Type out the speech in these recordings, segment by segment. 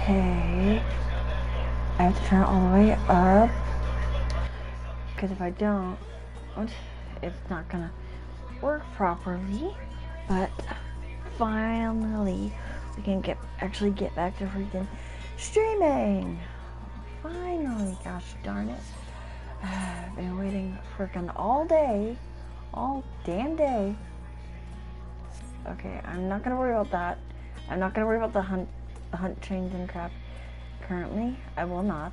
Okay. I have to turn it all the way up. Because if I don't, it's not gonna work properly. But finally, we can actually get back to freaking streaming. Finally, gosh darn it. I've been waiting freaking all day. All damn day. Okay, I'm not gonna worry about that. I'm not gonna worry about the hunt chains and crap. Currently, I will not,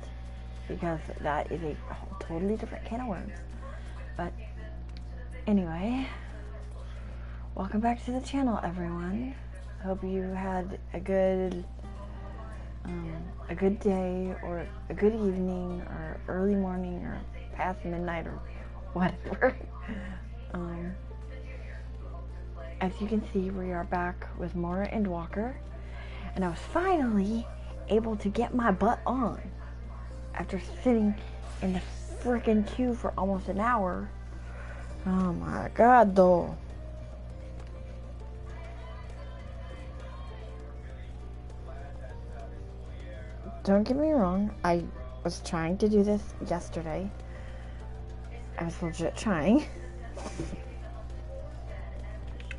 because that is a totally different can of worms. But anyway, welcome back to the channel, everyone. Hope you had a good day, or a good evening, or early morning, or past midnight, or whatever. As you can see, we are back with more Endwalker, and I was finally able to get my butt on after sitting in the freaking queue for almost an hour. Oh my god, though. Don't get me wrong, I was trying to do this yesterday. I was legit trying.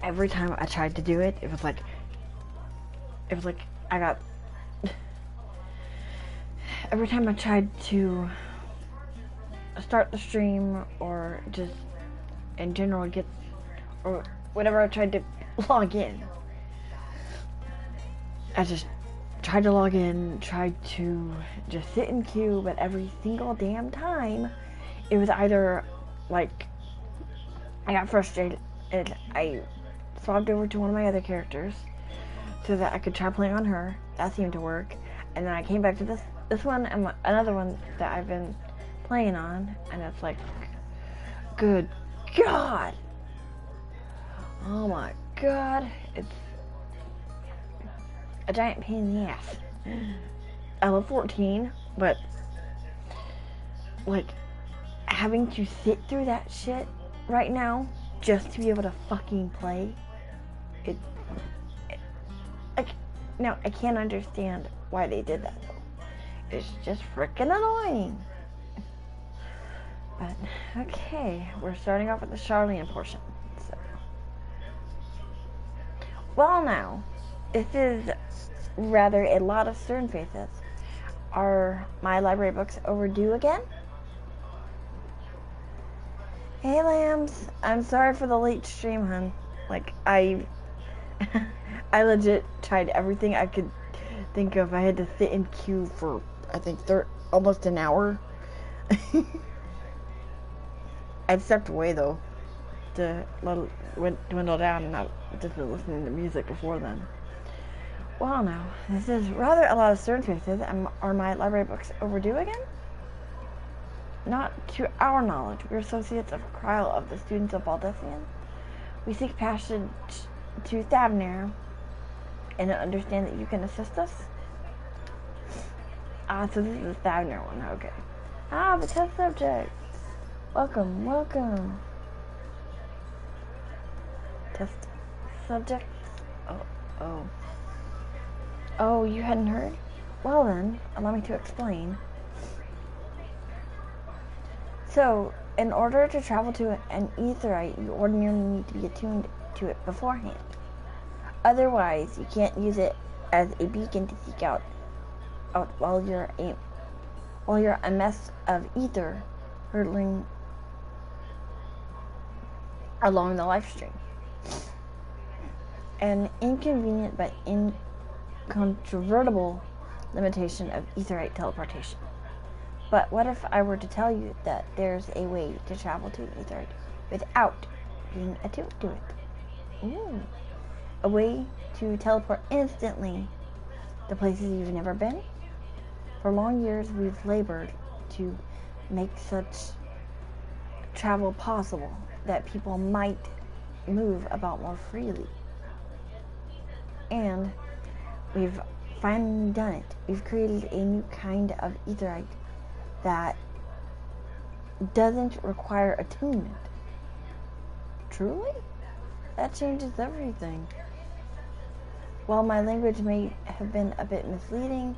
Every time I tried to do it, it was like I got, every time I tried to start the stream, or just in general or whenever I tried to log in, I just tried to log in, tried to just sit in queue, but every single damn time, it was either like, I got frustrated, and I swapped over to one of my other characters so that I could try playing on her. That seemed to work. And then I came back to this one and another one that I've been playing on, and it's like, good God. Oh my God. It's a giant pain in the ass. I love 14, but like having to sit through that shit right now just to be able to fucking play, no, I can't understand why they did that though. It's just freaking annoying. But okay, we're starting off with the Charlene portion. So, well, now this is rather a lot of stern faces. Are my library books overdue again? Hey lambs, I'm sorry for the late stream, hun. Like, I legit tried everything I could think of. I had to sit in queue for, I think, almost an hour. I stepped away though to let it dwindle down, and not just been listening to music before then. Well, now this is rather a lot of stern faces. Are my library books overdue again? Not to our knowledge. We are associates of Kryl of the students of Baldessian. We seek passage to Thavnir, and understand that you can assist us. So this is the Thavnir one, okay. The test subject. Welcome, welcome. Test subject. Oh, you hadn't heard? Well then, allow me to explain. So, in order to travel to an aetheryte, you ordinarily need to be attuned to it beforehand. Otherwise, you can't use it as a beacon to seek out while you're a mess of ether hurtling along the life stream. An inconvenient but incontrovertible limitation of aetheryte teleportation. But what if I were to tell you that there's a way to travel to an aetheryte without being attuned to it? Ooh. A way to teleport instantly to places you've never been? For long years, we've labored to make such travel possible that people might move about more freely. And we've finally done it. We've created a new kind of aetheryte that doesn't require attunement. Truly? That changes everything. While my language may have been a bit misleading,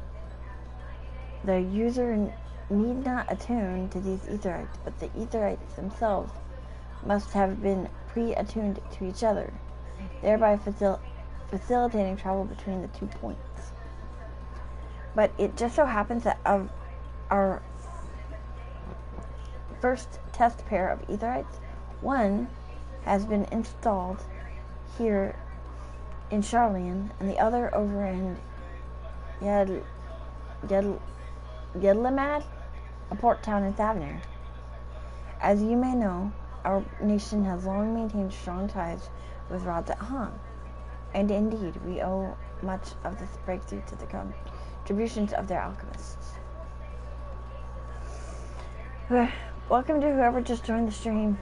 The user need not attune to these etherites, but the etherites themselves must have been pre-attuned to each other, thereby facilitating travel between the 2 points. But it just so happens that of our first test pair of etherites, one has been installed here in Charlian, and the other over in Yedlamad, a port town in Thavnir. As you may know, our nation has long maintained strong ties with Radzat Han, and indeed, we owe much of this breakthrough to the contributions of their alchemists. Welcome to whoever just joined the stream.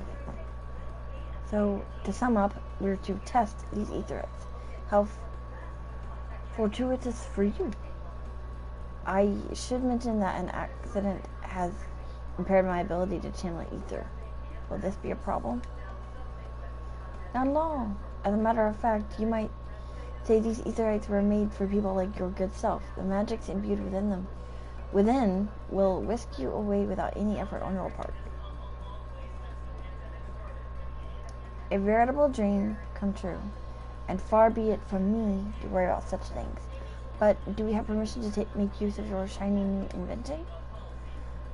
So, to sum up, we're to test these etherites. How fortuitous for you. I should mention that an accident has impaired my ability to channel ether. Will this be a problem? Not at all. As a matter of fact, you might say these etherites were made for people like your good self. The magics imbued within will whisk you away without any effort on your part. A veritable dream come true, and far be it from me to worry about such things. But do we have permission to make use of your shiny new invention?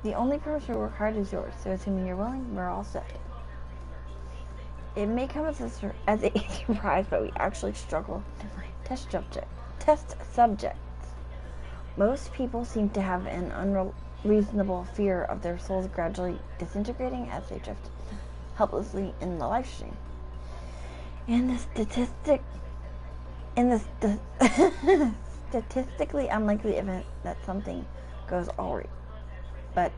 The only permission required is yours, so assuming you're willing, we're all set. It may come as a surprise, but we actually struggle to find test subjects. Most people seem to have an unreasonable fear of their souls gradually disintegrating as they drift helplessly in the live stream. In the statistically unlikely event that something goes awry. But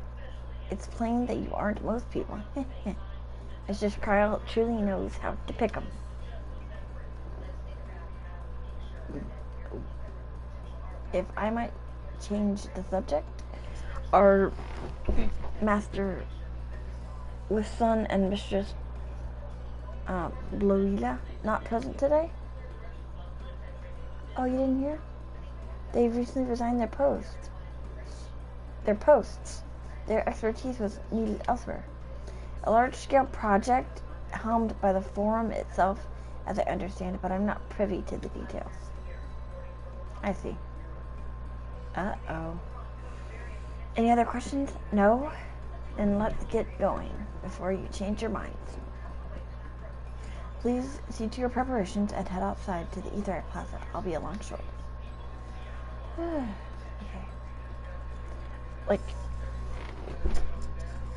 it's plain that you aren't most people. It's just Kyle truly knows how to pick them. If I might change the subject, our master with son and mistress Bloila not present today? Oh, you didn't hear? They recently resigned their posts. Their expertise was needed elsewhere. A large-scale project helmed by the forum itself, as I understand it, but I'm not privy to the details. I see. Uh-oh. Any other questions? No? Then let's get going before you change your minds. Please see to your preparations and head outside to the Etherite Plaza. I'll be along shortly. Okay. Like,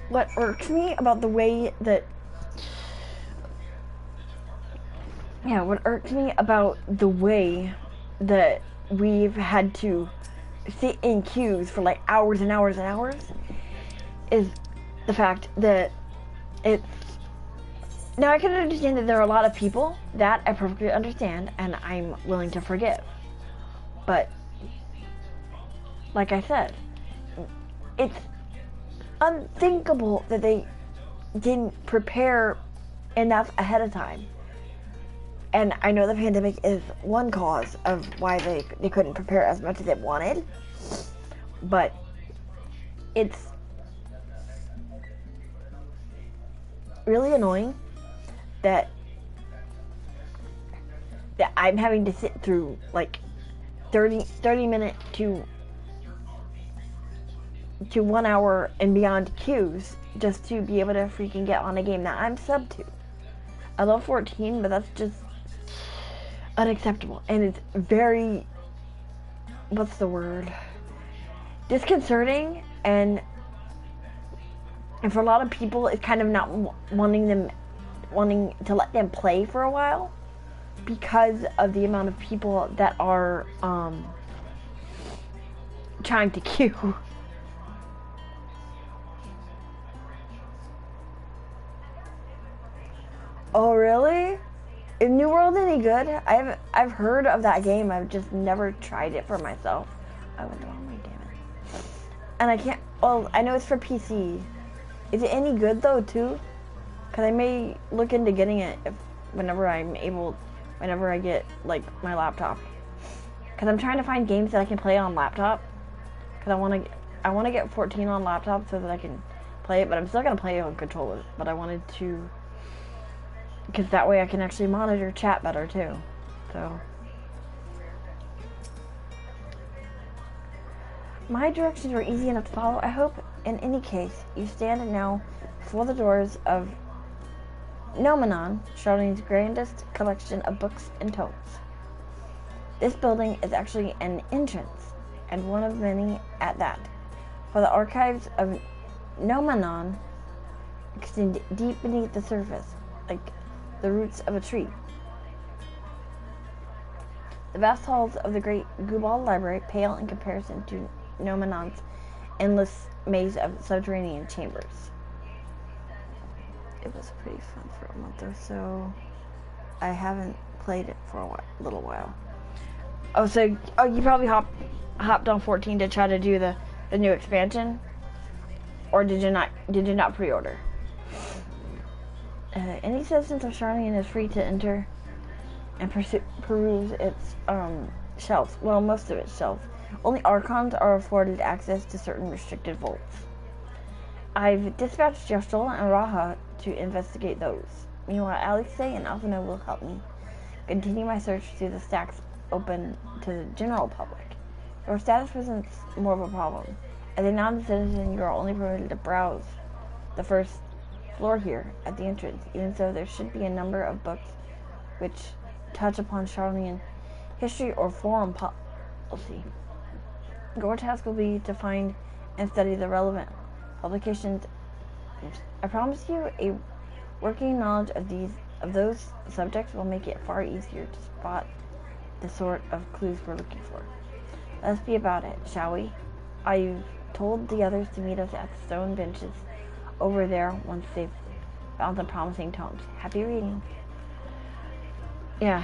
what irks me about the way that... Yeah, what irks me about the way that we've had to sit in queues for like hours and hours and hours is the fact that it's... Now, I can understand that there are a lot of people. That I perfectly understand, and I'm willing to forgive. But, like I said, it's unthinkable that they didn't prepare enough ahead of time. And I know the pandemic is one cause of why they couldn't prepare as much as they wanted. But it's really annoying that I'm having to sit through like 30 minute to 1 hour and beyond queues just to be able to freaking get on a game that I'm sub to. I love 14, but that's just unacceptable. And it's very, what's the word? Disconcerting, and for a lot of people, it's kind of not wanting to let them play for a while because of the amount of people that are trying to queue. Oh, really? Is New World any good? I've heard of that game. I've just never tried it for myself. I went the wrong way, damn it. And I can't. Well, I know it's for PC. Is it any good though too? Cause I may look into getting it whenever I get like my laptop. Cause I'm trying to find games that I can play on laptop. Cause I want to I want to get 14 on laptop so that I can play it, but I'm still going to play it on controller. But I wanted to, because that way I can actually monitor chat better too. So, my directions were easy enough to follow. I hope, in any case, you stand now before the doors of Nomenon, Charlene's grandest collection of books and tomes. This building is actually an entrance, and one of many at that, for the archives of Nomenon extend deep beneath the surface, like the roots of a tree. The vast halls of the great Gubal Library pale in comparison to Nomenon's endless maze of subterranean chambers. It was pretty fun for a month or so. I haven't played it for a little while. Oh, so you probably hopped on 14 to try to do the new expansion, or did you not pre-order? Any citizens of Charlene is free to enter and peruse its shelves. Well, most of its shelves. Only Archons are afforded access to certain restricted vaults. I've dispatched Yashtol and Raha to investigate those. Meanwhile, Alexei and Alphino will help me continue my search through the stacks open to the general public. Your status presents more of a problem. As a non-citizen, you are only permitted to browse the first floor here at the entrance. Even so, there should be a number of books which touch upon Charlene history or foreign policy. Your task will be to find and study the relevant publications. I promise you, a working knowledge of those subjects will make it far easier to spot the sort of clues we're looking for. Let's be about it, shall we? I've told the others to meet us at the stone benches over there once they've found some promising tomes. Happy reading. Yeah.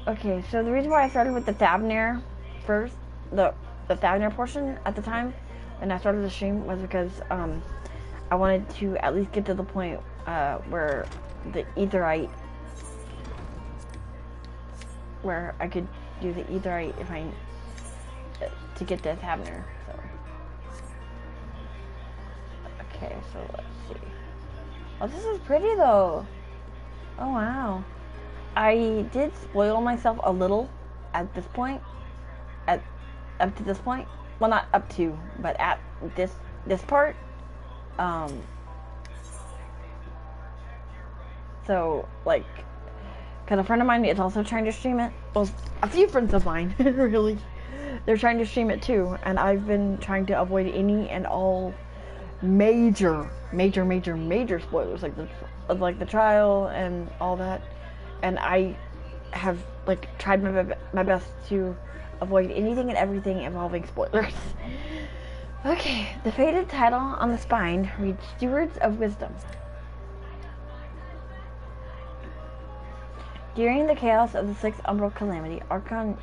Okay, so the reason why I started with the Thavnir first, the Thavnir portion at the time when I started the stream, was because I wanted to at least get to the point where the Aetherite, where I could do the Aetherite if I to get the Thavnir. So okay, so let's see. Oh, this is pretty though. Oh wow. I did spoil myself a little at this point. Up to this point. Well, not up to, but at this part. So, like, because a friend of mine is also trying to stream it. Well, a few friends of mine, really. They're trying to stream it too, and I've been trying to avoid any and all major spoilers, like the trial and all that. And I have, like, tried my best to avoid anything and everything involving spoilers. Okay, the faded title on the spine reads Stewards of Wisdom. During the chaos of the Sixth Umbral Calamity, Archon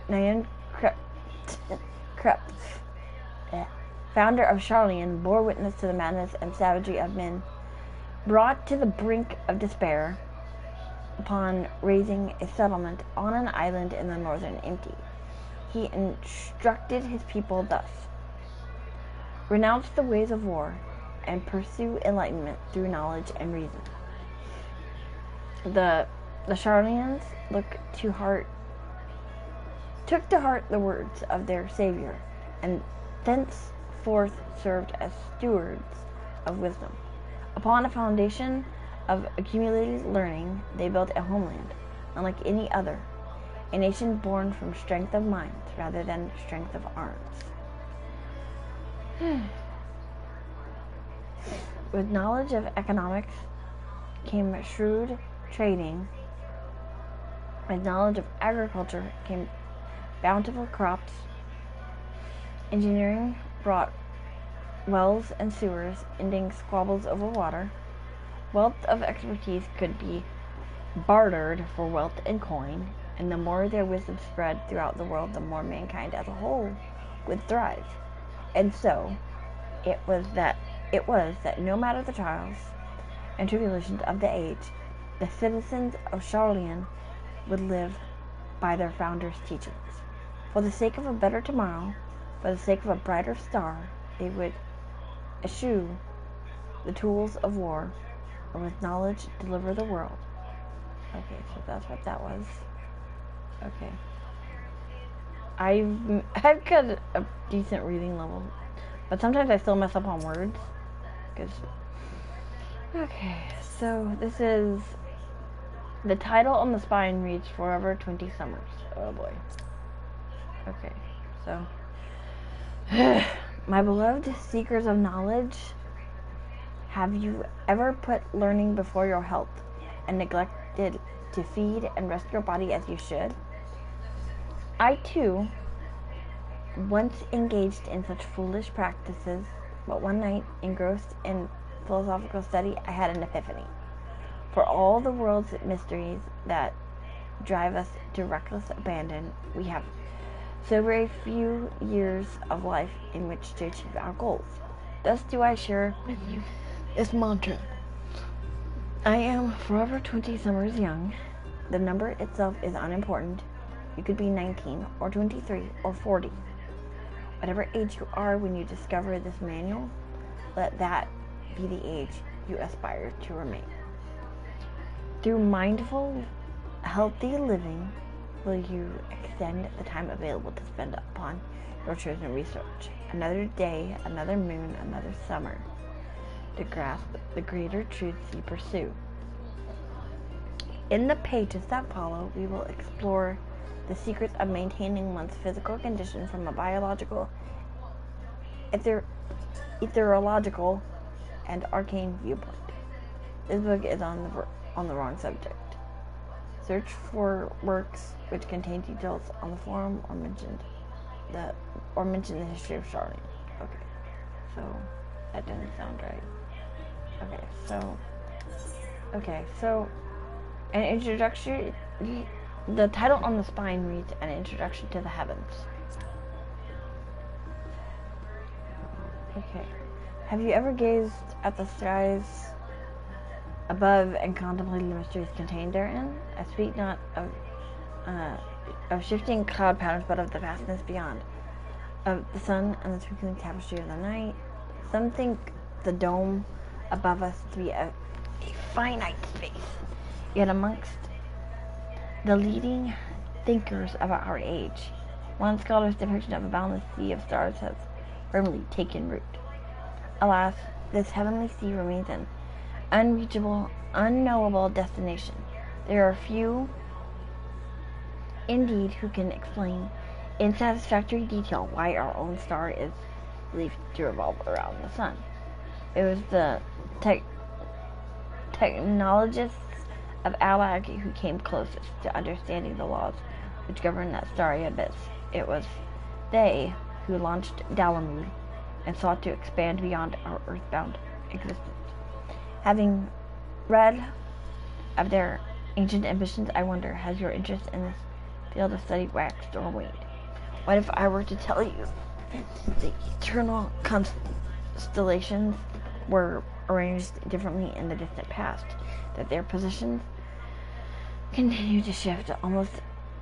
Nayan Kreps, founder of Charleon, bore witness to the madness and savagery of men brought to the brink of despair upon raising a settlement on an island in the northern Empty. He instructed his people thus: renounce the ways of war and pursue enlightenment through knowledge and reason. The Charleans took to heart the words of their savior, and thenceforth served as stewards of wisdom. Upon a foundation of accumulated learning, they built a homeland, unlike any other, a nation born from strength of mind rather than strength of arms. With knowledge of economics came shrewd trading. With knowledge of agriculture came bountiful crops. Engineering brought wells and sewers, ending squabbles over water. Wealth of expertise could be bartered for wealth and coin, and the more their wisdom spread throughout the world, the more mankind as a whole would thrive. And so, it was that no matter the trials and tribulations of the age, the citizens of Charleon would live by their founders' teachings. For the sake of a better tomorrow, For the sake of a brighter star, they would eschew the tools of war, and with knowledge deliver the world. Okay, so that's what that was. Okay. I've got a decent reading level, but sometimes I still mess up on words. Okay, so this is the title on the spine reads Forever 20 Summers. Oh boy. Okay, so my beloved seekers of knowledge, have you ever put learning before your health and neglected to feed and rest your body as you should? I too once engaged in such foolish practices, but one night, engrossed in philosophical study, I had an epiphany. For all the world's mysteries that drive us to reckless abandon, we have so very few years of life in which to achieve our goals. Thus do I share with you this mantra. I am forever 20 summers young. The number itself is unimportant. You could be 19 or 23 or 40. Whatever age you are when you discover this manual, let that be the age you aspire to remain. Through mindful, healthy living, will you extend the time available to spend upon your chosen research. Another day, another moon, another summer, to grasp the greater truths you pursue. In the pages that follow, we will explore the secrets of maintaining one's physical condition from a biological, ethereological, and arcane viewpoint. This book is on the wrong subject. Search for works which contain details on the form or mention the history of sharding. Okay, so that didn't sound right. Okay, so an introduction. The title on the spine reads An Introduction to the Heavens. Okay. Have you ever gazed at the skies above and contemplated the mysteries contained therein? I speak not of shifting cloud patterns, but of the vastness beyond, of the sun and the twinkling tapestry of the night. Some think the dome above us to be a finite space, yet amongst the leading thinkers of our age, one scholar's depiction of a boundless sea of stars has firmly taken root. Alas, this heavenly sea remains an unreachable, unknowable destination. There are few, indeed, who can explain in satisfactory detail why our own star is believed to revolve around the sun. It was the technologists of Alag who came closest to understanding the laws which govern that starry abyss. It was they who launched Dalamud and sought to expand beyond our earthbound existence. Having read of their ancient ambitions, I wonder, has your interest in this field of study waxed or waned? What if I were to tell you the eternal constellations were arranged differently in the distant past, that their positions continue to shift almost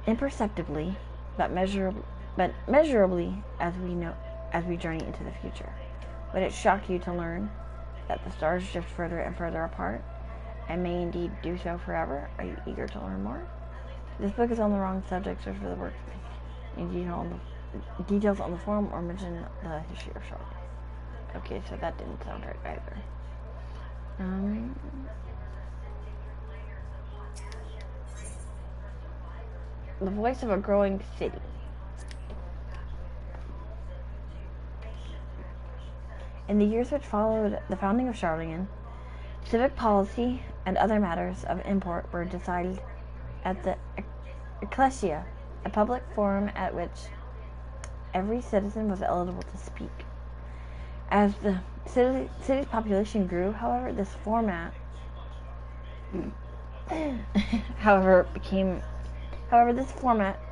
imperceptibly, but measurably as we journey into the future? Would it shock you to learn that the stars drift further and further apart, and may indeed do so forever? Are you eager to learn more? This book is on the wrong subject. Search for the works in details on the form or mention the history of Charlotte. Okay, so that didn't sound right either. The voice of a growing city. In the years which followed the founding of Charlingen, civic policy and other matters of import were decided at the Ecclesia, a public forum at which every citizen was eligible to speak. As the city's population grew, however, this format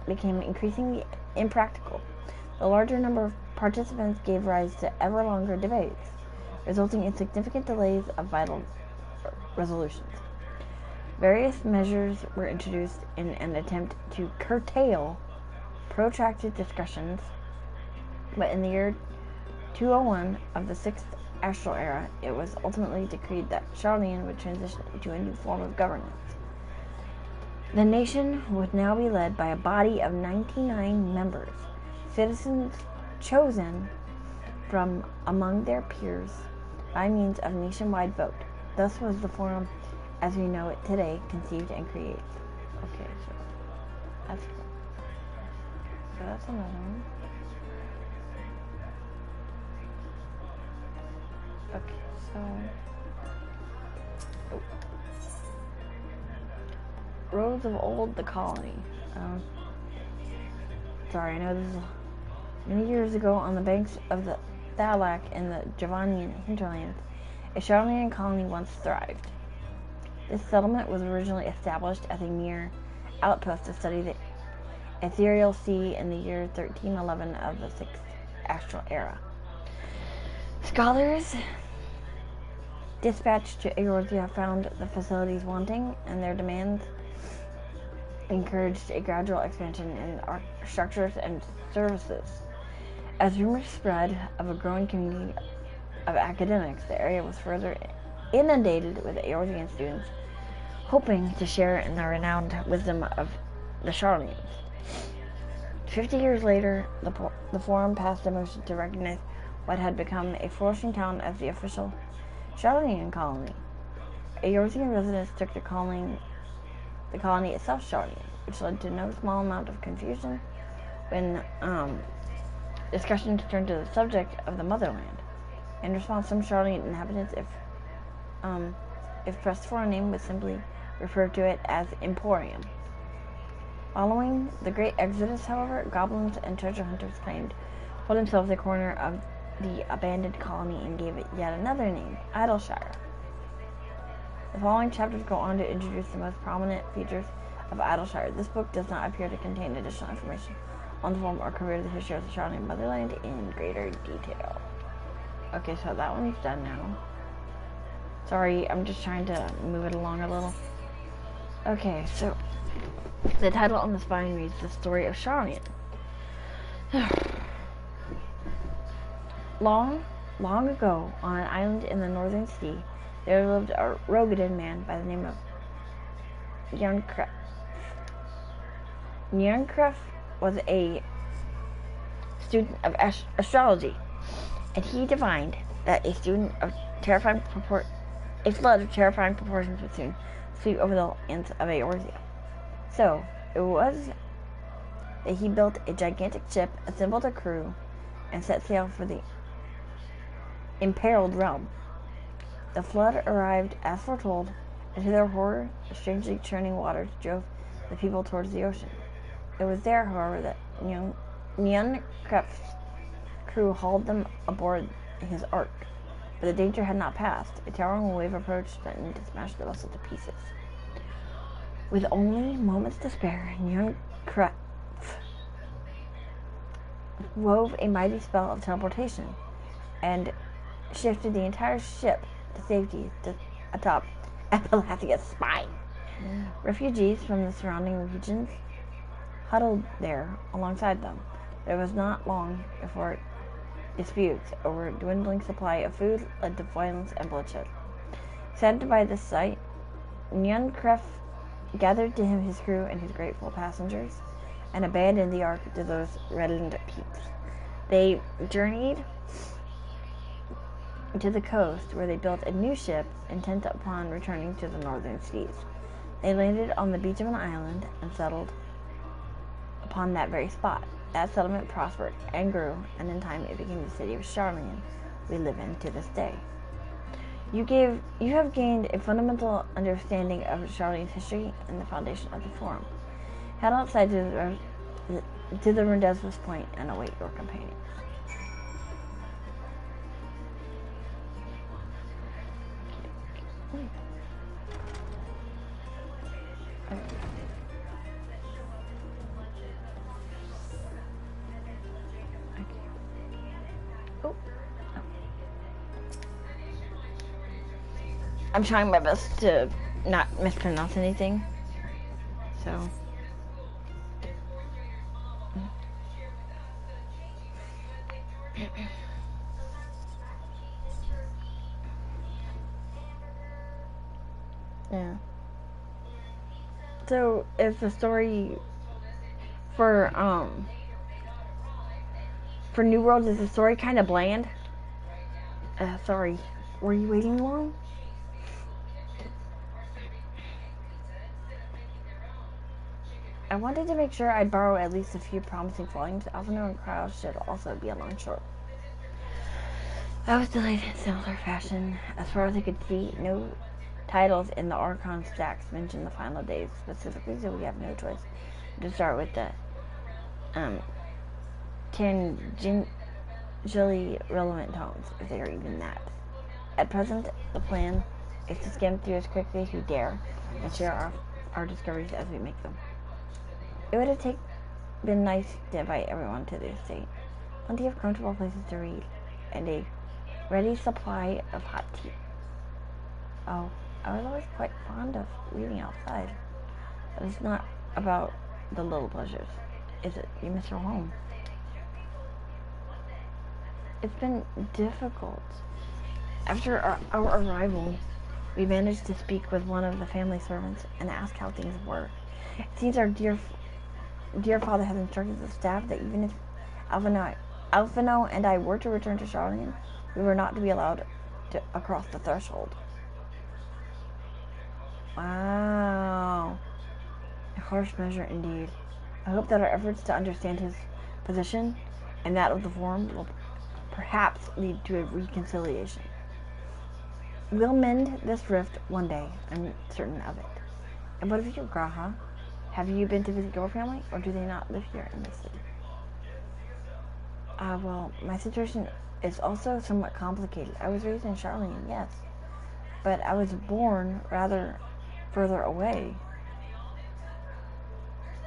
became increasingly impractical. The larger number of participants gave rise to ever longer debates, resulting in significant delays of vital resolutions. Various measures were introduced in an attempt to curtail protracted discussions But in the year 201 of the 6th Astral Era, it was ultimately decreed that Charlene would transition into a new form of governance. The nation would now be led by a body of 99 members, citizens chosen from among their peers by means of nationwide vote. Thus was the forum as we know it today conceived and created. Okay, so that's another one. Okay, so Roads of Old, the Colony. Sorry, I know this is many years ago on the banks of the Thalak in the Javanian hinterlands. A Charlenian colony once thrived. This settlement was originally established as a mere outpost to study the ethereal sea in the year 1311 of the 6th Astral Era. Scholars dispatched to Eorzea found the facilities wanting, and their demands encouraged a gradual expansion in structures and services. As rumors spread of a growing community of academics, the area was further inundated with Eorzean students hoping to share in the renowned wisdom of the Charlenians. 50 years later, the Forum passed a motion to recognize what had become a flourishing town as the official Charlenian colony. Eorzean residents took the colony itself Charlenian, which led to no small amount of confusion when discussions turned to the subject of the motherland. In response, some Charlenian inhabitants, if pressed for a name, would simply refer to it as Emporium. Following the Great Exodus, however, goblins and treasure hunters claimed for themselves a corner of the abandoned colony and gave it yet another name, Idleshire. The following chapters go on to introduce the most prominent features of Idleshire. This book does not appear to contain additional information on the form or cover the history of the Charlenian motherland in greater detail. Okay, so that one's done now. Sorry, I'm just trying to move it along a little. Okay, so the title on the spine reads The Story of Charlene. Long ago, on an island in the northern sea, there lived a Rogadan man by the name of Nyankref. Nyankref was a student of astrology, and he divined that a flood of terrifying proportions would soon sweep over the lands of Eorzea. So, it was that he built a gigantic ship, assembled a crew, and set sail for the imperiled realm. The flood arrived as foretold, and to their horror, the strangely churning waters drove the people towards the ocean. It was there, however, that Nyankref's crew hauled them aboard his ark. But the danger had not passed. A towering wave approached, threatening to smash the vessel to pieces. With only moments to spare, Nyankref wove a mighty spell of teleportation and shifted the entire ship to safety atop Appalachia's spine. Refugees from the surrounding regions huddled there alongside them. It was not long before disputes over a dwindling supply of food led to violence and bloodshed. Saddened by this sight, Nyankref gathered to him his crew and his grateful passengers and abandoned the ark to those reddened peaks. They journeyed to the coast, where they built a new ship, intent upon returning to the northern seas. They landed on the beach of an island and settled upon that very spot. That settlement prospered and grew, and in time it became the city of Charlene we live in to this day. You have gained a fundamental understanding of Charlene's history and the foundation of the Forum. Head outside to the Rendezvous Point and await your companions. I'm trying my best to not mispronounce anything. So. Yeah. So is the story for New World, is the story kind of bland? Sorry. Were you waiting long? I wanted to make sure I'd borrow at least a few promising volumes. Alvino and Krauss should also be along short. I was delayed in similar fashion. As far as I could see, no titles in the Archon stacks mention the final days specifically, so we have no choice to start with the tangentially relevant tomes, if they are even that. At present, the plan is to skim through as quickly as we dare and share our discoveries as we make them. It would have been nice to invite everyone to the estate. Plenty of comfortable places to read, and a ready supply of hot tea. Oh, I was always quite fond of reading outside. But it's not about the little pleasures, is it? You miss your home. It's been difficult. After our arrival, we managed to speak with one of the family servants and ask how things were. It seems our dear father has instructed the staff that even if Alvino and I were to return to Charlene, we were not to be allowed to across the threshold. Wow. A harsh measure indeed. I hope that our efforts to understand his position and that of the forum will perhaps lead to a reconciliation. We'll mend this rift one day, I'm certain of it. And what of you, Graha? Have you been to visit your family, or do they not live here in this city? Well, my situation is also somewhat complicated. I was raised in Charlene, yes, but I was born rather further away.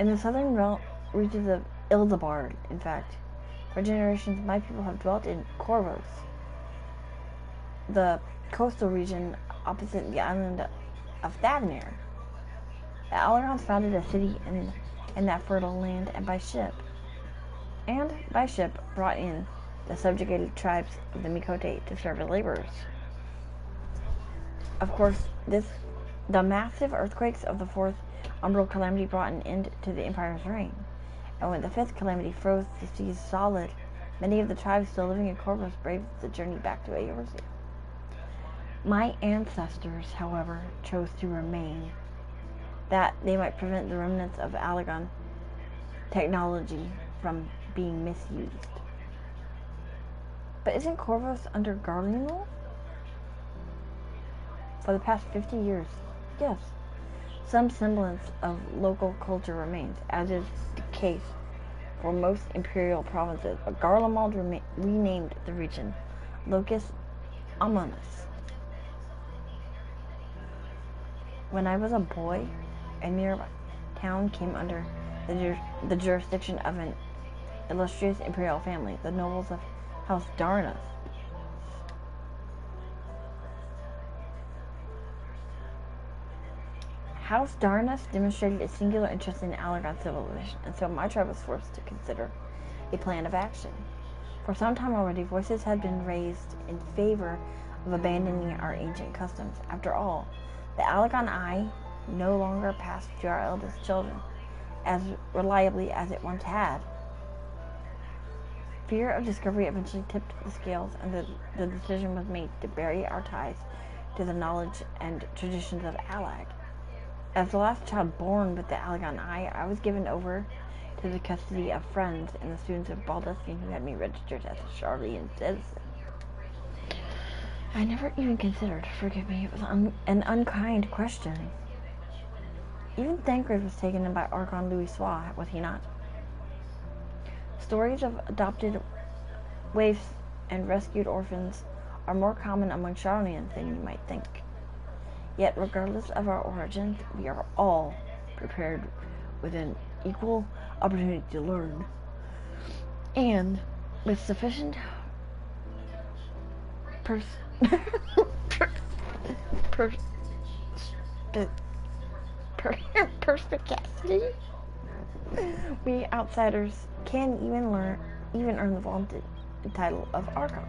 In the southern reaches of Ildabard, in fact. For generations, my people have dwelt in Corvos, the coastal region opposite the island of Thavnir. The Allergons founded a city in that fertile land, and by ship brought in the subjugated tribes of the Mikote to serve as laborers. Of course, the massive earthquakes of the fourth umbral calamity brought an end to the empire's reign, and when the fifth calamity froze the seas solid, many of the tribes still living in Corvus braved the journey back to Eorzea. My ancestors, however, chose to remain, that they might prevent the remnants of Allagan technology from being misused. But isn't Corvus under Guardian rule? For the past 50 years, yes. Some semblance of local culture remains, as is the case for most imperial provinces, but Garlemald renamed the region Locus Amonis. When I was a boy, a nearby town came under the jurisdiction of an illustrious imperial family, the nobles of House Darnus. House Darnus demonstrated a singular interest in Allergon civilization, and so my tribe was forced to consider a plan of action. For some time already, voices had been raised in favor of abandoning our ancient customs. After all, the Allergon eye no longer passed to our eldest children as reliably as it once had. Fear of discovery eventually tipped the scales, and the decision was made to bury our ties to the knowledge and traditions of Allag. As the last child born with the Allagan eye, I was given over to the custody of friends and the students of Baldeskin who had me registered as a Charlian citizen. I never even considered, forgive me, it was an unkind question. Even Thancred was taken in by Archon Louis Sois, was he not? Stories of adopted waifs and rescued orphans are more common among Charlians than you might think. Yet, regardless of our origins, we are all prepared with an equal opportunity to learn, and with sufficient perspicacity, we outsiders can even earn the vaunted title of Archon.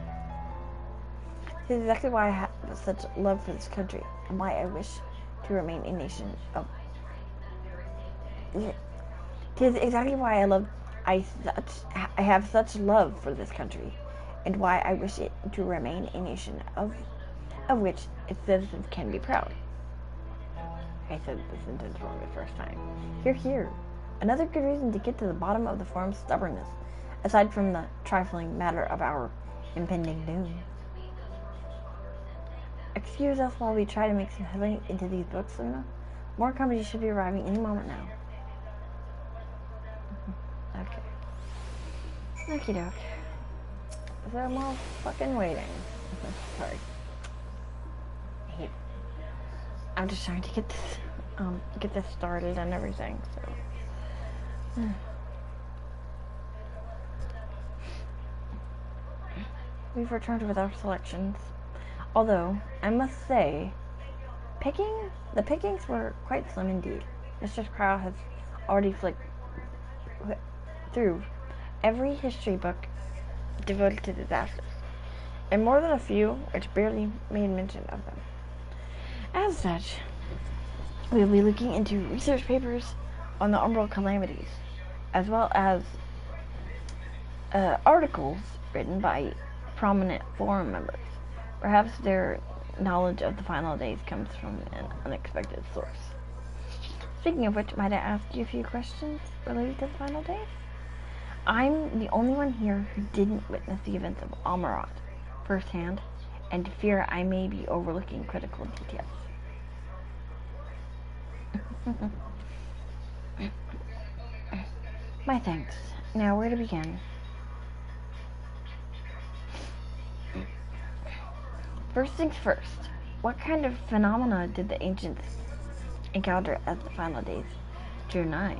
This is exactly why I have such love for this country, and why I wish to remain a nation of. Tis exactly why I have such love for this country, and why I wish it to remain a nation of which its citizens can be proud. I said the sentence wrong the first time. Hear, hear. Another good reason to get to the bottom of the forum's stubbornness, aside from the trifling matter of our impending doom. Excuse us while we try to make some headway into these books, Luna. More companies should be arriving any moment now. Okay. Okie doke. So more fucking waiting. Sorry. I'm just trying to get this started and everything, so. We've returned with our selections. Although, I must say, the pickings were quite slim indeed. Mistress Crow has already flicked through every history book devoted to disasters, and more than a few which barely made mention of them. As such, we will be looking into research papers on the umbral calamities, as well as articles written by prominent forum members. Perhaps their knowledge of the final days comes from an unexpected source. Speaking of which, might I ask you a few questions related to the final days? I'm the only one here who didn't witness the events of Amarat firsthand, and fear I may be overlooking critical details. My thanks. Now, where to begin? First things first, what kind of phenomena did the ancients encounter as the final days drew nigh?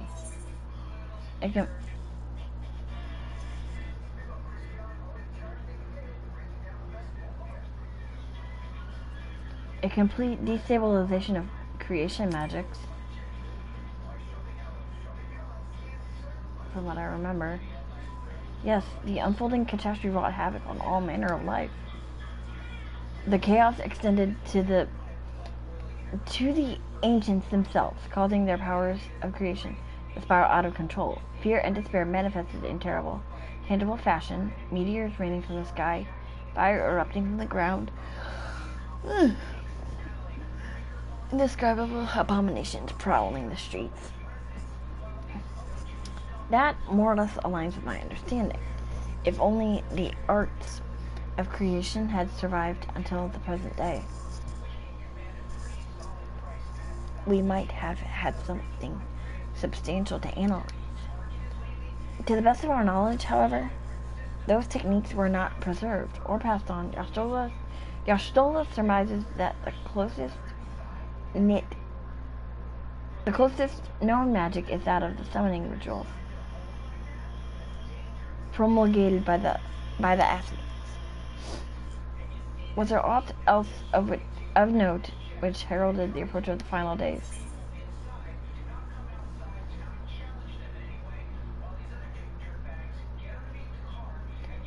A complete destabilization of creation magics, from what I remember. Yes, the unfolding catastrophe wrought havoc on all manner of life. The chaos extended to the ancients themselves, causing their powers of creation to spiral out of control. Fear and despair manifested in terrible, tangible fashion, meteors raining from the sky, fire erupting from the ground, indescribable abominations prowling the streets. That more or less aligns with my understanding. If only the arts of creation had survived until the present day, we might have had something substantial to analyze. To the best of our knowledge, however, those techniques were not preserved or passed on. Yastola surmises that the closest known magic is that of the summoning rituals promulgated by the athletes. Was there aught else of note which heralded the approach of the final days?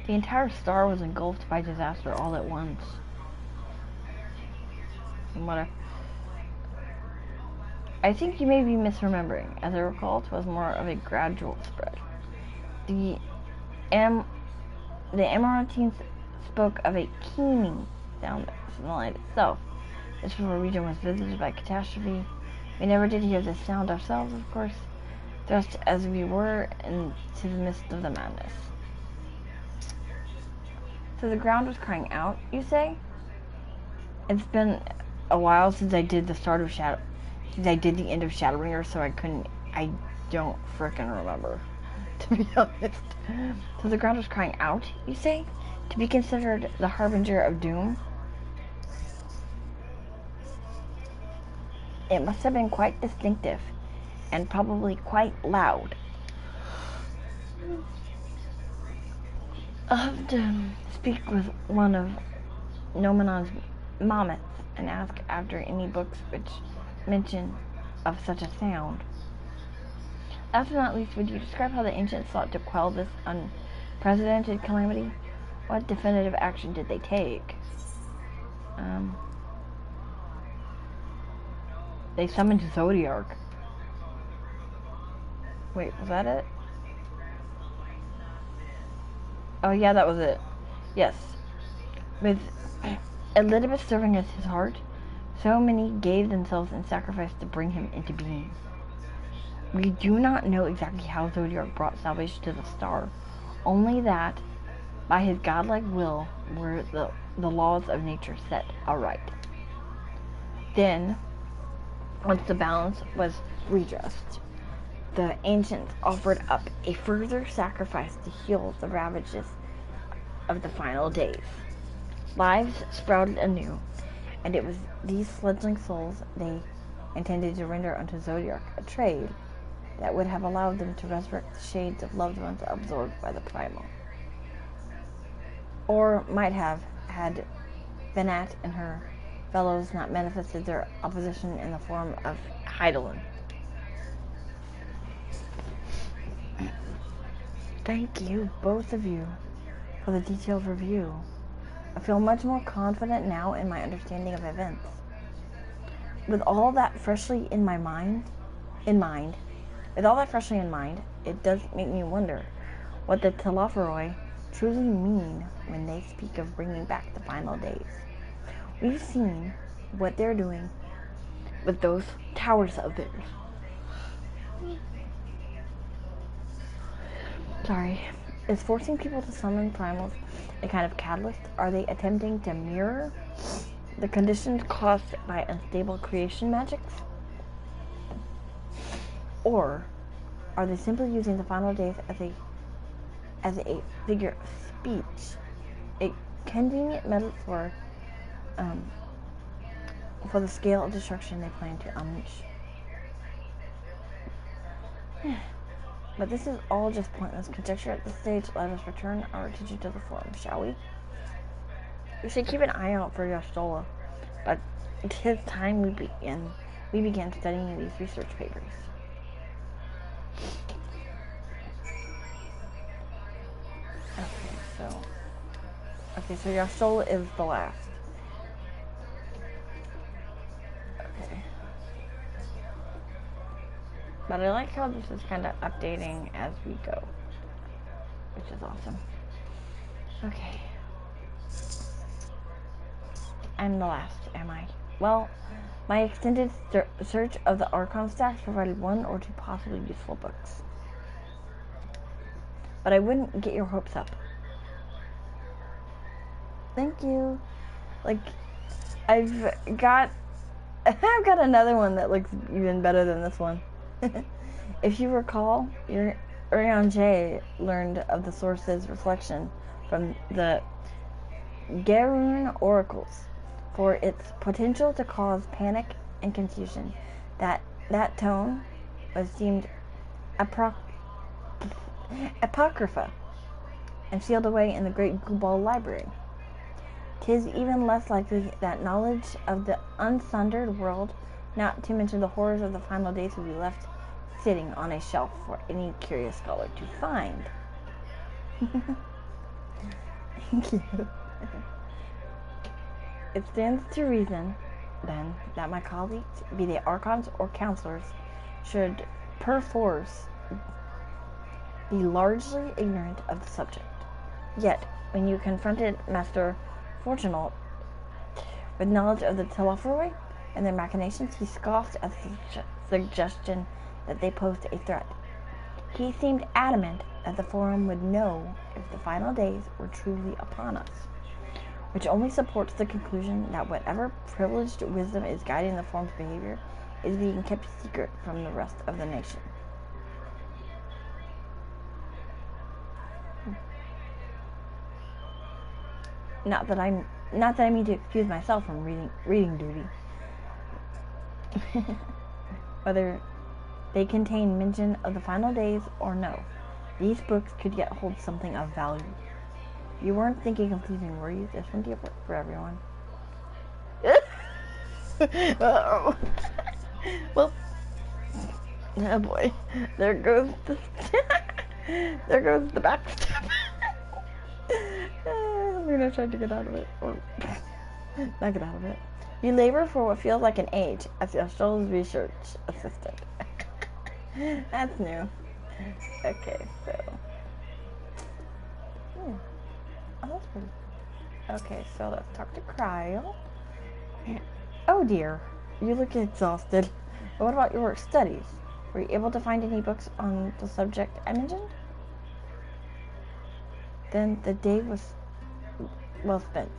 The entire star was engulfed by disaster all at once. I think you may be misremembering. As I recall, it was more of a gradual spread. The Amaranthines spoke of a keening sound from the land itself. This region was visited by catastrophe. We never did hear this sound ourselves, of course, thrust as we were into the midst of the madness. So the ground was crying out, you say? It's been a while since I did the end of Shadowbringer, so I don't frickin' remember, to be honest. So the ground was crying out, you say? To be considered the harbinger of doom? It must have been quite distinctive, and probably quite loud. I'll have to speak with one of Nomenon's mammoths and ask after any books which mention of such a sound. Last but not least, would you describe how the ancients sought to quell this unprecedented calamity? What definitive action did they take? They summoned Zodiark. Wait, was that it? Oh yeah, that was it. Yes. With Elizabeth serving as his heart, so many gave themselves in sacrifice to bring him into being. We do not know exactly how Zodiark brought salvation to the star, only that by his godlike will were the laws of nature set aright. Then, once the balance was redressed, the ancients offered up a further sacrifice to heal the ravages of the final days. Lives sprouted anew, and it was these fledgling souls they intended to render unto Zodiark a trade that would have allowed them to resurrect the shades of loved ones absorbed by the primal. Or might have, had Venat and her fellows not manifested their opposition in the form of Heidelin. Thank you, both of you, for the detailed review. I feel much more confident now in my understanding of events. With all that freshly in mind, it does make me wonder what the Telophoroi truly mean when they speak of bringing back the final days. We've seen what they're doing with those towers of theirs. Sorry. Is forcing people to summon primals a kind of catalyst? Are they attempting to mirror the conditions caused by unstable creation magics? Or are they simply using the final days as a figure of speech, a convenient metaphor for the scale of destruction they plan to unleash? But this is all just pointless conjecture at this stage. Let us return our attention to the forum, shall we? We should keep an eye out for Yastola, but it is time we began studying these research papers. Okay, so Yastola is the last. Okay. But I like how this is kind of updating as we go, which is awesome. Okay. I'm the last, am I? Well, my extended search of the Archon stacks provided one or two possibly useful books. But I wouldn't get your hopes up. Thank you. Like, I've got another one that looks even better than this one. If you recall, Urian J learned of the source's reflection from the Gerun oracles for its potential to cause panic and confusion. That tone was deemed apocrypha and sealed away in the great Gubal library. 'Tis even less likely that knowledge of the unsundered world, not to mention the horrors of the final days, will be left sitting on a shelf for any curious scholar to find. Thank you. It stands to reason, then, that my colleagues, be they archons or counselors, should perforce be largely ignorant of the subject. Yet, when you confronted Master Fortunal with knowledge of the Telophoroi and their machinations, he scoffed at the suggestion that they posed a threat. He seemed adamant that the Forum would know if the final days were truly upon us, which only supports the conclusion that whatever privileged wisdom is guiding the Forum's behavior is being kept secret from the rest of the nation. Not that I mean to excuse myself from reading duty. Whether they contain mention of the final days or no, these books could yet hold something of value. You weren't thinking of leaving, were you? There's plenty of work for everyone. Uh-oh. Well, oh boy, there goes the backstep. I'm gonna try to get out of it, or not get out of it. You labor for what feels like an age as the Australian research assistant. That's new. Okay, so. Oh, that's pretty. Okay, so let's talk to Cryle. Oh dear, you look exhausted. But what about your work studies? Were you able to find any books on the subject I mentioned? Then the day was well spent.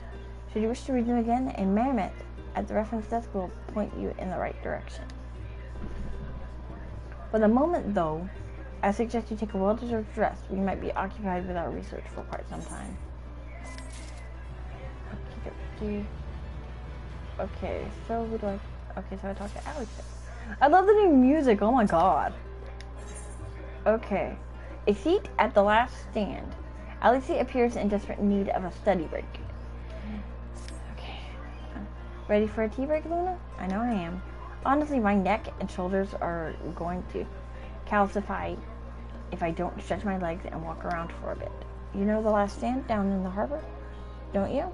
Should you wish to read them again, a mammoth at the reference desk will point you in the right direction. For the moment, though, I suggest you take a well-deserved rest. We might be occupied with our research for quite some time. Okay, so who do I... Okay, so I talked to Alex. I love the new music, oh my god. Okay. A seat at the last stand. Alice appears in desperate need of a study break. Okay. Ready for a tea break, Luna? I know I am. Honestly, my neck and shoulders are going to calcify if I don't stretch my legs and walk around for a bit. You know the last stand down in the harbor? Don't you?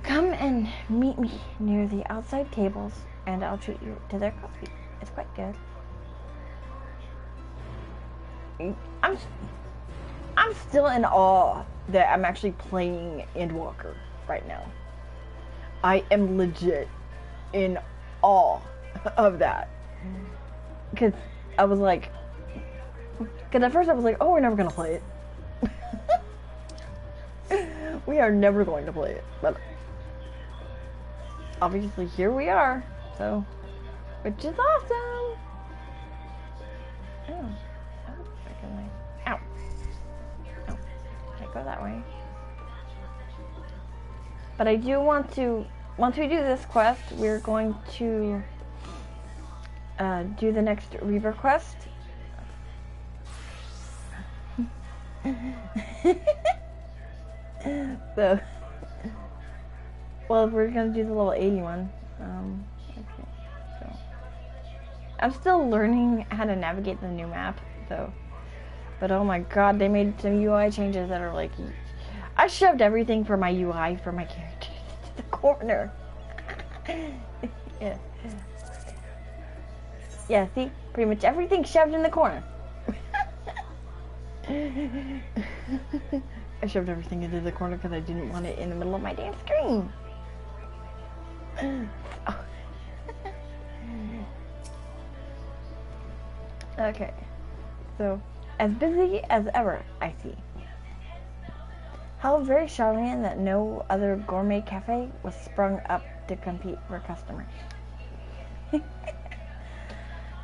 Come and meet me near the outside tables, and I'll treat you to their coffee. It's quite good. I'm still in awe that I'm actually playing Endwalker right now. I am legit in awe of that. Because I was like... Because at first I was like, oh, we're never going to play it. We are never going to play it. But obviously here we are. So, which is awesome. Oh. Ow. Oh, can't go that way. But I do want to, once we do this quest, we're going to do the next Reaver quest. So, well, we're going to do the level 81. Okay, so. I'm still learning how to navigate the new map, so. But oh my god, they made some UI changes that are like... I shoved everything for my UI for my character to the corner. Yeah. Yeah, see? Pretty much everything shoved in the corner. I shoved everything into the corner because I didn't want it in the middle of my damn screen. Oh. Okay. So... As busy as ever, I see. How very charming that no other gourmet cafe was sprung up to compete for customers.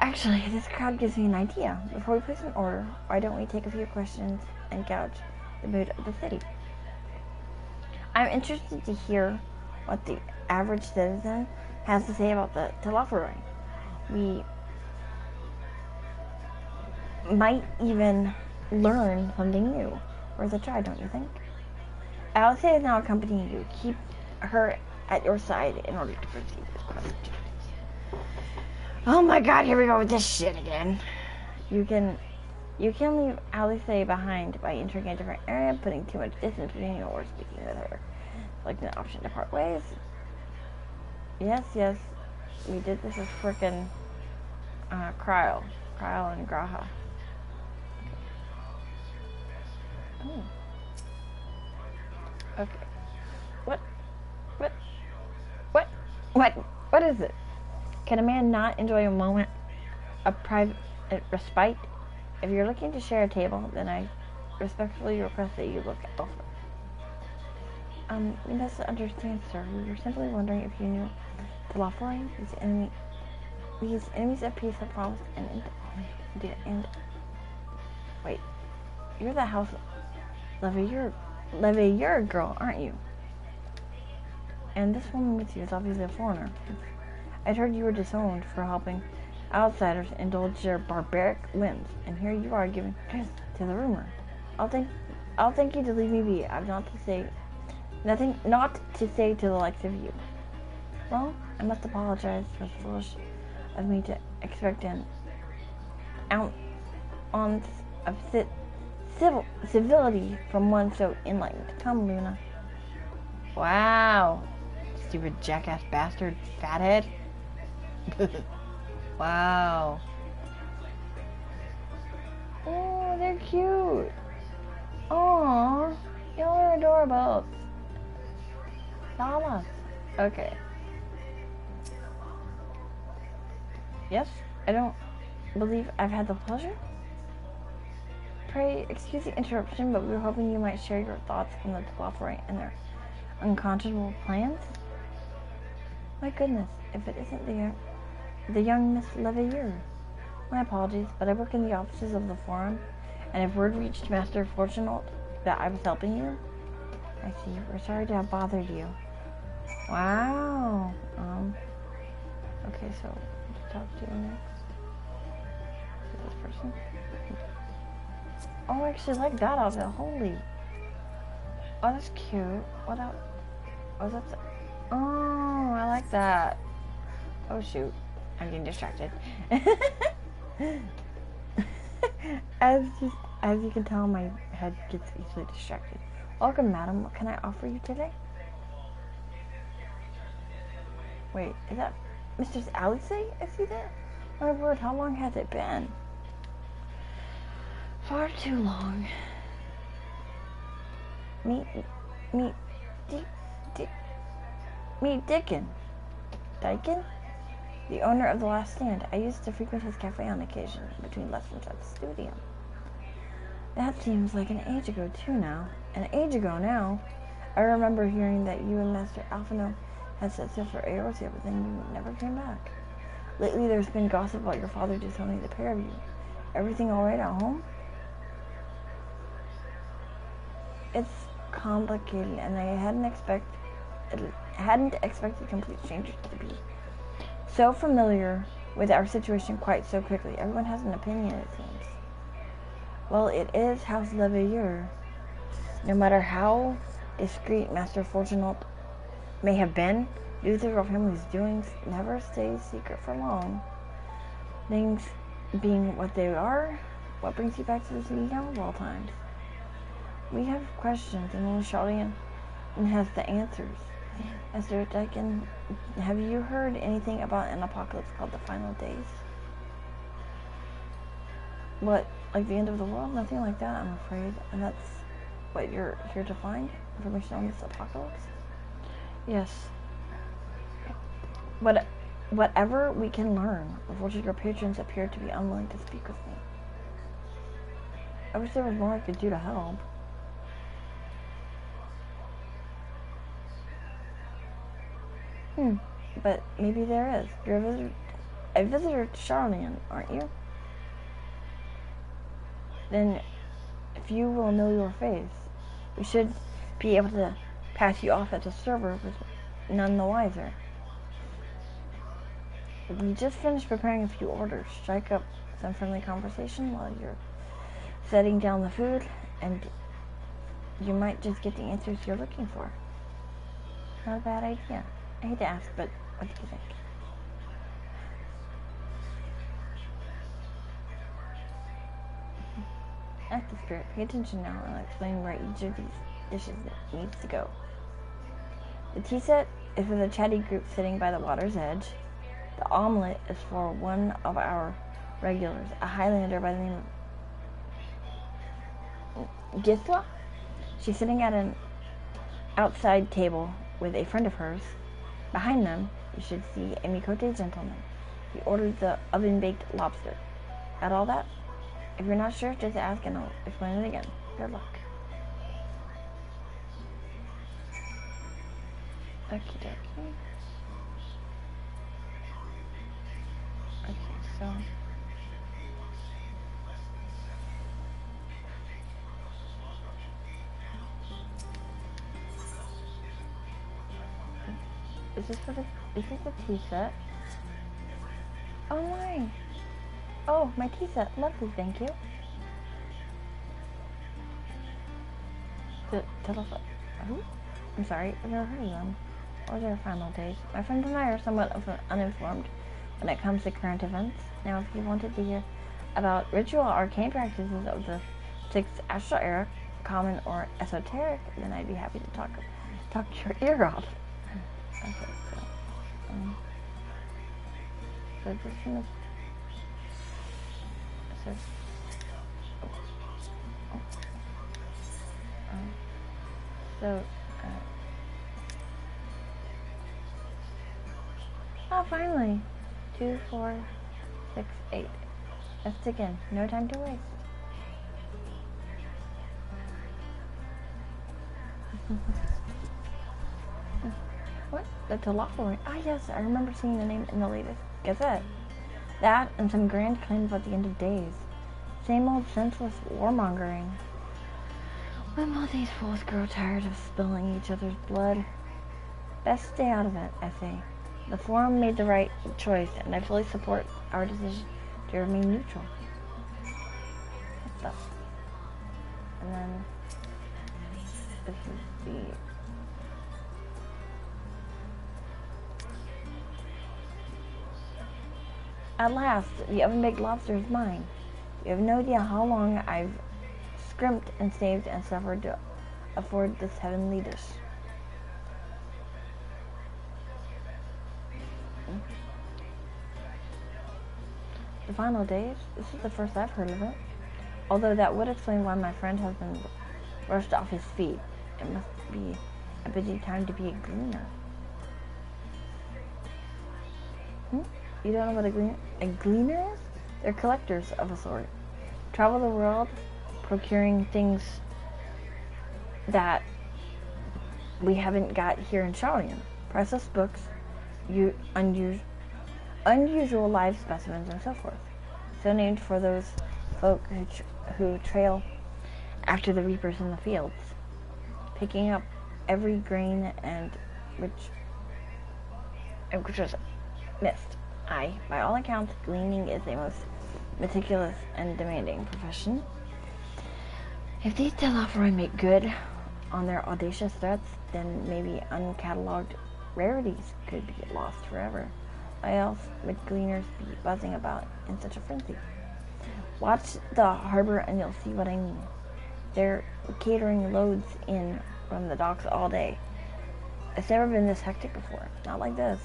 Actually, this crowd gives me an idea. Before we place an order, why don't we take a few questions and gauge the mood of the city? I'm interested to hear what the average citizen has to say about the lvling. We might even learn something new. Worth a try, don't you think? Alice is now accompanying you. Keep her at your side in order to proceed with quest. Oh my god, here we go with this shit again. You can leave Alice behind by entering a different area, putting too much distance between you, or speaking with her. Like an option to part ways. Yes, we did this with frickin' Cryle and Graha. Oh. Okay. What is it? Can a man not enjoy a moment of private respite? If you're looking to share a table, then I respectfully request that you look elsewhere. You must understand, sir. We were simply wondering if you knew the lvling, these enemies of peace have promised and wait, you're the house Levy, you're a girl, aren't you? And this woman with you is obviously a foreigner. I'd heard you were disowned for helping outsiders indulge their barbaric whims, and here you are giving to the rumor. I'll thank you to leave me be. I've not to say to the likes of you. Well, I must apologize for foolish of me to expect an ounce of civility from one so enlightened. Come, Luna. Wow. stupid jackass bastard fathead. Wow. Oh, they're cute. Aww, y'all are adorable. Llamas. Okay. Yes, I don't believe I've had the pleasure. Pray, excuse the interruption, but we were hoping you might share your thoughts on the Lothlorien and their unconscionable plans. My goodness, if it isn't the young Miss Leveilleur. My apologies, but I work in the offices of the Forum, and if word reached Master Fortunault that I was helping you, I see. We're sorry to have bothered you. Wow. Okay, so talk to you next. To this person. Oh, I actually like that outfit. Holy. Oh, that's cute. What else? Oh, that's. Oh, I like that. Oh, shoot. I'm getting distracted. As you can tell, my head gets easily distracted. Welcome, madam. What can I offer you today? Wait, is that Mistress Alice? I see that. My word, how long has it been? Far too long. Meet Dickon. Dickon? The owner of the Last Stand. I used to frequent his cafe on occasion, between lessons at the studio. That seems like an age ago, too, now. An age ago, now. I remember hearing that you and Master Alphino had set sail for Eorzea, but then you never came back. Lately, there's been gossip about your father disowning the pair of you. Everything all right at home? It's complicated, and I hadn't expected complete strangers to be so familiar with our situation quite so quickly. Everyone has an opinion, it seems. Well, it is House Leveilleur. No matter how discreet Master Fortunault may have been, news of our family's doings never stays secret for long. Things being what they are, what brings you back to the city now of all times? We have questions, and only Charlene has the answers. Esther Dyken, have you heard anything about an apocalypse called the Final Days? What, like the end of the world? Nothing like that, I'm afraid. And that's what you're here to find? Information on this apocalypse? Yes. Whatever we can learn. Unfortunately, your patrons appear to be unwilling to speak with me. I wish there was more I could do to help. But maybe there is. You're a visitor to Charlene, aren't you? Then, if you will know your face, we should be able to pass you off as a server with none the wiser. We just finished preparing a few orders. Strike up some friendly conversation while you're setting down the food, and you might just get the answers you're looking for. Not a bad idea. I hate to ask, but what do you think? Act the spirit. Pay attention now, and I'll explain where each of these dishes needs to go. The tea set is for the chatty group sitting by the water's edge. The omelet is for one of our regulars, a Highlander by the name of Gisla. She's sitting at an outside table with a friend of hers. Behind them, you should see a Mikote gentleman. He ordered the oven-baked lobster. Got all that? If you're not sure, just ask and I'll explain it again. Good luck. Okie dokie. Okay, so... Is this the tea set? Oh my! Oh, my tea set. Lovely, thank you. Telephone. Who? I'm sorry, I've never heard of them. Or their final days. My friends and I are somewhat uninformed when it comes to current events. Now, if you wanted to hear about ritual arcane practices of the 6th Astral Era, common or esoteric, then I'd be happy to talk your ear off. Okay, so just gonna, so, so, oh, finally, 2, 4, 6, 8. Let's dig in. No time to waste. What? That's a lvling. Ah, yes, I remember seeing the name in the latest Gazette. That and some grand claim about the end of days. Same old senseless warmongering. When will these fools grow tired of spilling each other's blood? Best stay out of it, I say. The forum made the right choice, and I fully support our decision to remain neutral. Stuff. And then this is the At last, the oven-baked lobster is mine. You have no idea how long I've scrimped and saved and suffered to afford this heavenly dish. The final days? This is the first I've heard of it. Although that would explain why my friend has been rushed off his feet. It must be a busy time to be a gleaner. You don't know what a gleaner is? They're collectors of a sort. Travel the world procuring things that we haven't got here in Shaolin. Priceless books, unusual live specimens, and so forth. So named for those folk who trail after the reapers in the fields, picking up every grain and which was missed. By all accounts, gleaning is a most meticulous and demanding profession. If these lvling make good on their audacious threats, then maybe uncatalogued rarities could be lost forever. Why else would gleaners be buzzing about in such a frenzy? Watch the harbor and you'll see what I mean. They're catering loads in from the docks all day. It's never been this hectic before. Not like this.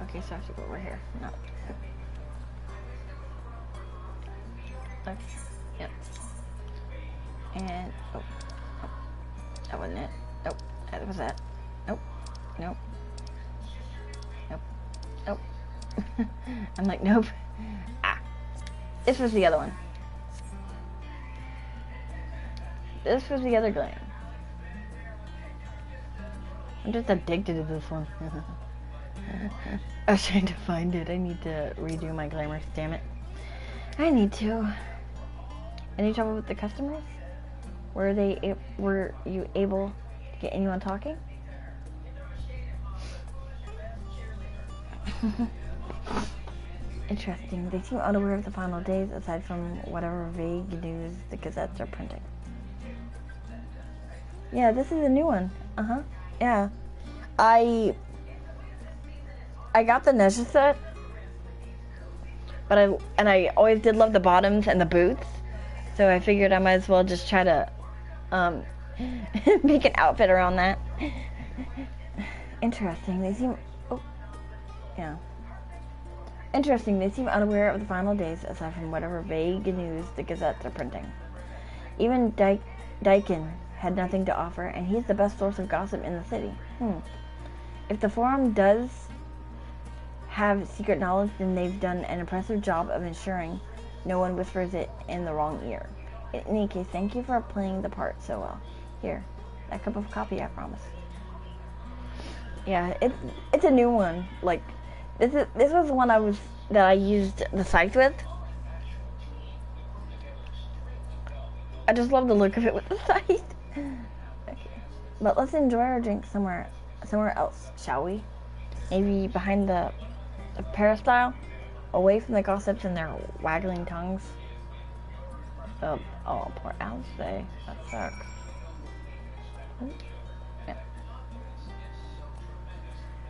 Okay, so I have to go over here. No. Okay. Yep. And that wasn't it. Nope. That was that. Nope. Nope. Nope. Nope. I'm like, nope. This was the other one. This was the other gleam. I'm just addicted to this one. I was trying to find it. I need to redo my glamours, damn it. I need to. Any trouble with the customers? Were you able to get anyone talking? Interesting. They seem unaware of the final days, aside from whatever vague news the gazettes are printing. Yeah, this is a new one. Yeah. I got the Nesha set, but I always did love the bottoms and the boots, so I figured I might as well just try to make an outfit around that. Interesting. They seem Interesting. They seem unaware of the final days, aside from whatever vague news the gazettes are printing. Even Daikin had nothing to offer, and he's the best source of gossip in the city. If the forum does have secret knowledge, then they've done an impressive job of ensuring no one whispers it in the wrong ear. In any case, thank you for playing the part so well. Here, that cup of coffee I promised. Yeah, it's a new one. Like this was the one that I used the scythe with. I just love the look of it with the scythe. Okay. But let's enjoy our drink somewhere else, shall we? Maybe behind the peristyle, away from the gossips and their waggling tongues. Oh, poor Alice. That sucks. Yeah.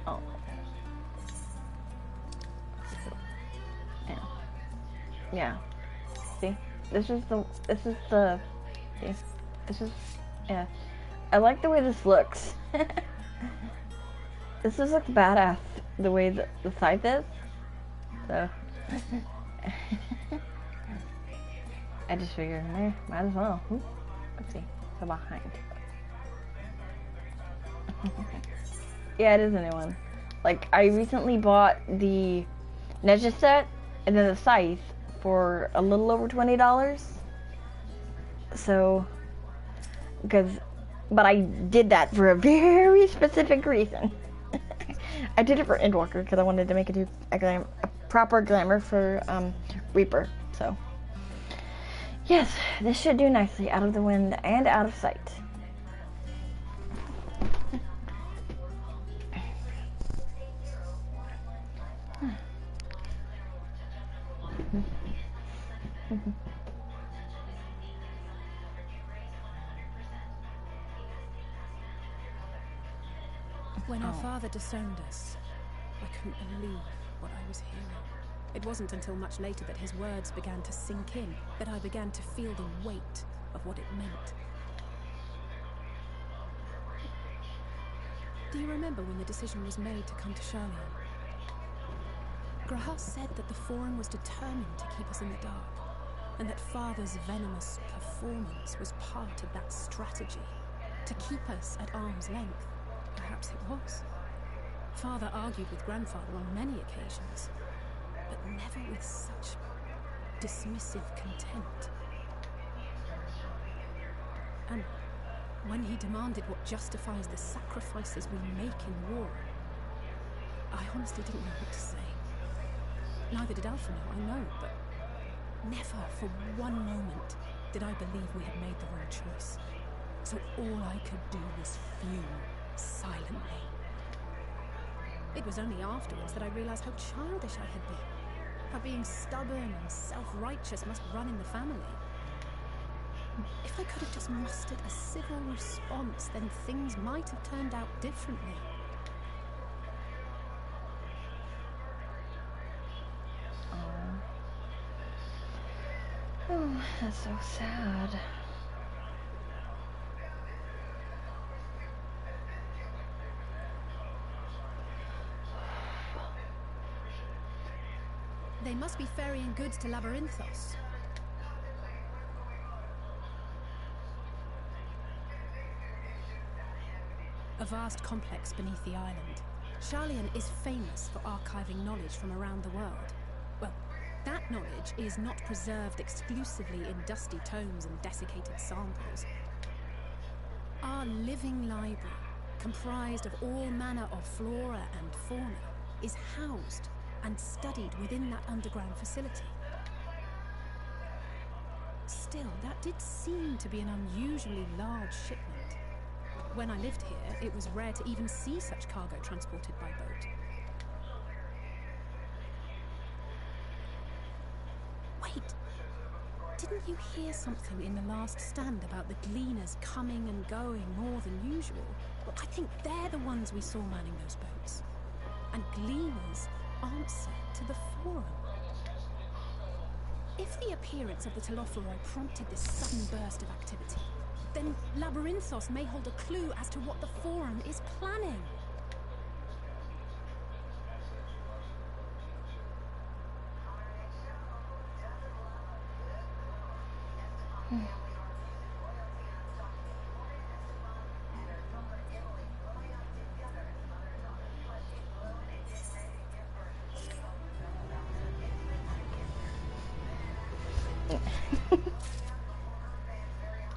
Oh. Yeah. Yeah. See? This is the, see? This is, yeah. I like the way this looks. This just looks badass, the way the scythe is. So, I just figured, might as well. Let's see. So behind. Yeah, it is a new one. Like, I recently bought the Ninja set and then the scythe for a little over $20. So, but I did that for a very specific reason. I did it for Endwalker because I wanted to make a proper glamour for Reaper. So, yes, this should do nicely out of the wind and out of sight. When our father disowned us, I couldn't believe what I was hearing. It wasn't until much later that his words began to sink in, that I began to feel the weight of what it meant. Do you remember when the decision was made to come to Charlian? Grahas said that the Forum was determined to keep us in the dark, and that Father's venomous performance was part of that strategy, to keep us at arm's length. Perhaps it was. Father argued with Grandfather on many occasions, but never with such dismissive contempt. And when he demanded what justifies the sacrifices we make in war, I honestly didn't know what to say. Neither did Alpha know, I know, but never for one moment did I believe we had made the wrong choice. So all I could do was fume silently. It was only afterwards that I realized how childish I had been, how being stubborn and self-righteous must run in the family. If I could have just mustered a civil response, then things might have turned out differently. Oh, that's so sad. They must be ferrying goods to Labyrinthos. A vast complex beneath the island. Charlian is famous for archiving knowledge from around the world. Well, that knowledge is not preserved exclusively in dusty tomes and desiccated samples. Our living library, comprised of all manner of flora and fauna, is housed and studied within that underground facility. Still, that did seem to be an unusually large shipment. When I lived here, it was rare to even see such cargo transported by boat. Wait! Didn't you hear something in the last stand about the gleaners coming and going more than usual? Well, I think they're the ones we saw manning those boats. And gleaners answer to the Forum. If the appearance of the Telophoroi prompted this sudden burst of activity, then Labyrinthos may hold a clue as to what the Forum is planning.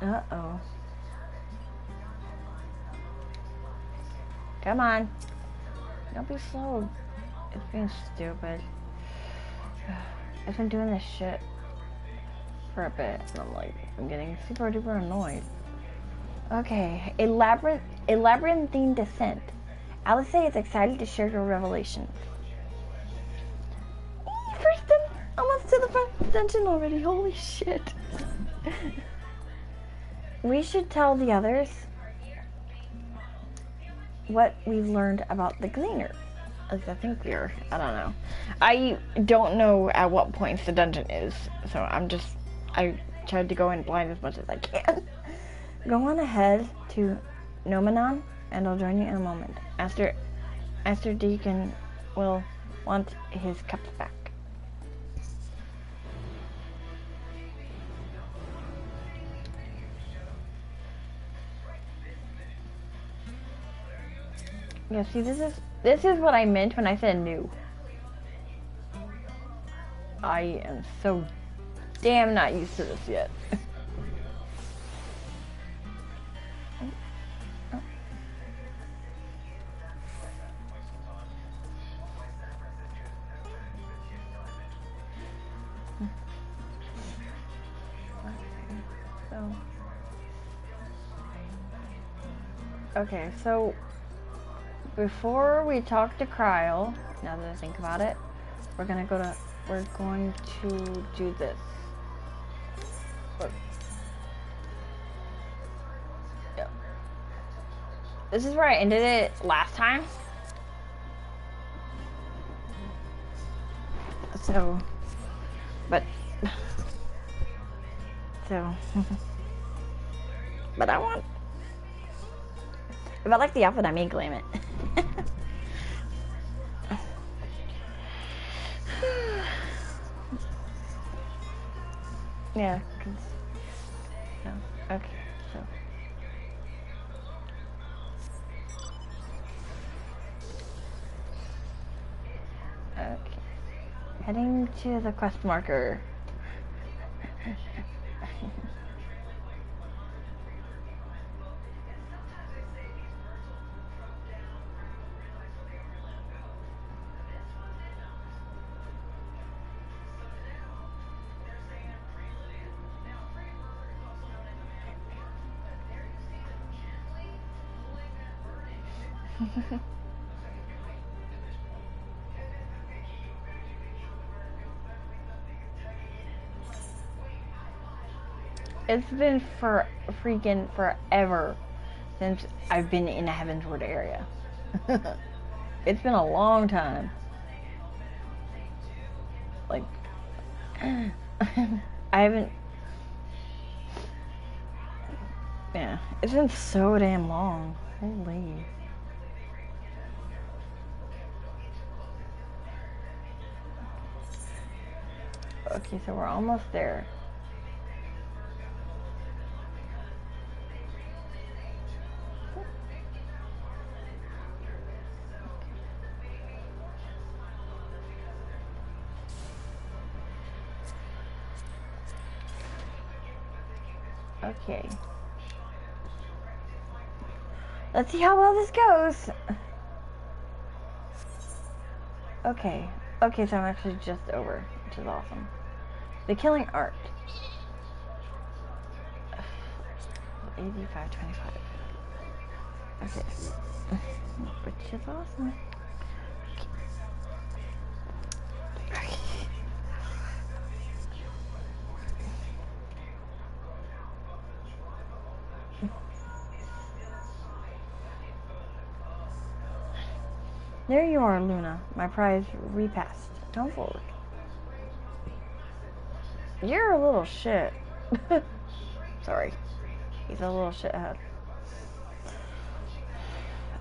Uh-oh. Come on. Don't be slow. It's being stupid. I've been doing this shit for a bit, and I'm getting super duper annoyed. Okay, a labyrinthine descent. Alice is excited to share your revelation. Almost to the first dungeon already. Holy shit. We should tell the others what we've learned about the Gleaner. At least I think we are. I don't know. I don't know at what points the dungeon is, so I tried to go in blind as much as I can. Go on ahead to Nomenon, and I'll join you in a moment. Master Deacon will want his cups back. Yeah, see, this is what I meant when I said new. I am so damn not used to this yet. Okay, so before we talk to Kryle, now that I think about it, we're going to do this. Yep. This is where I ended it last time. So, but I want, if I like the outfit, I may claim it. Yeah, okay, so. Okay. Heading to the quest marker. It's been for freaking forever since I've been in a Heavensward area. It's been a long time. Like, I haven't. Yeah, it's been so damn long. Holy. Okay, so we're almost there. Okay. Let's see how well this goes. Okay. Okay, so I'm actually just over, which is awesome. The Killing Art. 8525. Okay. Which is awesome. Okay. There you are, Luna. My prize repassed. Come forward. You're a little shit. Sorry. He's a little shithead.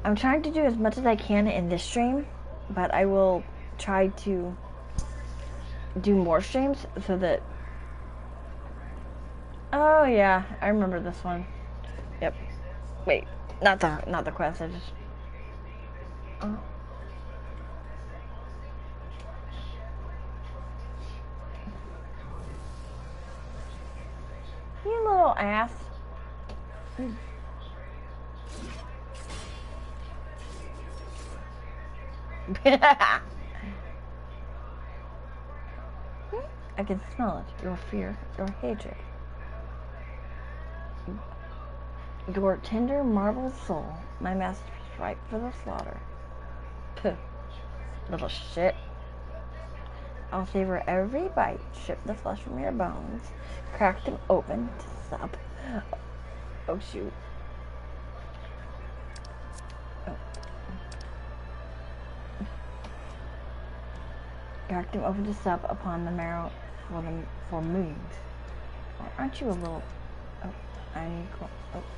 I'm trying to do as much as I can in this stream, but I will try to do more streams so that... Oh yeah, I remember this one. Yep. Wait, not the quest, I just... Oh. You little ass. I can smell it. Your fear, your hatred. Your tender marble soul, my masterpiece ripe for the slaughter. Puh. Little shit. I'll savor every bite, strip the flesh from your bones, crack them open to sup. Oh shoot. Oh. cracked him open to sup upon the marrow for moons. Oh, aren't you a little... Oh,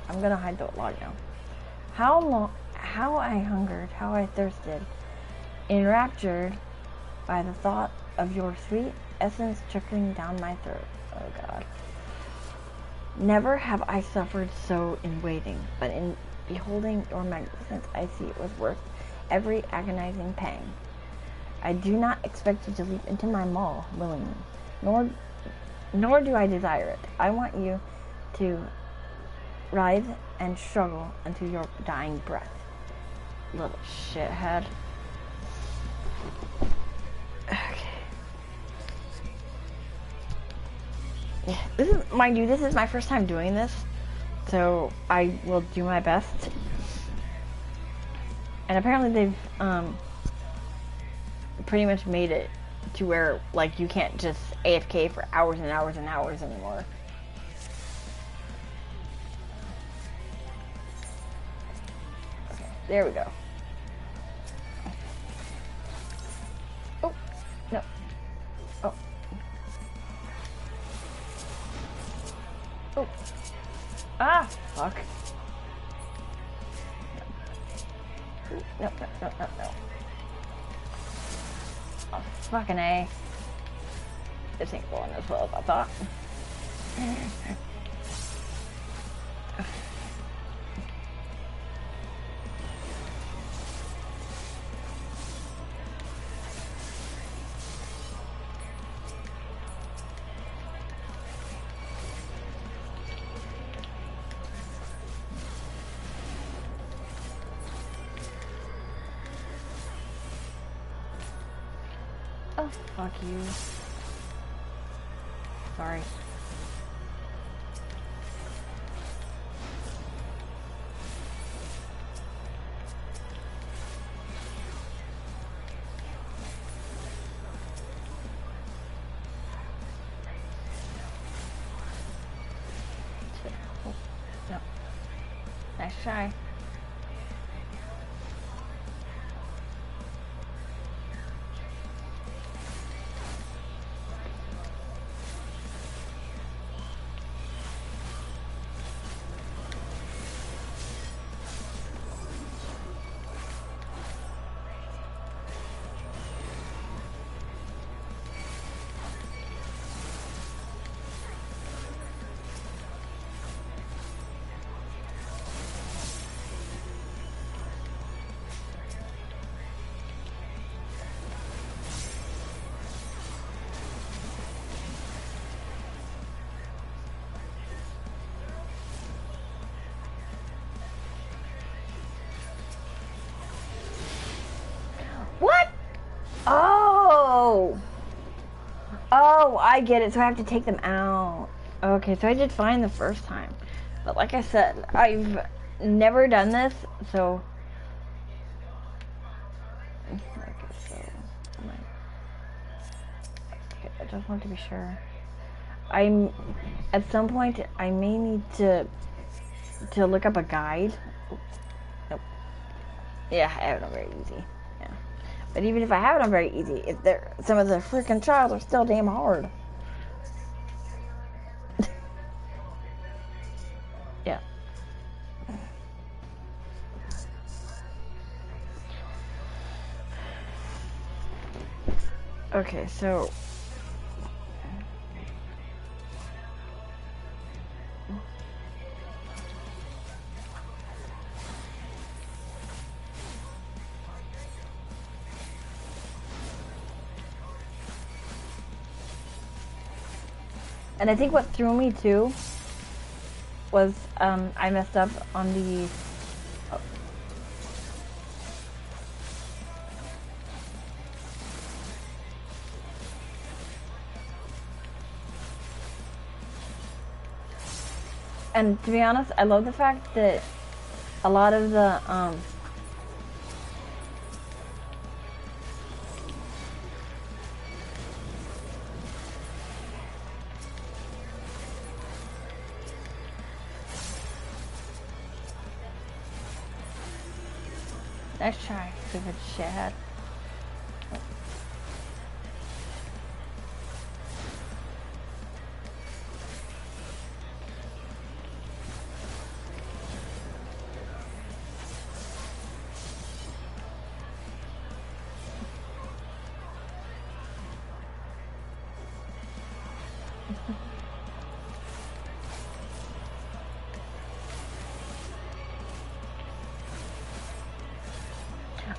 I'm gonna hide the log now. How I hungered, how I thirsted, enraptured by the thought of your sweet essence trickling down my throat. Oh God. Never have I suffered so in waiting, but in beholding your magnificence I see it was worth every agonizing pang. I do not expect you to leap into my maw willingly, nor do I desire it. I want you to writhe and struggle until your dying breath. Little shithead. Okay. Yeah, mind you, this is my first time doing this, so I will do my best. And apparently they've pretty much made it to where, like, you can't just AFK for hours and hours and hours anymore. Okay, there we go. Oh, no. Oh. Oh. Ah, fuck. No. Oh, fucking A. This ain't going as well as I thought. Oh, fuck you. Sorry. Oh, no. Nice try. What? Oh! Oh, I get it. So I have to take them out. Okay, so I did fine the first time. But like I said, I've never done this, so... Okay, I just want to be sure. At some point, I may need to look up a guide. Nope. Yeah, I have it on very easy. Yeah. But even if I have it on very easy, some of the freaking trials are still damn hard. Yeah. Okay, so... And I think what threw me too was I messed up on the... Oh. And to be honest, I love the fact that a lot of the nice try, stupid shithead.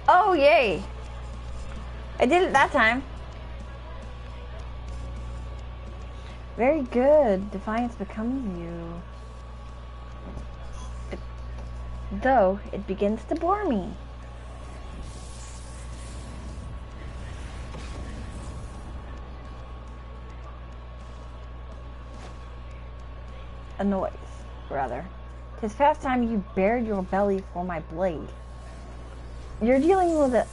Oh, yay! I did it that time. Very good. Defiance becomes you. Though it begins to bore me. Annoys, rather. 'Tis fast time you bared your belly for my blade. You're dealing with a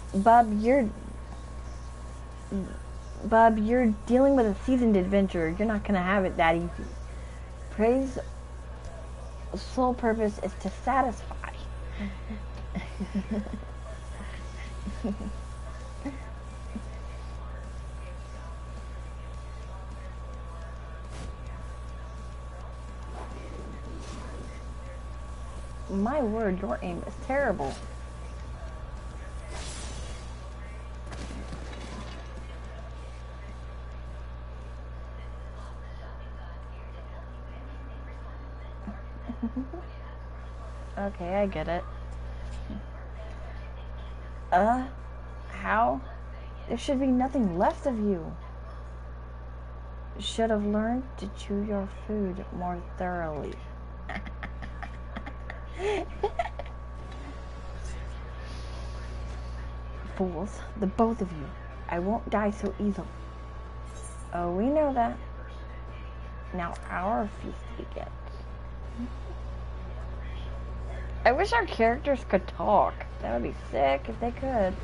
Bub, you're dealing with a seasoned adventurer. You're not gonna have it that easy. Prey's sole purpose is to satisfy. My word, your aim is terrible. Okay, I get it. How? There should be nothing left of you. Should have learned to chew your food more thoroughly. Fools, the both of you. I won't die so easily. Oh, we know that. Now our feast begins. I wish our characters could talk. That would be sick if they could.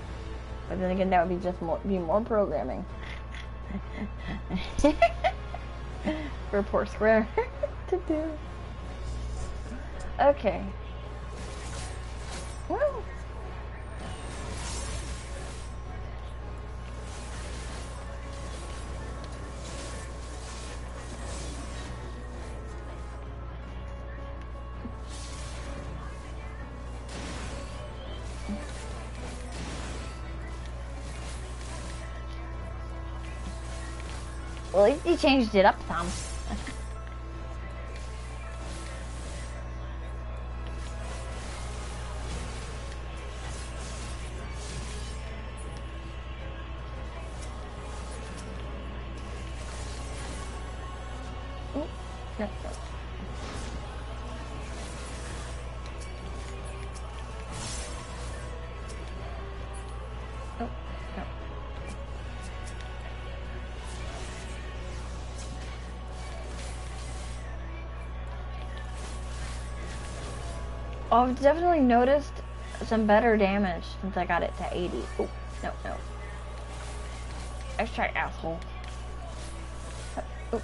But then again, that would be just more programming. For poor Square to do. Okay. Woo! Well, at least he changed it up some. No. Oh, I've definitely noticed some better damage since I got it to 80. Oh, no. Let's try asshole. Oh.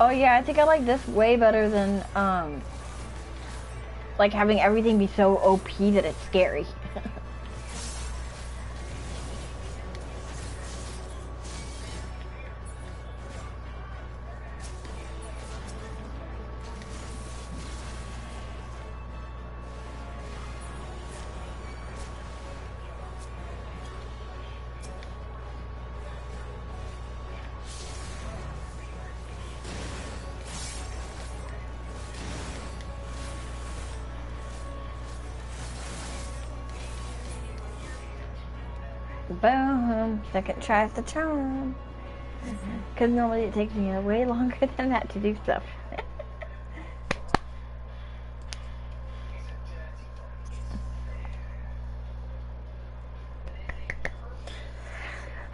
Oh yeah, I think I like this way better than like having everything be so OP that it's scary. Boom! Second tries the charm. Because normally it takes me way longer than that to do stuff.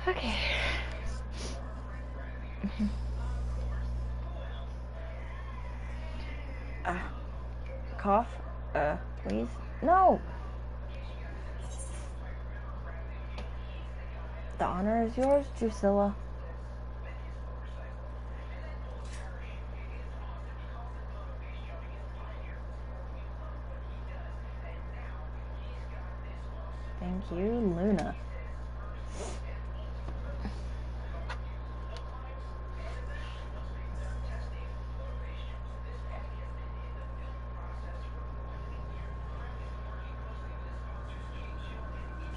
Okay. Cough? Please? No! The honor is yours, Drusilla. Thank you, Luna.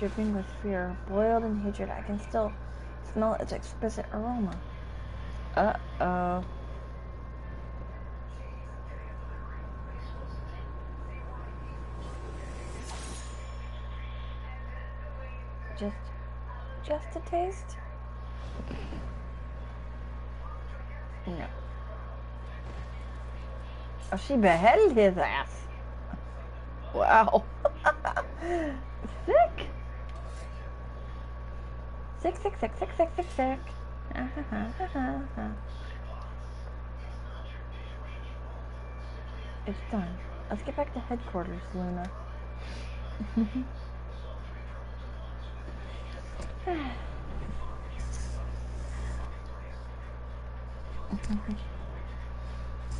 dripping with fear, boiled in hatred. I can still smell its exquisite aroma. Uh-oh. Just a taste? No. Oh, she beheaded his ass. Wow. Sick. Sick. It's done. Let's get back to headquarters, Luna.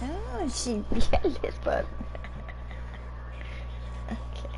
Oh, she beheaded his butt. Okay.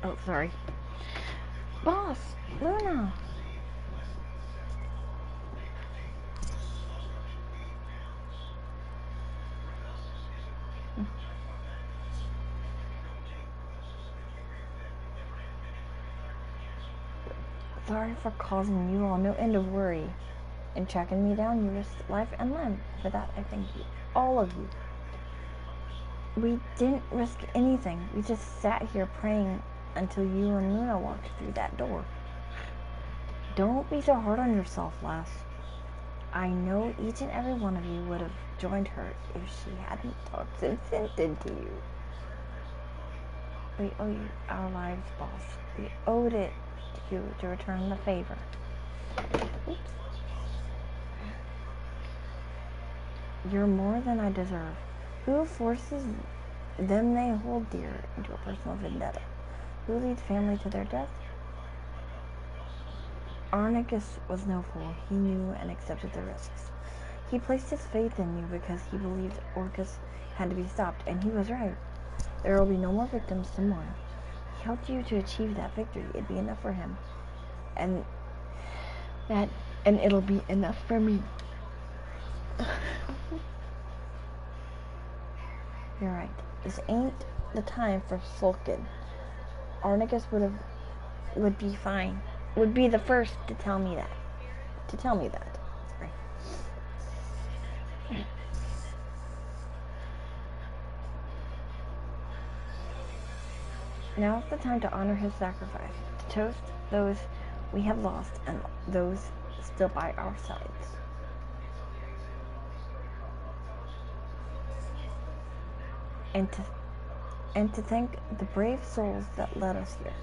Oh, sorry. Boss, Luna. Sorry for causing you all no end of worry. In tracking me down, you risked life and limb. For that, I thank you. All of you. We didn't risk anything. We just sat here praying until you and Luna walked through that door. Don't be so hard on yourself, lass. I know each and every one of you would have joined her if she hadn't talked and hinted to you. We owe you our lives, boss. We owed it to you to return the favor. Oops. You're more than I deserve. Who forces them they hold dear into a personal vendetta? Who leads family to their death? Arnicus was no fool. He knew and accepted the risks. He placed his faith in you because he believed Orcus had to be stopped, and he was right. There will be no more victims to mourn. He helped you to achieve that victory. It'd be enough for him. And it'll be enough for me. You're right. This ain't the time for sulking. Arnicus would be fine. Would be the first to tell me that. Sorry. Now's the time to honor his sacrifice, to toast those we have lost and those still by our sides. And to thank the brave souls that led us here.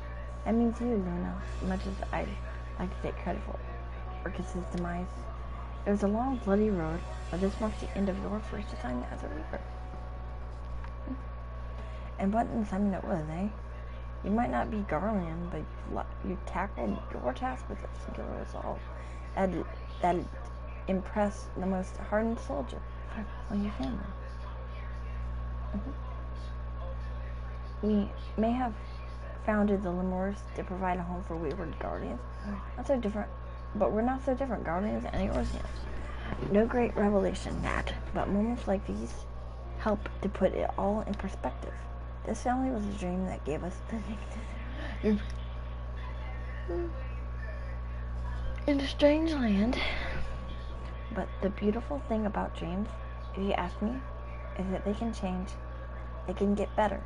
That means you, Luna, much as I'd like to take credit for Orcus's demise. It was a long, bloody road, but this marks the end of your first assignment as a Reaper. And what an assignment it was, eh? You might not be Garland, but you tackled your task with a singular resolve that'd impress the most hardened soldier on your family. We may have founded the Lemurs to provide a home for wayward guardians. But we're not so different, guardians and Eorzeans. No great revelation, Nat, but moments like these help to put it all in perspective. This family was a dream that gave us the in a strange land. But the beautiful thing about dreams, if you ask me, is that they can change. They can get better.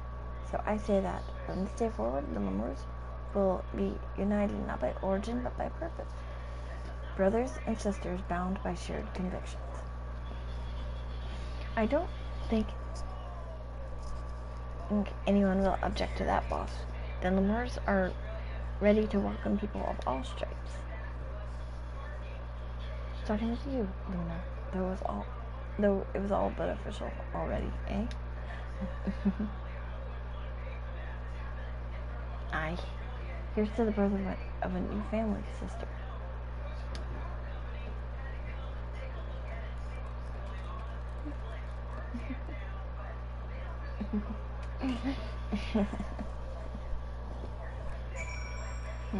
So I say that from this day forward, the Lemurs will be united not by origin, but by purpose. Brothers and sisters bound by shared convictions. I don't think anyone will object to that, boss. The Lemurs are ready to welcome people of all stripes. Starting with you, Luna, though it was all beneficial already, eh? Aye. Here's to the birth of a new family, sister.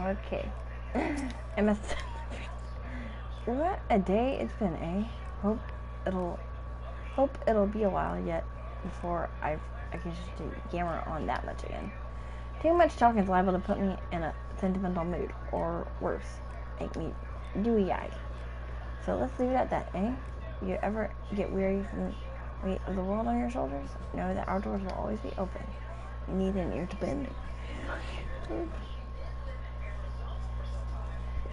Okay. MSQ. What a day it's been, eh? Hope it'll be a while yet before I can just yammer on that much again. Too much talking is liable to put me in a sentimental mood, or worse, make me dewy-eyed. So let's leave it at that, eh? You ever get weary from the weight of the world on your shoulders? Know that our doors will always be open. You need an ear to bend.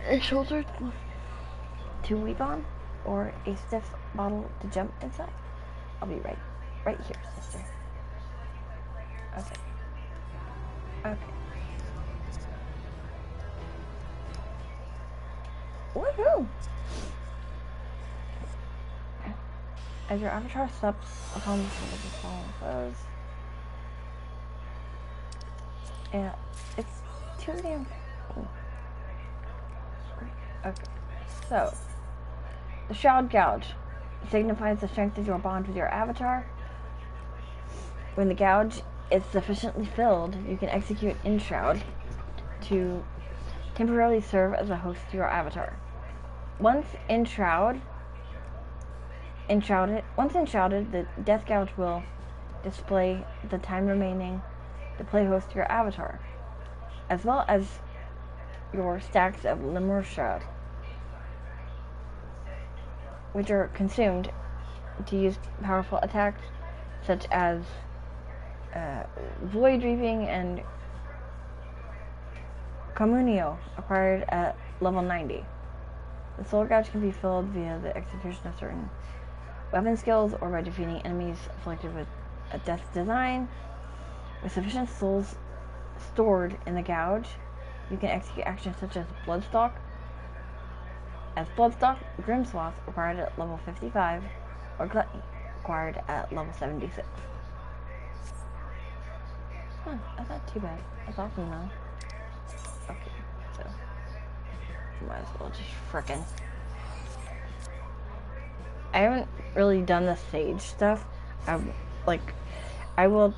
A shoulder to weep on, or a stiff bottle to jump inside. I'll be right here, sister. Okay. Okay. Woohoo! As your avatar steps upon the shoulders of fallen foes, yeah, it's too damn. Okay, so the Shroud Gouge signifies the strength of your bond with your avatar. When the gouge is sufficiently filled, you can execute Enshroud to temporarily serve as a host to your avatar. Once enshrouded, the Death Gouge will display the time remaining to play host to your avatar, as well as your stacks of Lemur Shroud, which are consumed to use powerful attacks such as Void Reaping and Communio, acquired at level 90. The Soul Gouge can be filled via the execution of certain weapon skills or by defeating enemies afflicted with a death design. With sufficient souls stored in the gouge, you can execute actions such as Bloodstalk, Grimswath, acquired at level 55, or Gluttony, acquired at level 76. Huh, that's not too bad. That's awesome though. Okay, so might as well just frickin'. I haven't really done the Sage stuff. I will,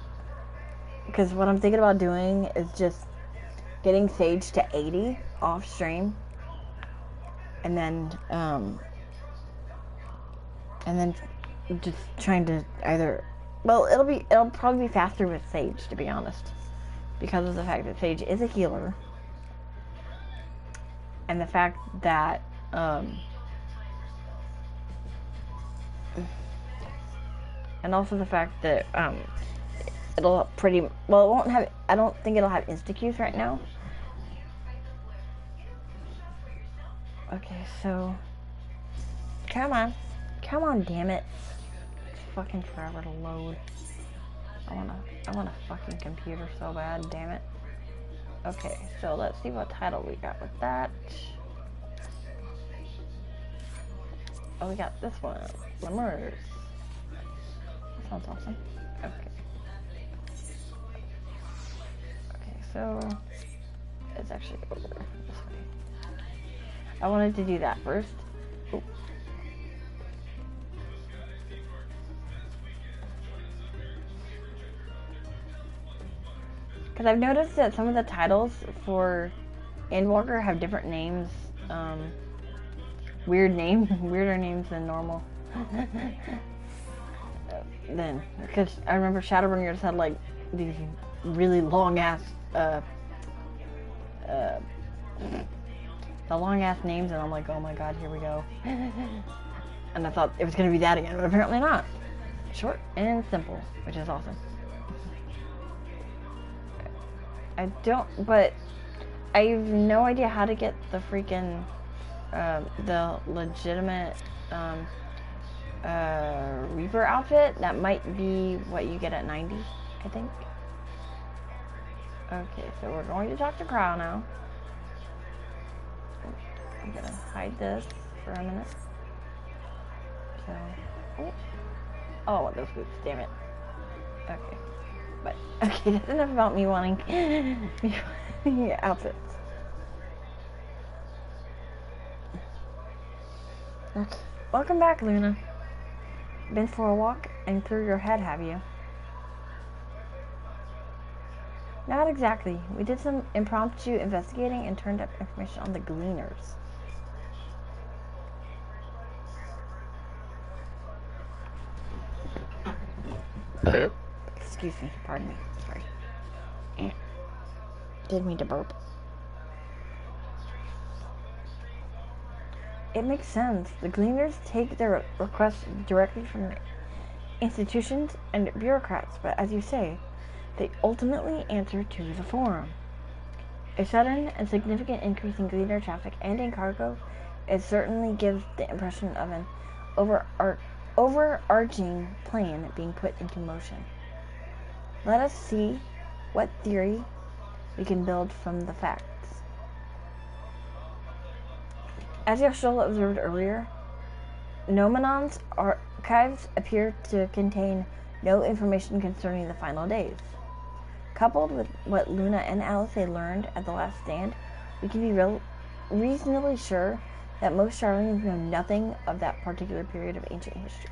because what I'm thinking about doing is just getting Sage to 80 off stream, and then just trying to either, well, it'll probably be faster with Sage, to be honest, because of the fact that Sage is a healer, and the fact that and also the fact that it'll pretty well, it won't have, I don't think it'll have insta-Qs right now. Okay, so come on, damn it! It's fucking forever to load. I want a fucking computer so bad, damn it. Okay, so let's see what title we got with that. Oh, we got this one, Lemurs. That sounds awesome. Okay. Okay, so it's actually over this way. I wanted to do that first. Ooh. Because I've noticed that some of the titles for Endwalker have different names. Weirder names than normal. Then, because I remember Shadowbringers had like these really long ass, the long ass names, and I'm like, oh my god, here we go. And I thought it was gonna be that again, but apparently not. Short and simple, which is awesome. But I have no idea how to get the freaking, the legitimate, Reaper outfit. That might be what you get at 90, I think. Okay, so we're going to talk to Crow now. I'm gonna hide this for a minute. So, oh, I want those boots, damn it. Okay, but, okay, that's enough about me wanting outfits. Okay, welcome back, Luna. Been for a walk and clear your head, have you? Not exactly. We did some impromptu investigating and turned up information on the Gleaners. Excuse me, pardon me, sorry. Didn't mean to burp. It makes sense. The Gleaners take their requests directly from institutions and bureaucrats, but as you say, they ultimately answer to the Forum. A sudden and significant increase in Gleaner traffic and in cargo, it certainly gives the impression of an overarching plan being put into motion. Let us see what theory we can build from the facts. As Yoshiola observed earlier, Nomenon's archives appear to contain no information concerning the final days. Coupled with what Luna and Alice learned at the last stand, we can be reasonably sure that most Charlians know nothing of that particular period of ancient history.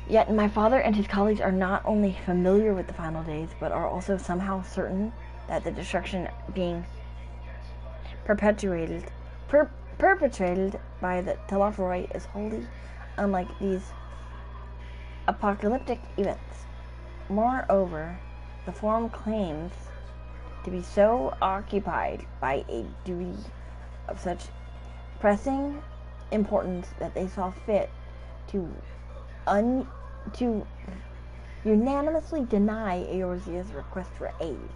Yet my father and his colleagues are not only familiar with the final days, but are also somehow certain that the destruction being perpetrated by the Telophoroi is wholly unlike these apocalyptic events. Moreover, the Forum claims to be so occupied by a duty of such pressing importance that they saw fit to unanimously deny Eorzea's request for aid.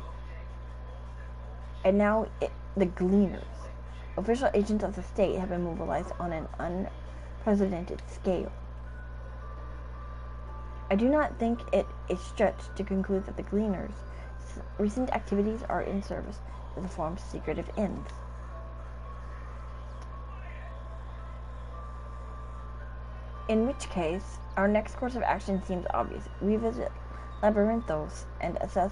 And now the Gleaners, official agents of the state, have been mobilized on an unprecedented scale. I do not think it a stretch to conclude that the Gleaners' recent activities are in service to the Forum's secretive ends. In which case, our next course of action seems obvious. We visit Labyrinthos and assess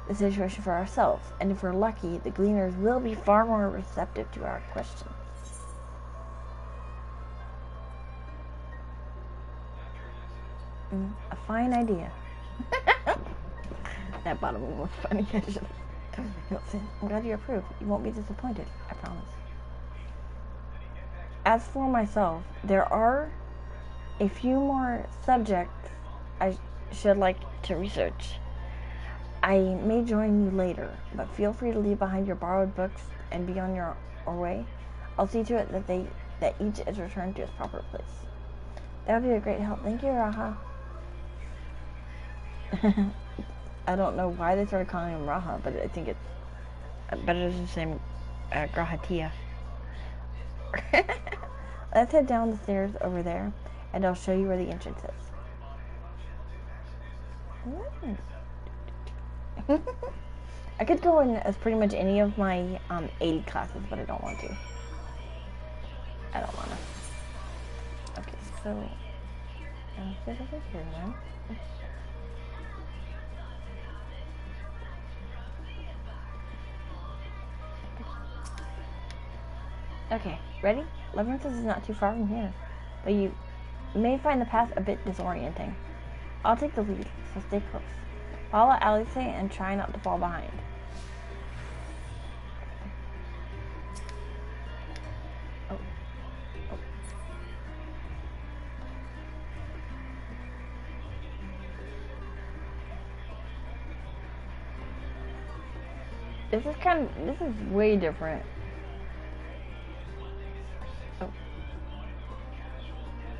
the situation for ourselves, and if we're lucky, the Gleaners will be far more receptive to our questions. A fine idea. That bottom one was funny. I'm glad you approve. You won't be disappointed, I promise. As for myself, there are a few more subjects I should like to research. I may join you later, but feel free to leave behind your borrowed books and be on your way. I'll see to it that each is returned to its proper place. That would be a great help. Thank you, Raha. I don't know why they started calling him Raha, but I think it's better than the same Grahatia. Let's head down the stairs over there, and I'll show you where the entrance is. I could go in as pretty much any of my 80 classes, but I don't want to. I don't want to. Okay, so sit over here then. Okay, ready? Labyrinthos is not too far from here, but you may find the path a bit disorienting. I'll take the lead, so stay close. Follow Alice and try not to fall behind. Oh. This is way different. Oh.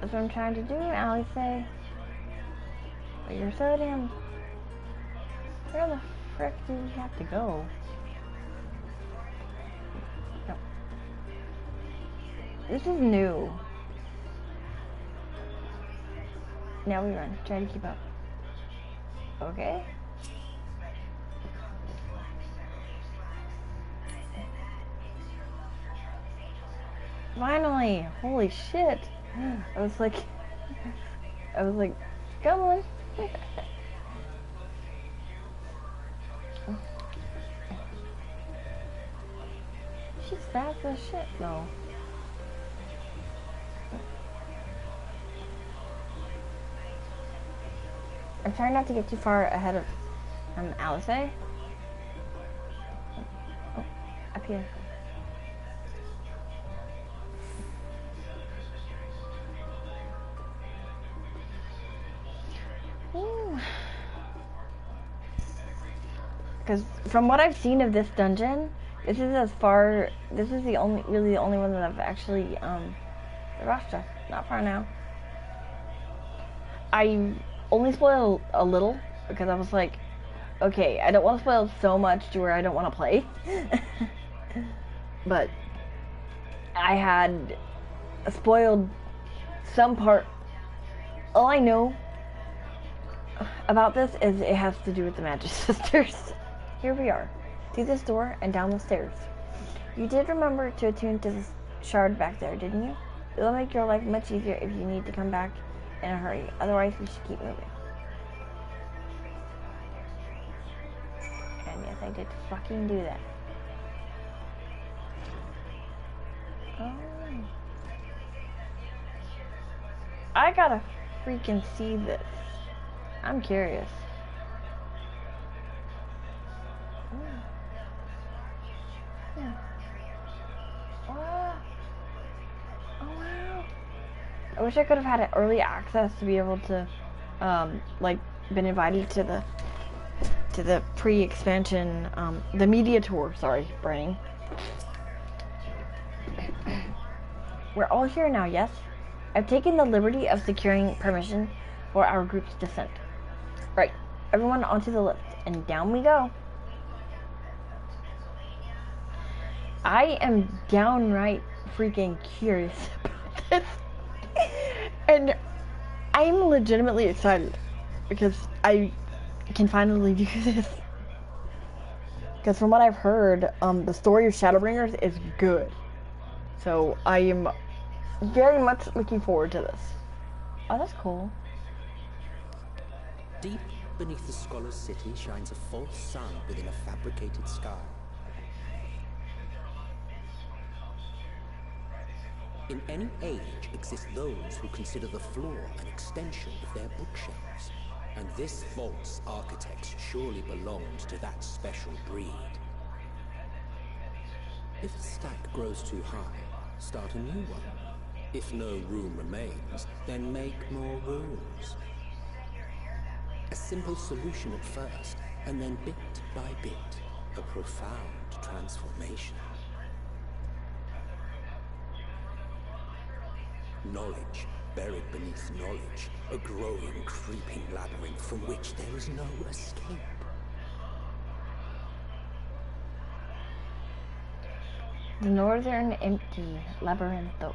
That's what I'm trying to do, Alice. But you're so damn... Where the frick do we have to go? No. This is new. Now we run. Try to keep up. Okay. Finally! Holy shit! I was like, come on. She's fast as shit, though. I'm trying not to get too far ahead of Alice. Oh, up here. Because from what I've seen of this dungeon, this is the only one that I've actually, the Rasta, not far now. I only spoiled a little, because I was like, okay, I don't want to spoil so much to where I don't want to play. But I had spoiled some part. All I know about this is it has to do with the Magic Sisters. Here we are, through this door and down the stairs. You did remember to attune to this shard back there, didn't you? It'll make your life much easier if you need to come back in a hurry. Otherwise, we should keep moving. And yes, I did fucking do that. Oh. I gotta freaking see this. I'm curious. Yeah. Oh wow. I wish I could have had early access to be able to, like, been invited to the pre-expansion, the media tour. Sorry, brain. We're all here now, yes? I've taken the liberty of securing permission for our group's descent. Right, everyone onto the lift, and down we go. I am downright freaking curious about this. And I'm legitimately excited because I can finally do this. Because from what I've heard, the story of Shadowbringers is good. So I am very much looking forward to this. Oh, that's cool. Deep beneath the scholar's city shines a false sun within a fabricated sky. In any age exist those who consider the floor an extension of their bookshelves, and this false architect surely belonged to that special breed. If a stack grows too high, start a new one. If no room remains, then make more rooms. A simple solution at first, and then bit by bit, a profound transformation. Knowledge buried beneath knowledge, a growing, creeping labyrinth from which there is no escape. The northern empty labyrinthos.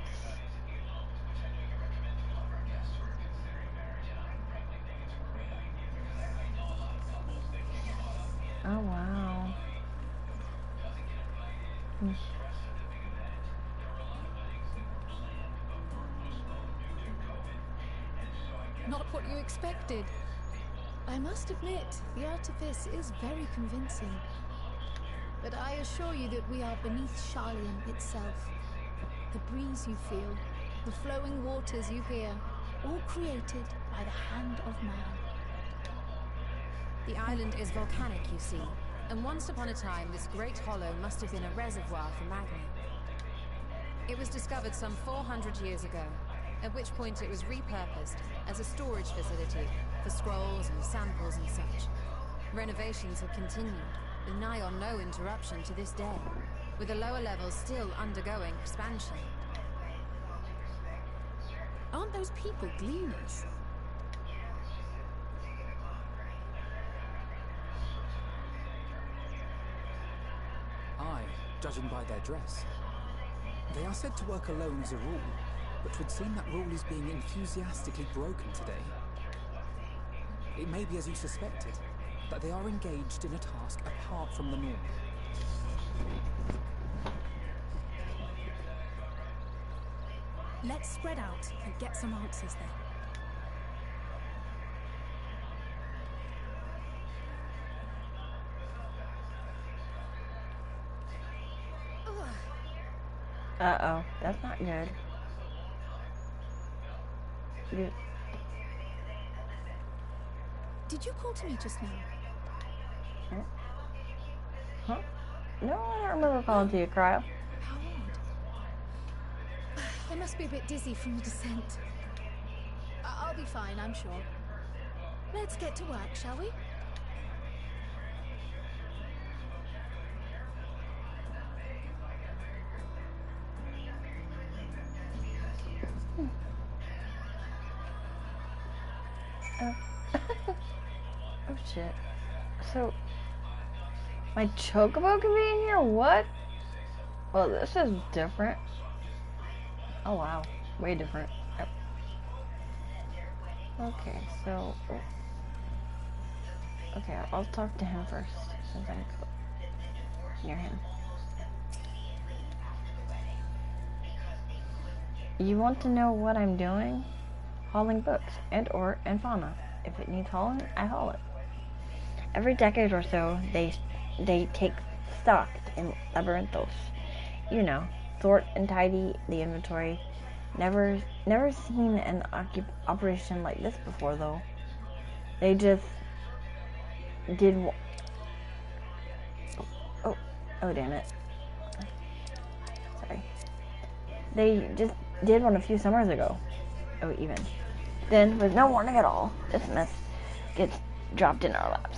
Oh wow. Not what you expected. I must admit, the artifice is very convincing. But I assure you that we are beneath Sharlayan itself. The breeze you feel, the flowing waters you hear, all created by the hand of man. The island is volcanic, you see, and once upon a time this great hollow must have been a reservoir for magma. It was discovered some 400 years ago, at which point it was repurposed as a storage facility for scrolls and samples and such. Renovations have continued, with nigh on no interruption to this day, with the lower levels still undergoing expansion. Aren't those people gleaners? Aye, judging by their dress. They are said to work alone as a rule, but 'twould seem that rule is being enthusiastically broken today. It may be as you suspected, that they are engaged in a task apart from the norm. Let's spread out and get some answers then. Uh-oh, that's not good. Did you call to me just now? Huh? No, I don't remember calling to you, Cryo. How odd. I must be a bit dizzy from the descent. I'll be fine, I'm sure. Let's get to work, shall we? Oh shit. So, my chocobo can be in here? What? Well, this is different. Oh wow, way different. Yep. Okay, so... Okay, I'll talk to him first, since I'm near him. You want to know what I'm doing? Hauling books and fauna. If it needs hauling, I haul it. Every decade or so, they take stock in Labyrinthos. You know, sort and tidy the inventory. Never seen an operation like this before, though. They just did. Oh, damn it. Sorry. They just did one a few summers ago. Oh, even. Then, with no warning at all, this mess gets dropped in our laps.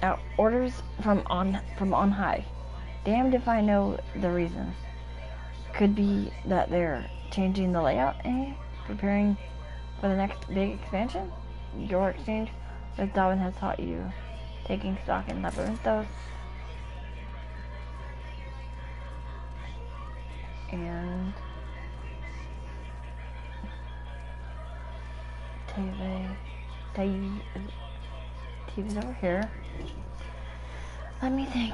Now, orders from on high. Damned if I know the reason. Could be that they're changing the layout, preparing for the next big expansion. Your exchange with Darwin has taught you taking stock in Labyrinthos. And TV's over here. Let me think.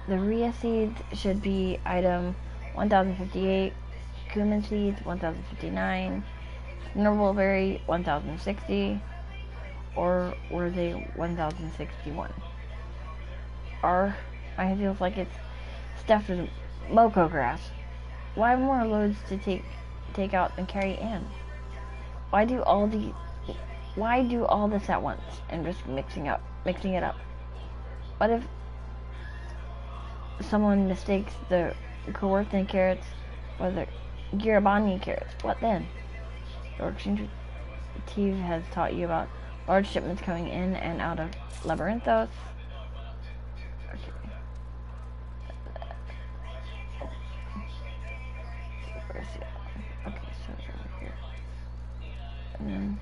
The Rhea seeds should be item 1058, cumin seeds 1059, Snurwelberry 1060, or were they 1061? Mine feels like it's stuffed with Moko grass. Why more loads to take out and carry in? Why do all this at once and risk mixing it up? What if someone mistakes the Coerthan carrots for the Girabani carrots? What then? Your exchange with Tive has taught you about large shipments coming in and out of Labyrinthos. Okay. Where's the other one? Okay, so it's over here. And then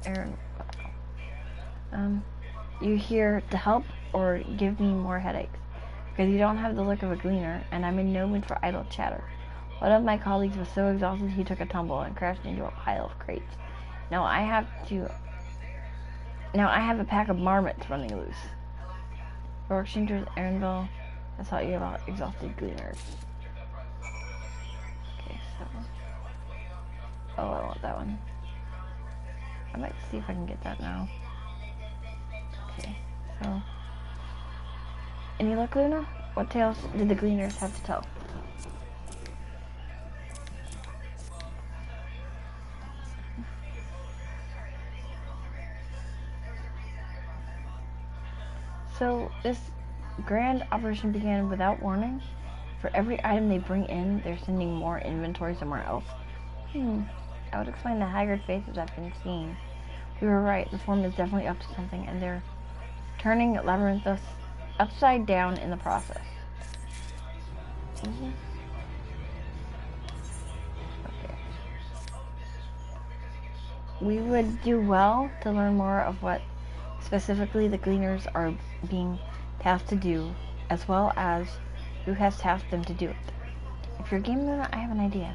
Aaron. You here to help or give me more headaches? Because you don't have the look of a gleaner, and I'm in no mood for idle chatter. One of my colleagues was so exhausted he took a tumble and crashed into a pile of crates. Now I have a pack of marmots running loose. Your exchange with Aaronville has taught you about exhausted gleaners. Okay, so... Oh, I want that one. I might see if I can get that now. Okay, so... Any luck, Luna? What tales did the gleaners have to tell? So, this grand operation began without warning. For every item they bring in, they're sending more inventory somewhere else. I would explain the haggard faces I've been seeing. We were right, the Foreman is definitely up to something, and they're turning Labyrinthos upside down in the process. Okay. We would do well to learn more of what specifically the Gleaners are being tasked to do, as well as who has tasked them to do it. If you're game, Luna, I have an idea.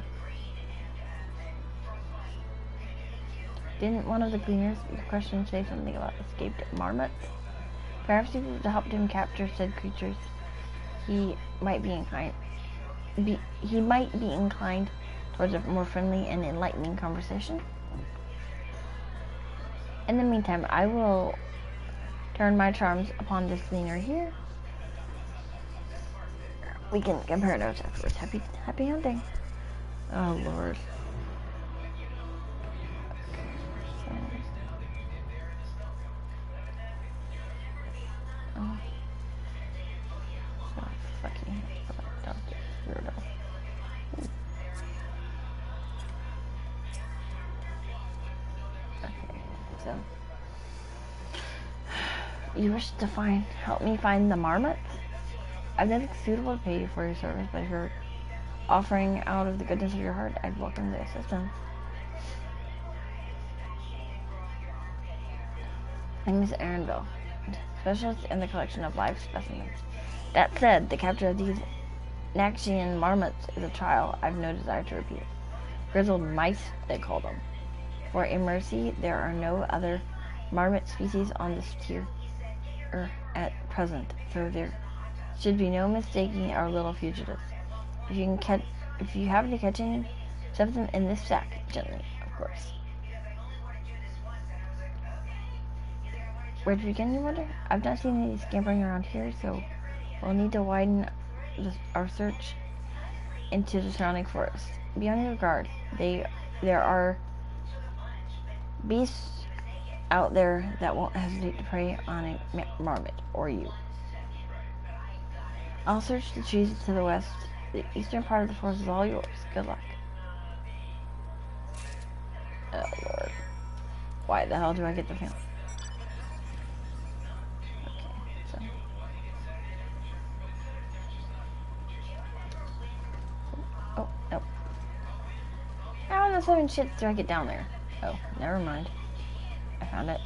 Didn't one of the Gleaners question say something about escaped marmots? Perhaps if you helped him capture said creatures, he might be inclined towards a more friendly and enlightening conversation. In the meantime, I will turn my charms upon this cleaner here. We can compare notes afterwards. Happy hunting. Oh, Lord. So fucking weirdo. Okay, so you wish to help me find the marmots? I've nothing suitable to pay you for your service, but if you're offering out of the goodness of your heart, I'd welcome the assistance. My name is Aaronville, specialist in the collection of live specimens. That said, the capture of these Naxian marmots is a trial I've no desire to repeat. Grizzled mice, they call them. For in mercy, there are no other marmot species on this tier at present, so there should be no mistaking our little fugitives. If you happen to catch any, stuff them in this sack, gently, of course. Where to begin, you wonder? I've not seen any scampering around here, so we'll need to widen our search into the surrounding forest. Be on your guard. There are beasts out there that won't hesitate to prey on a marmot or you. I'll search the trees to the west. The eastern part of the forest is all yours. Good luck. Oh, Lord. Why the hell do I get the feeling? Okay, so. Oh, nope. How in the 7 shit do I get down there? Oh, never mind. I found it.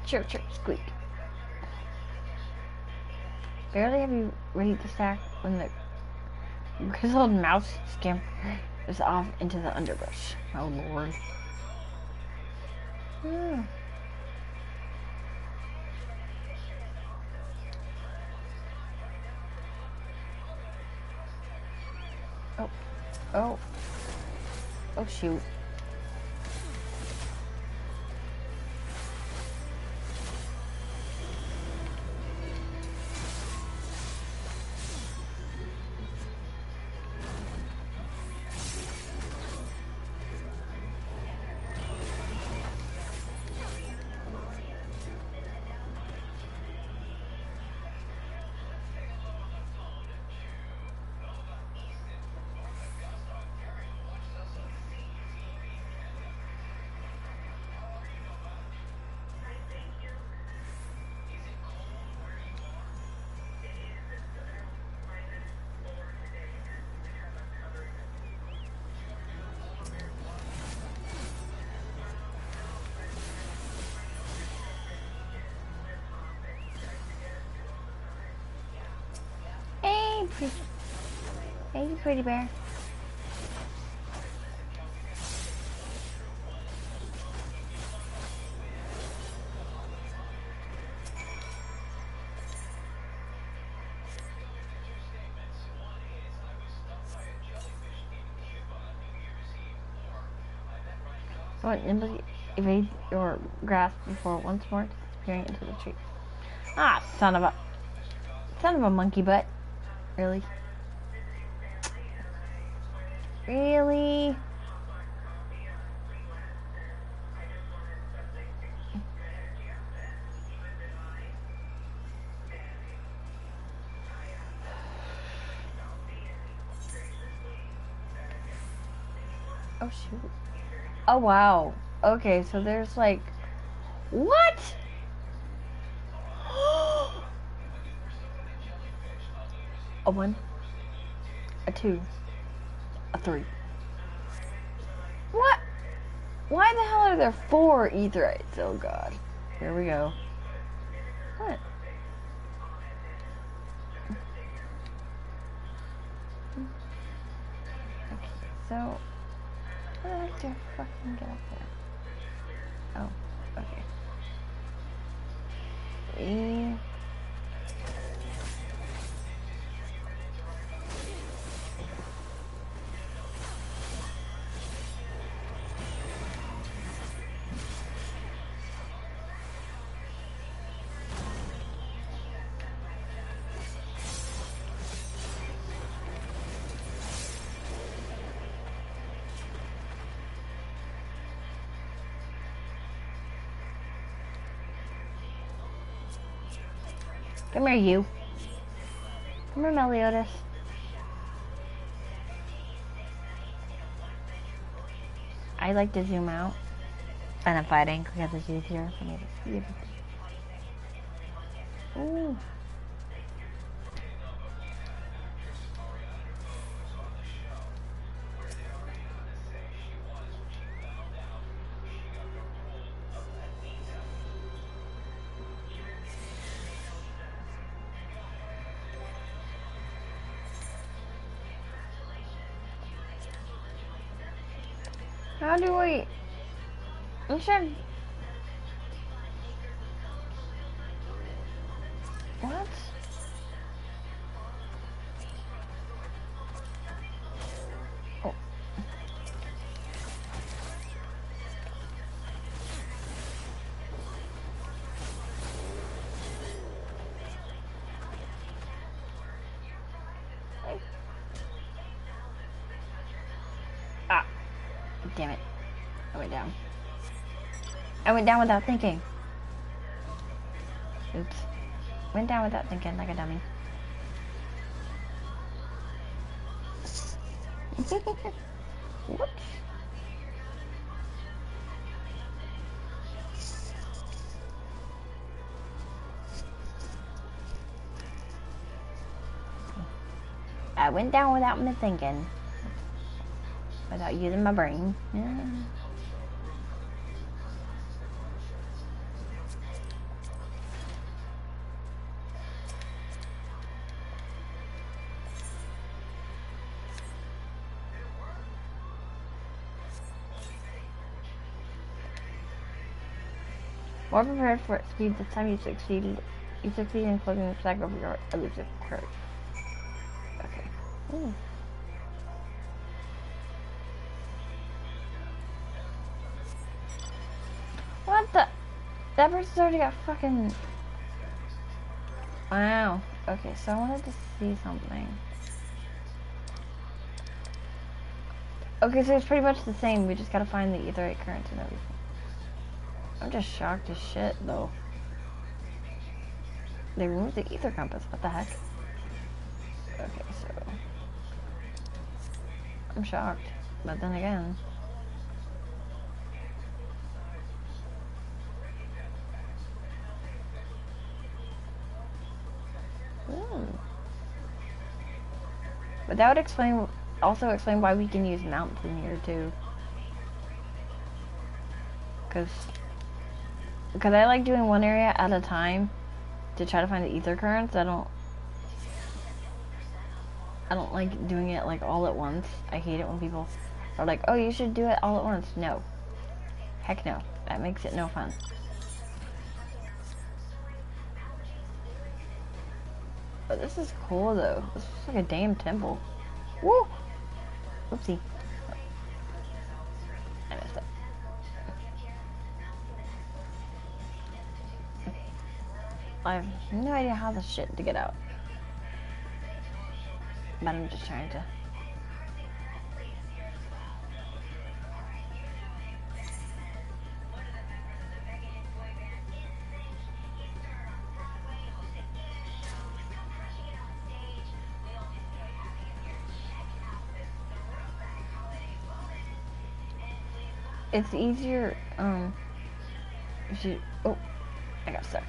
Chirp, chirp, squeak. Barely have you ready to stack when the grizzled mouse scampers off into the underbrush. Oh, Lord. Hmm. Oh. Oh. Oh, shoot. Hey, pretty bear. What nimble evade your grasp before once more disappearing into the tree. Ah, son of a monkey butt. Really? Really? Oh shoot. Oh wow. Okay, so there's like, what? A 1, a 2, a 3. What? Why the hell are there 4 Aetherites? Oh god. Here we go. What? Okay, so how do I have to fucking get up there? Oh, okay. Come here, you. Come here, Meliodas. I like to zoom out. And I'm fighting because it's easier for me to see everything. Ooh. How do I... I'm sure... What? Oh. Ah. Damn it. I went down. I went down without thinking. Oops. Went down without thinking like a dummy. Whoops. I went down without me thinking. Without using my brain. Yeah. More prepared for speed this time. You succeed in closing the cycle of your elusive courage. Okay. Ooh. What the? That person's already got fucking... Wow. Okay, so I wanted to see something. Okay, so it's pretty much the same. We just gotta find the Aetherite currents and everything. I'm just shocked as shit, though. They removed the ether compass. What the heck? Okay, so... I'm shocked. But then again... But that would also explain why we can use mounts in here, too. Because I like doing one area at a time to try to find the ether currents. I don't like doing it like all at once. I hate it when people are like, oh, you should do it all at once. No. Heck no. That makes it no fun. But this is cool though. This is like a damn temple. Woo! Oopsie. I messed up. I have no idea how this shit to get out. But I'm just trying to. It's easier, if you, oh, I got stuck.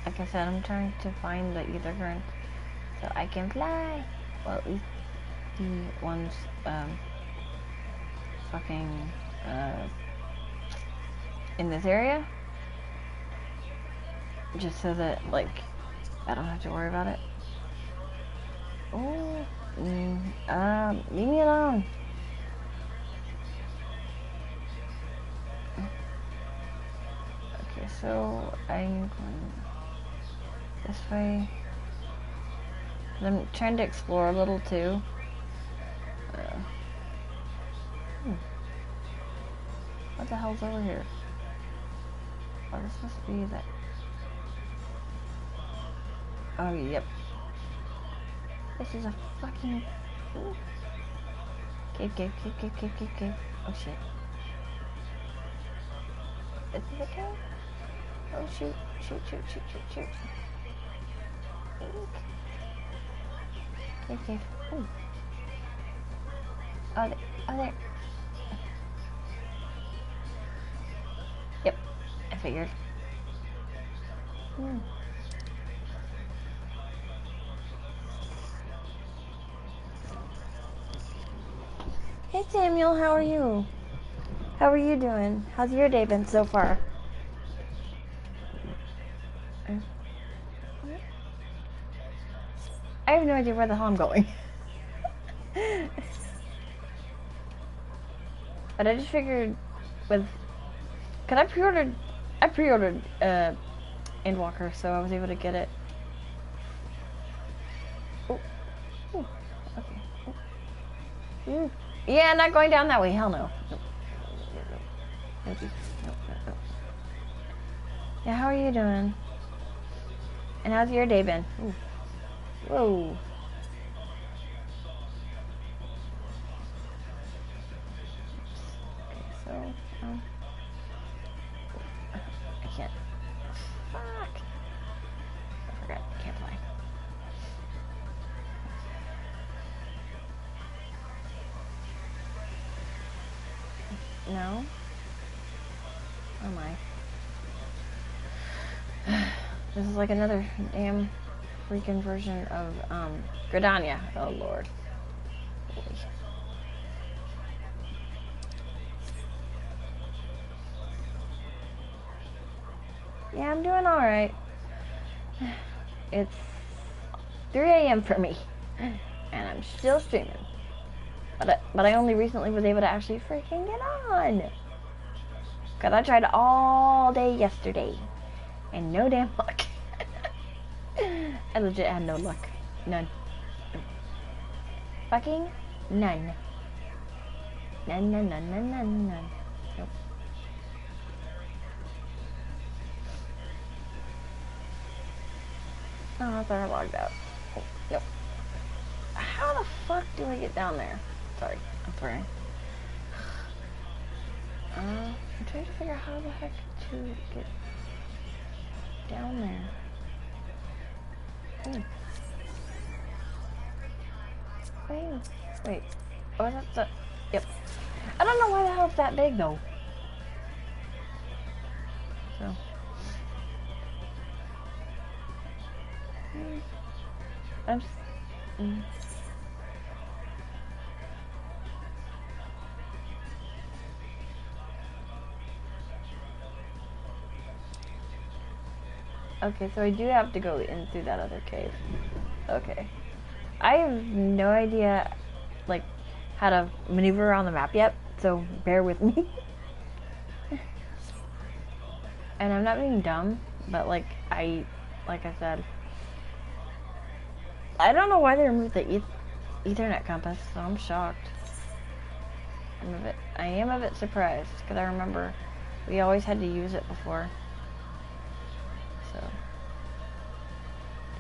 Like I said, I'm trying to find the ether current so I can fly. Well, at least the ones, fucking, in this area. Just so that, like, I don't have to worry about it. Oh, leave me alone. Okay, so I'm going this way. I'm trying to explore a little too. What the hell's over here? Oh, this must be that. Oh, yep. This is a fucking cave. Oh shit. Is it a cave? Oh shoot. Cave. Ooh. Oh, there. Yep, I figured. Hey Samuel, how are you? How are you doing? How's your day been so far? I have no idea where the hell I'm going. But I just figured with, cause I pre-ordered Endwalker, so I was able to get it. Oh, okay. Yeah, not going down that way. Hell no. Nope. Yeah, how are you doing? And how's your day been? Ooh. Whoa. Okay, so, I can't. Fuck. I forgot. I can't fly. No? Oh my. This is like another damn freaking version of Gridania. Oh lord. Holy. Yeah, I'm doing alright. It's 3 a.m. for me. And I'm still streaming. But I only recently was able to actually freaking get on. Because I tried all day yesterday. And no damn luck. I legit had no luck. None. Fucking none. None. Nope. Oh, I thought I logged out. Oh, yep. How the fuck do I get down there? Sorry, I'm swearing. I'm trying to figure out how the heck to get down there. Wait. Oh, that's the... Yep. I don't know why the hell it's that big, though. So... Okay, so I do have to go in through that other cave. Okay. I have no idea, like, how to maneuver around the map yet, so bear with me. And I'm not being dumb, but, like I said, I don't know why they removed the Ethernet compass, so I'm shocked. I am a bit surprised, because I remember We always had to use it before. So,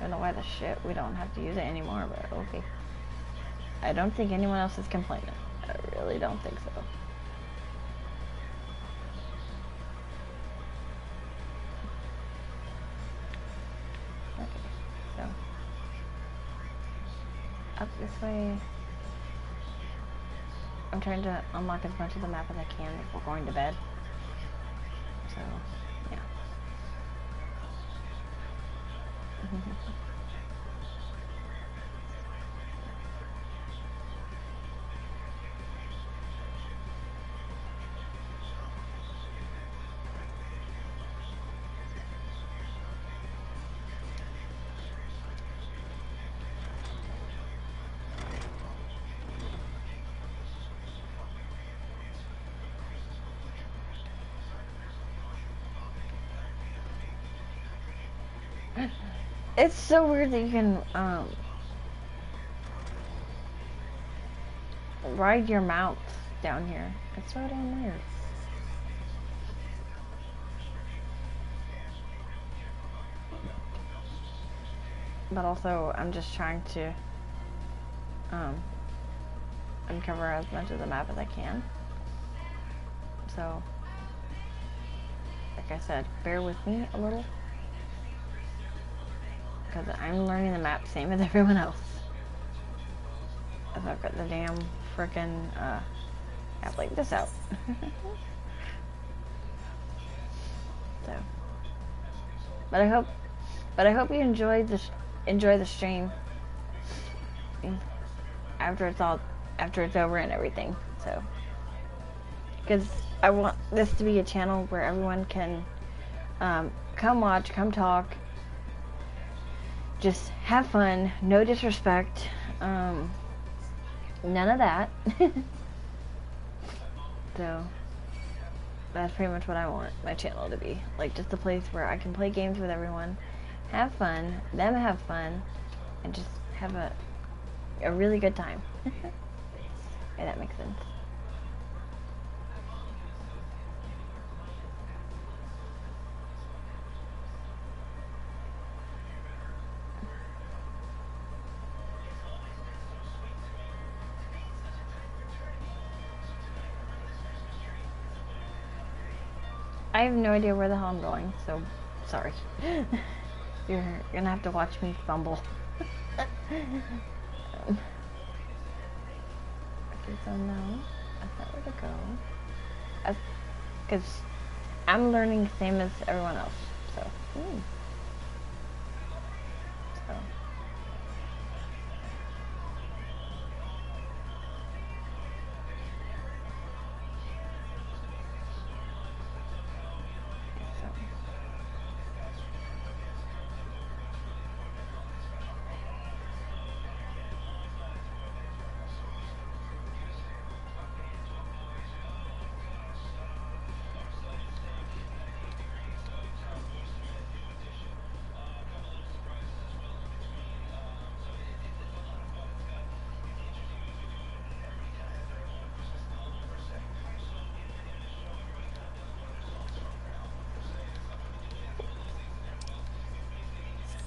don't know why the shit we don't have to use it anymore, but okay. I don't think anyone else is complaining. I really don't think so. Okay, so up this way. I'm trying to unlock as much of the map as I can before going to bed. So, yeah. It's so weird that you can ride your mount down here. It's so damn weird. But also, I'm just trying to uncover as much of the map as I can. So, like I said, bear with me a little. Because I'm learning the map same as everyone else. As I've got the damn frickin' app like this out. So, but I hope you enjoy the stream after it's over and everything. So, because I want this to be a channel where everyone can come watch, come talk. Just have fun, no disrespect, none of that. So, that's pretty much what I want my channel to be. Like, just a place where I can play games with everyone, have fun, them have fun, and just have a really good time. If that makes sense. I have no idea where the hell I'm going, so sorry. You're gonna have to watch me fumble. Okay, so no, that's not where to go. Because I'm learning the same as everyone else, so. So.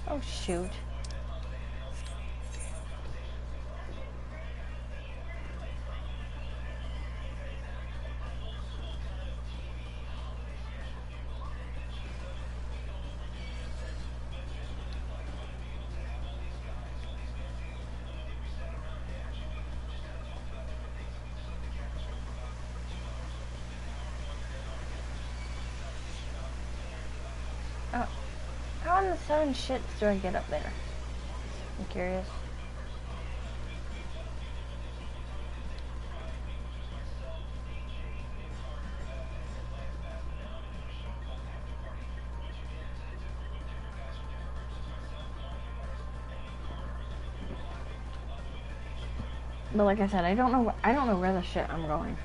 Oh shoot. Oh, how in the sun shit do I get up there? I'm curious. But like I said, I don't know where the shit I'm going.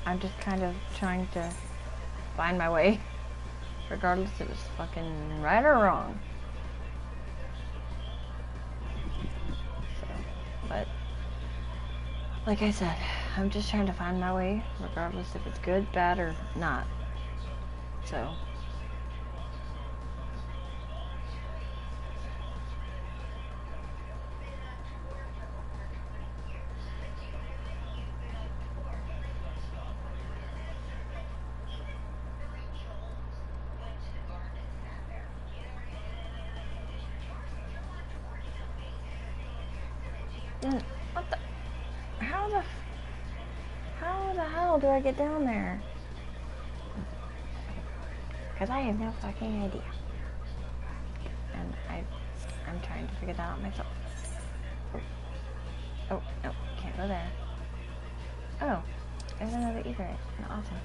I'm just kind of trying to find my way, regardless if it's fucking right or wrong. So, but like I said, I'm just trying to find my way, regardless if it's good, bad, or not. So. What the? How the hell do I get down there? Because I have no fucking idea. And I'm trying to figure that out myself. Oh, no, can't go there. Oh, there's another Easter egg. Awesome.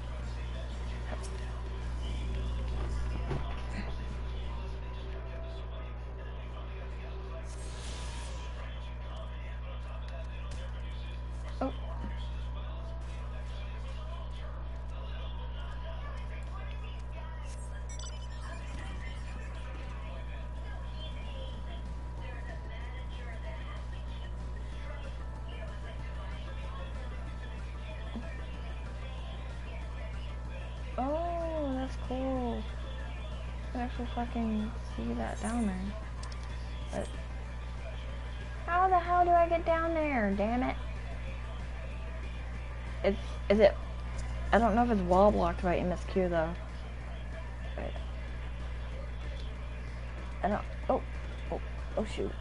Oh. Oh, that's cool. I can actually fucking see that down there. But how the hell do I get down there? Damn it. Is it, I don't know if it's wall blocked by MSQ though. Wait. I don't, oh shoot.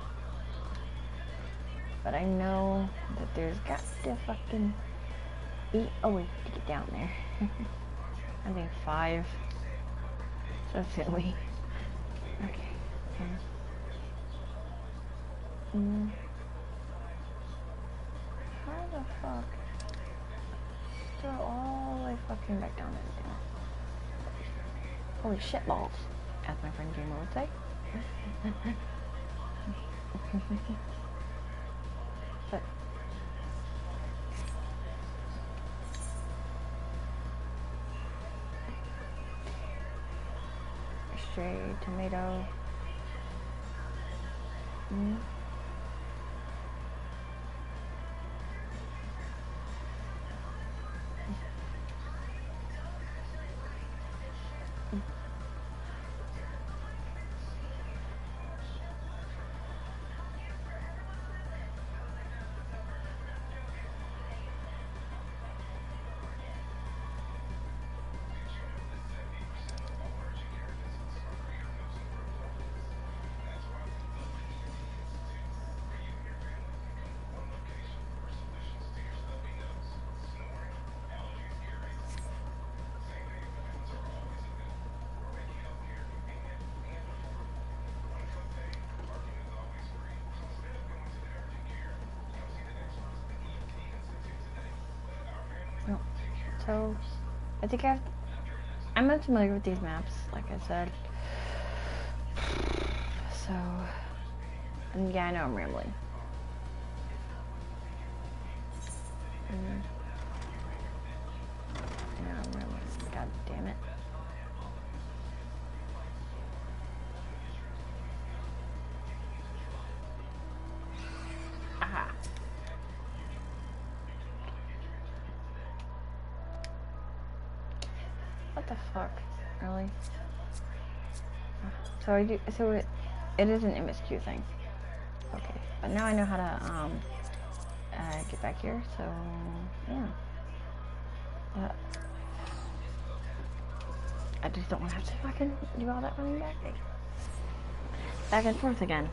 But I know that there's got to fucking be a way to get down there. I think 5. So silly. Okay. How the fuck? Throw all the way fucking back down there. Holy shit balls, as my friend Gamer would say. But stray tomato. No. So, I think I'm unfamiliar with these maps, like I said. So, and yeah, I know I'm rambling. I know I'm rambling. God damn it. Aha. What the fuck? Really? So it is an MSQ thing. Okay. But now I know how to get back here, so yeah. I just don't want to have to fucking do all that running back and forth again.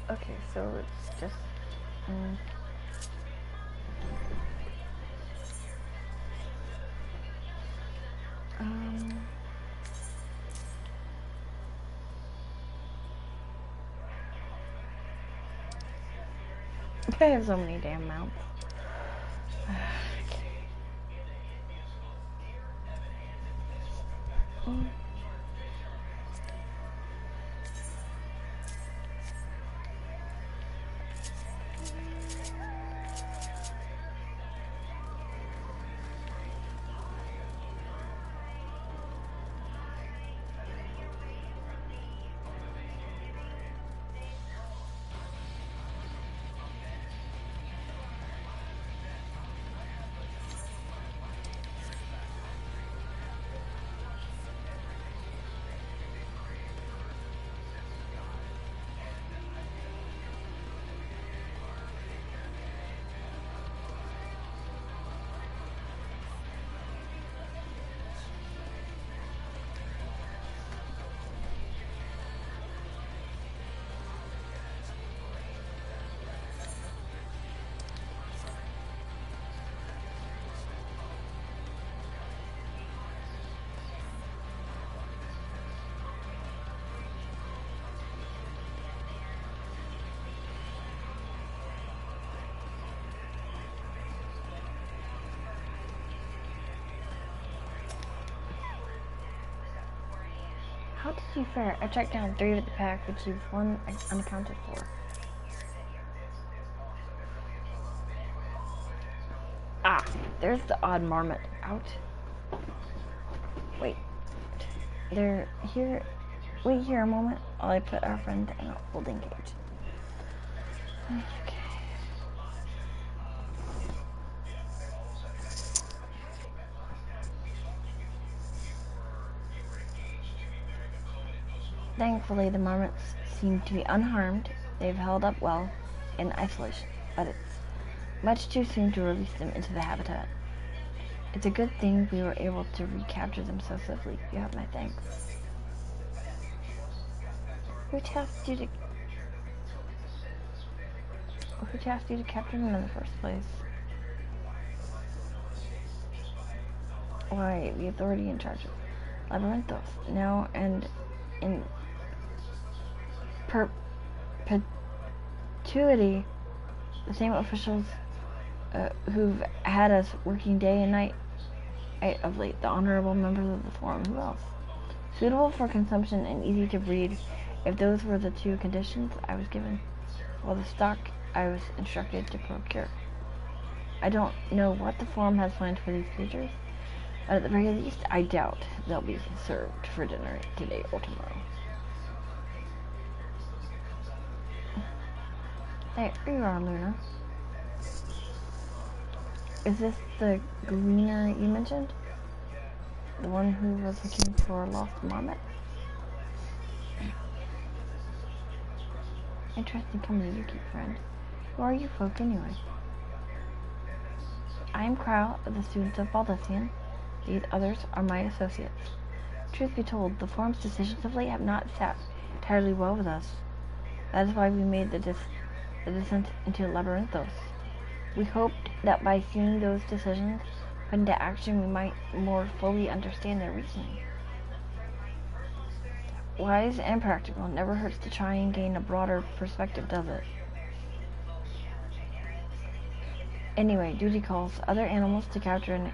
Okay, so it's just I have so many damn mounts. How did you fare? I tracked down 3 of the pack, which leaves 1 unaccounted for. Ah, there's the odd marmot out. Wait. They're here. Wait here a moment while I put our friend in a holding cage. Okay. Thankfully, the marmots seem to be unharmed. They've held up well in isolation, but it's much too soon to release them into the habitat. It's a good thing we were able to recapture them so swiftly. You have my thanks. Who tasked you to capture them in the first place? Why, the authority in charge of Labyrinthos. Now and in perpetuity, the same officials who've had us working day and night of late, the honorable members of the Forum. Who else? Suitable for consumption and easy to breed, if those were the 2 conditions I was given. Well, the stock I was instructed to procure. I don't know what the Forum has planned for these creatures, but at the very least, I doubt they'll be served for dinner today or tomorrow. There you are, Luna. Is this the gleaner you mentioned? The one who was looking for a lost marmot? Interesting company you keep, friend. Who are you folk, anyway? I am Crow of the students of Baldessian. These others are my associates. Truth be told, the Forum's decisions of late have not sat entirely well with us. That is why we made the descent into Labyrinthos. We hoped that by seeing those decisions put into action, we might more fully understand their reasoning. Wise and practical. Never hurts to try and gain a broader perspective, does it? Anyway, duty calls. Other animals to capture and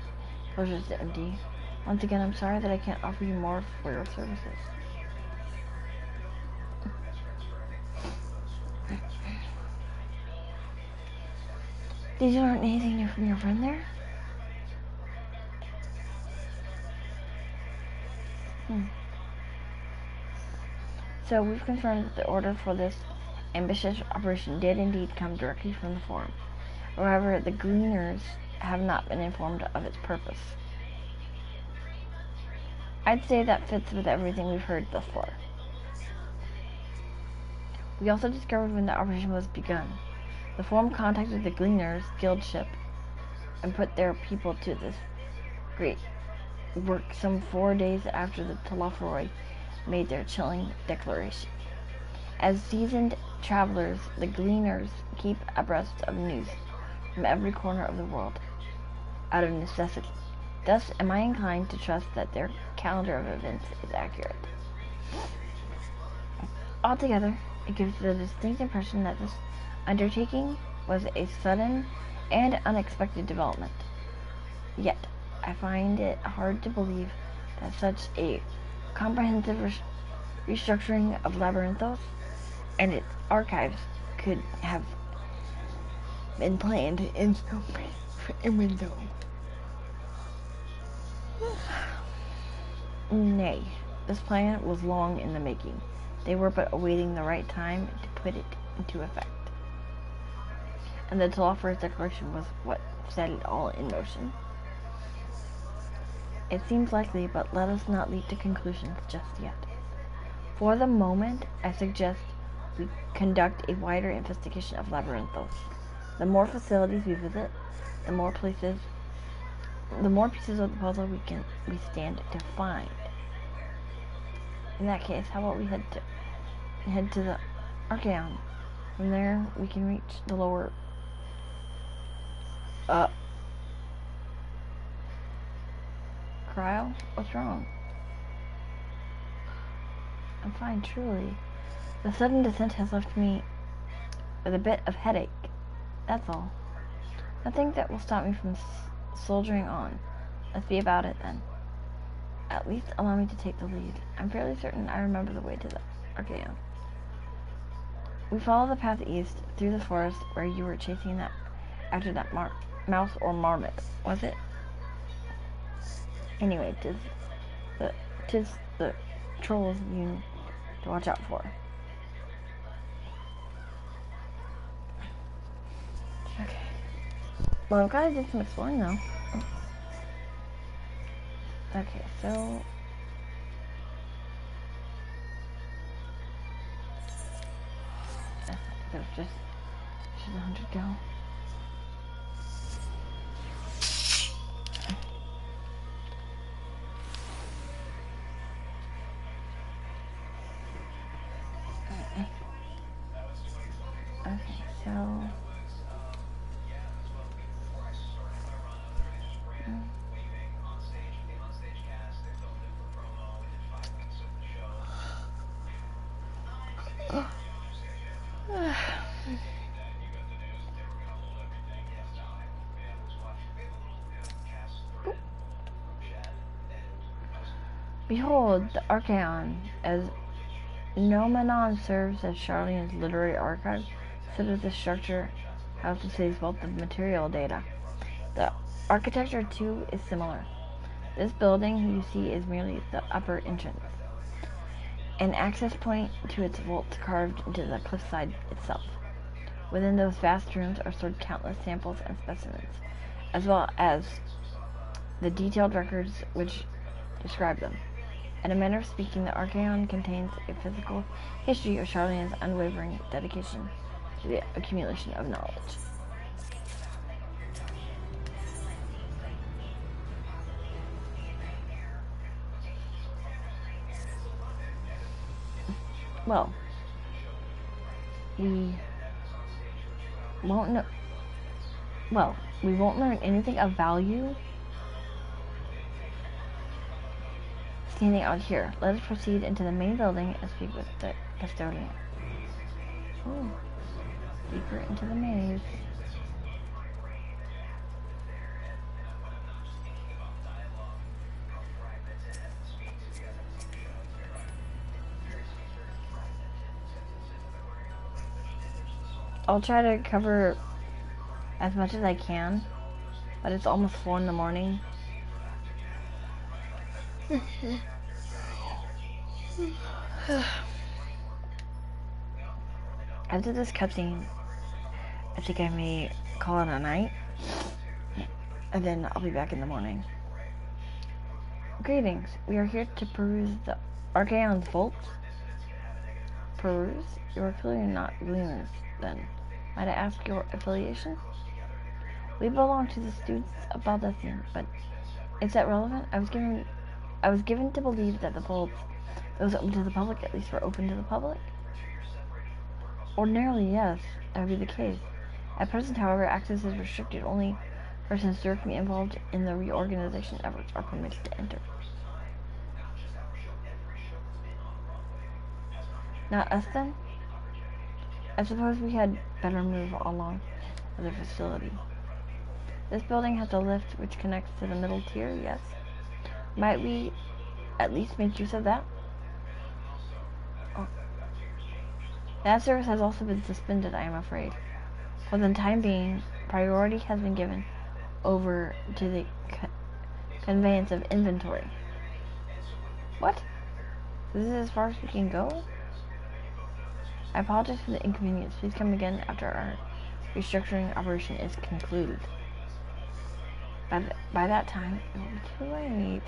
enclosures to empty. Once again, I'm sorry that I can't offer you more for your services. Did you learn anything new from your friend there? So we've confirmed that the order for this ambitious operation did indeed come directly from the Forum. However, the Gleaners have not been informed of its purpose. I'd say that fits with everything we've heard thus far. We also discovered when the operation was begun. The Forum contacted the Gleaners Guild ship and put their people to this great work some 4 days after the Telophoroi made their chilling declaration. As seasoned travelers, the Gleaners keep abreast of news from every corner of the world, out of necessity. Thus am I inclined to trust that their calendar of events is accurate. Altogether, it gives the distinct impression that this undertaking was a sudden and unexpected development. Yet, I find it hard to believe that such a comprehensive restructuring of Labyrinthos and its archives could have been planned in so a window. Nay, this plan was long in the making. They were but awaiting the right time to put it into effect. And the Telophorus declaration was what set it all in motion. It seems likely, but let us not leap to conclusions just yet. For the moment, I suggest we conduct a wider investigation of Labyrinthos. The more facilities we visit, the more pieces of the puzzle we stand to find. In that case, how about we head to the Archaeon? From there, we can reach the lower. Cryo? What's wrong? I'm fine, truly. The sudden descent has left me with a bit of headache. That's all. Nothing that will stop me from soldiering on. Let's be about it then. At least allow me to take the lead. I'm fairly certain I remember the way to the Archaeon. We follow the path east through the forest where you were chasing that after that mouse or marmot, was it? Anyway, tis the trolls you need to watch out for. Okay. Well, I've got to do some exploring though. Okay, so there's just should 100 go. Okay, so behold, the Archaeon, as Nomenon serves as Charlene's literary archive, so does this structure house the city's wealth of material data. The architecture, too, is similar. This building you see is merely the upper entrance, an access point to its vaults carved into the cliffside itself. Within those vast rooms are stored countless samples and specimens, as well as the detailed records which describe them. In a manner of speaking, the Archaeon contains a physical history of Charlene's unwavering dedication to the accumulation of knowledge. Well, we won't learn anything of value standing out here. Let us proceed into the main building and speak with the custodian. Ooh, deeper into the maze. I'll try to cover as much as I can, but it's almost 4 in the morning. After this cutscene, I think I may call it a night, and then I'll be back in the morning. Greetings. We are here to peruse the Archaeon's vaults. Peruse? You are clearly not gleaners, then. Might I ask your affiliation? We belong to the students of Baldessian, but is that relevant? I was given to believe that the vaults, those open to the public, at least were open to the public. Ordinarily, yes, that would be the case. At present, however, access is restricted. Only persons directly involved in the reorganization efforts are permitted to enter. Not us, then? I suppose we had better move along the facility. This building has a lift which connects to the middle tier, yes. Might we at least make use of that? Oh. That service has also been suspended, I am afraid. For the time being, priority has been given over to the conveyance of inventory. What? This is as far as we can go? I apologize for the inconvenience. Please come again after our restructuring operation is concluded. By that time, it will be too late.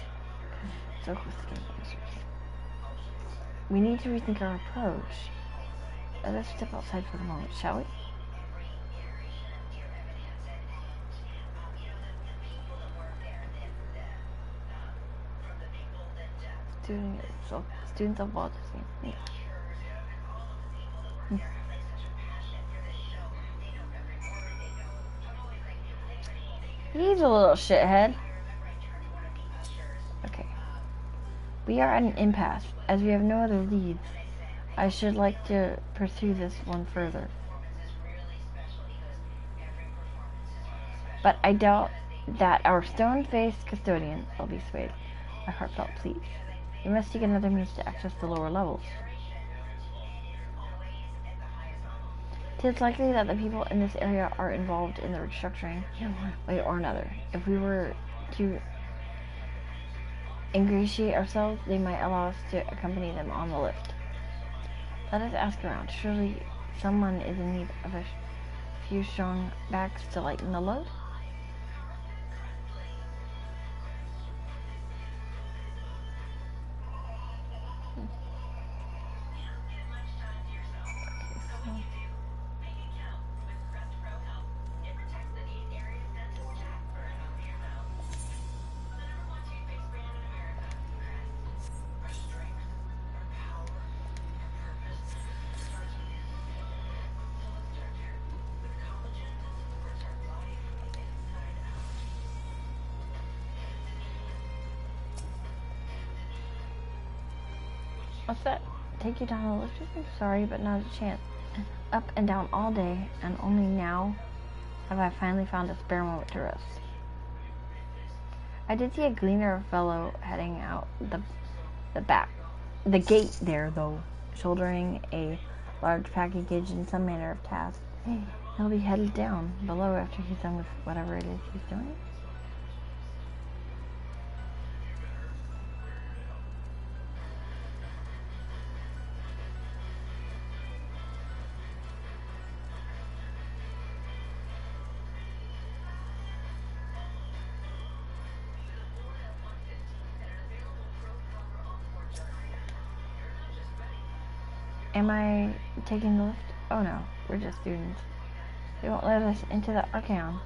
So close to getting answers. We need to rethink our approach. Let's step outside for the moment, shall we? Students of Baldessian. He's a little shithead. Okay. We are at an impasse. As we have no other leads, I should like to pursue this one further. But I doubt that our stone-faced custodian will be swayed. a heartfelt plea. We must seek another means to access the lower levels. It is likely that the people in this area are involved in the restructuring in one way or another. If we were to ingratiate ourselves, they might allow us to accompany them on the lift. Let us ask around. Surely someone is in need of a few strong backs to lighten the load? What's that? Take you down the lift with me? Sorry, but not a chance. Up and down all day, and only now have I finally found a spare moment to rest. I did see a gleaner fellow heading out the gate there, though, shouldering a large package in some manner of task. He'll be headed down below after he's done with whatever it is he's doing. Am I taking the lift? Oh no, we're just students. They won't let us into the Archaon,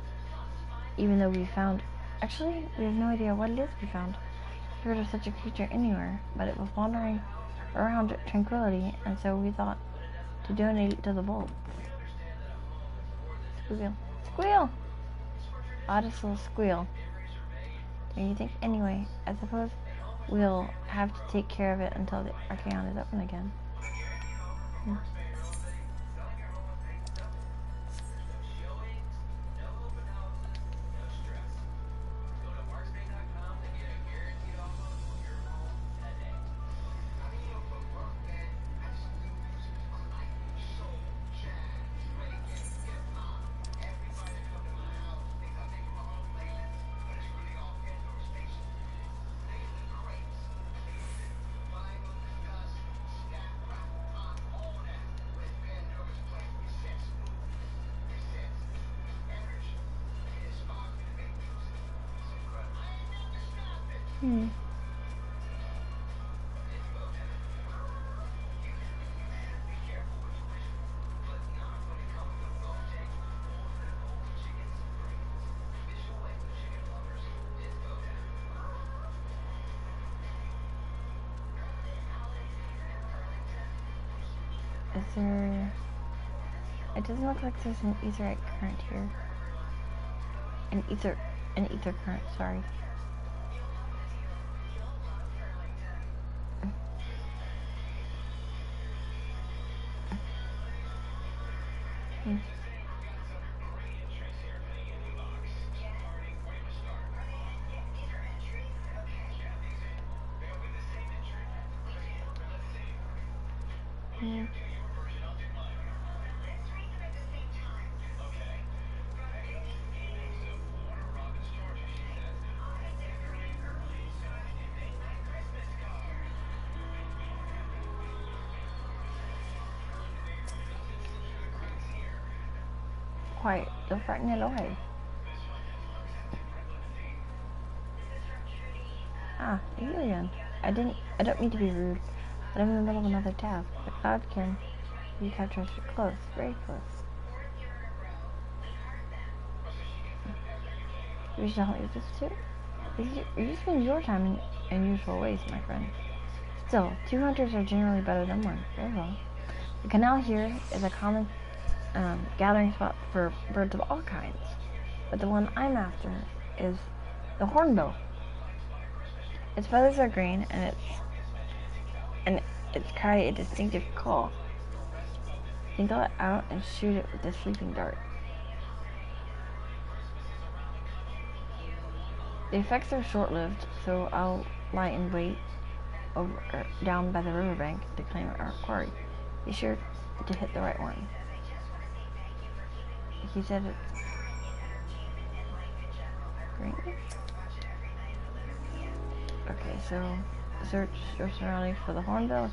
even though we found... Actually, we have no idea what it is we found. Heard of such a creature anywhere, but it was wandering around Tranquility, and so we thought to donate it to the Bolt. Squeal. Squeal! Oddest little squeal. Don't you think? Anyway, I suppose we'll have to take care of it until the Archaon is open again. Is there... It doesn't look like there's an etherite current here. An ether current, sorry. Quiet, don't frighten it away. Ah, you again. I don't mean to be rude, but I'm in the middle of another task. The cloud can be captured close, very close. You should help me with this too? You spend your time in unusual ways, my friend. Still, 2 hunters are generally better than 1. Very well. The canal here is a common gathering spot for birds of all kinds, but the one I'm after is the hornbill. Its feathers are green, and its cry a distinctive call. Single it out and shoot it with a sleeping dart. The effects are short-lived, so I'll lie in wait down by the riverbank to claim our quarry. Be sure to hit the right one. He said it. Green. Okay, so search your surroundings for the hornbill.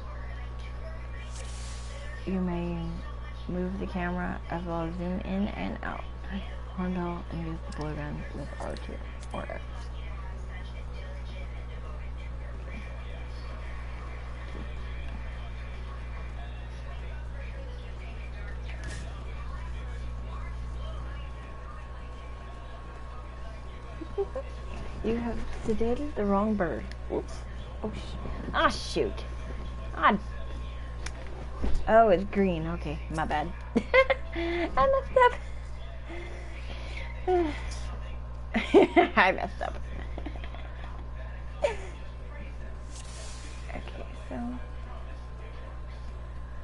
You may move the camera as well as zoom in and out. Hornbill and use the blowgun with R2 or X. You have sedated the wrong bird. Oops. Oh, ah, shoot. Ah. Oh, it's green. Okay, my bad. I messed up. I messed up. Okay, so.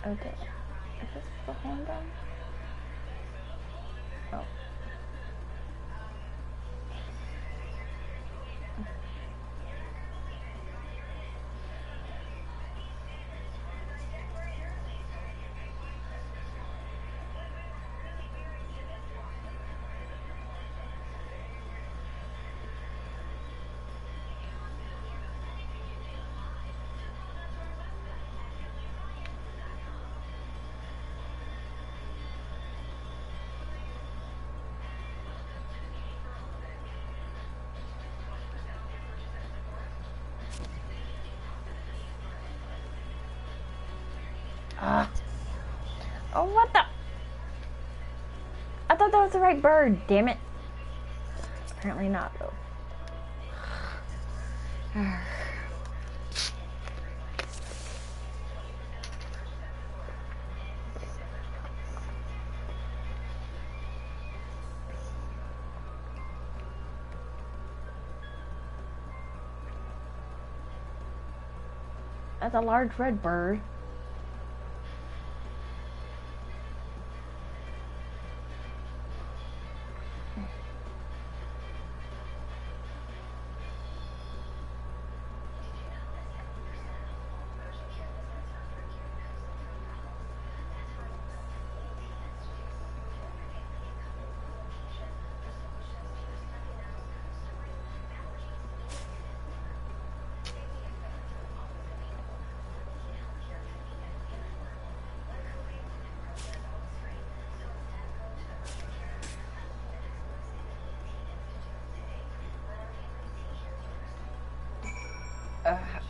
Okay. Is this the hornbill? Oh. Oh, what the? I thought that was the right bird, damn it. Apparently not, though. That's a large red bird.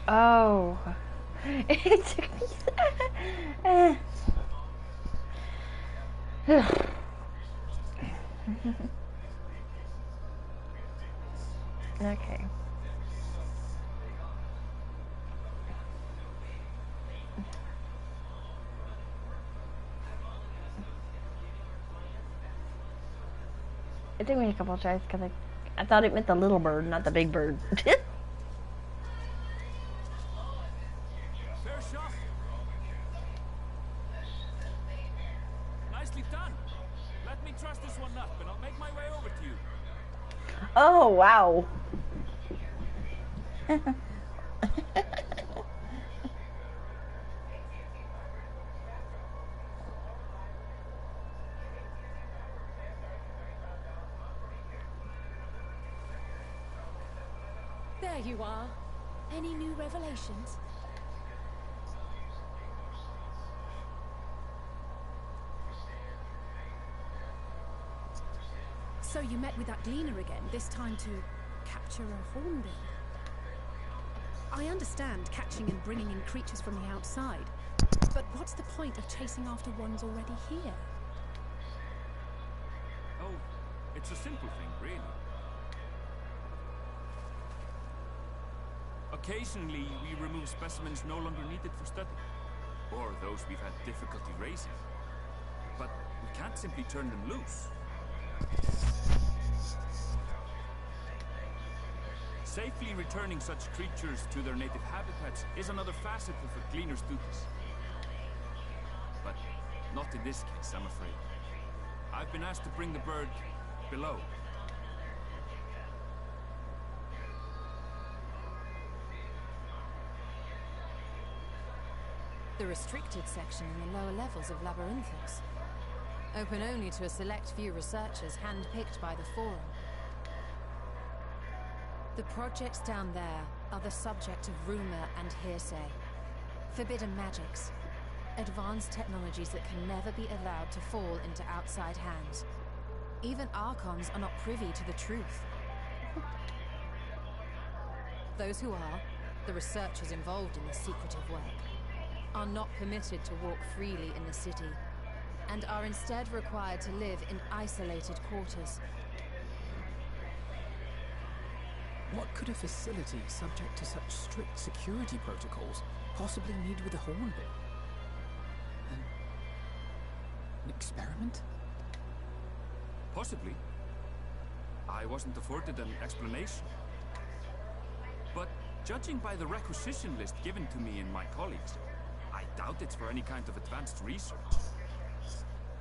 Oh. It took me. Okay. It took me a couple of tries because I thought it meant the little bird, not the big bird. Nicely done. Let me truss this one up and I'll make my way over to you. Oh, wow. There you are. Any new revelations? So you met with that gleaner again, this time to capture a hornbill. I understand catching and bringing in creatures from the outside, but what's the point of chasing after ones already here? Oh, it's a simple thing, really. Occasionally, we remove specimens no longer needed for study, or those we've had difficulty raising. But we can't simply turn them loose. Safely returning such creatures to their native habitats is another facet of a cleaner's duties. But not in this case, I'm afraid. I've been asked to bring the bird below. the restricted section in the lower levels of Labyrinthos. Open only to a select few researchers hand-picked by the Forum. The projects down there are the subject of rumor and hearsay. Forbidden magics. Advanced technologies that can never be allowed to fall into outside hands. Even Archons are not privy to the truth. Those who are, the researchers involved in this secretive work, are not permitted to walk freely in the city, and are instead required to live in isolated quarters. What could a facility subject to such strict security protocols possibly need with a hornbill? An experiment? Possibly. I wasn't afforded an explanation. But judging by the requisition list given to me and my colleagues, I doubt it's for any kind of advanced research.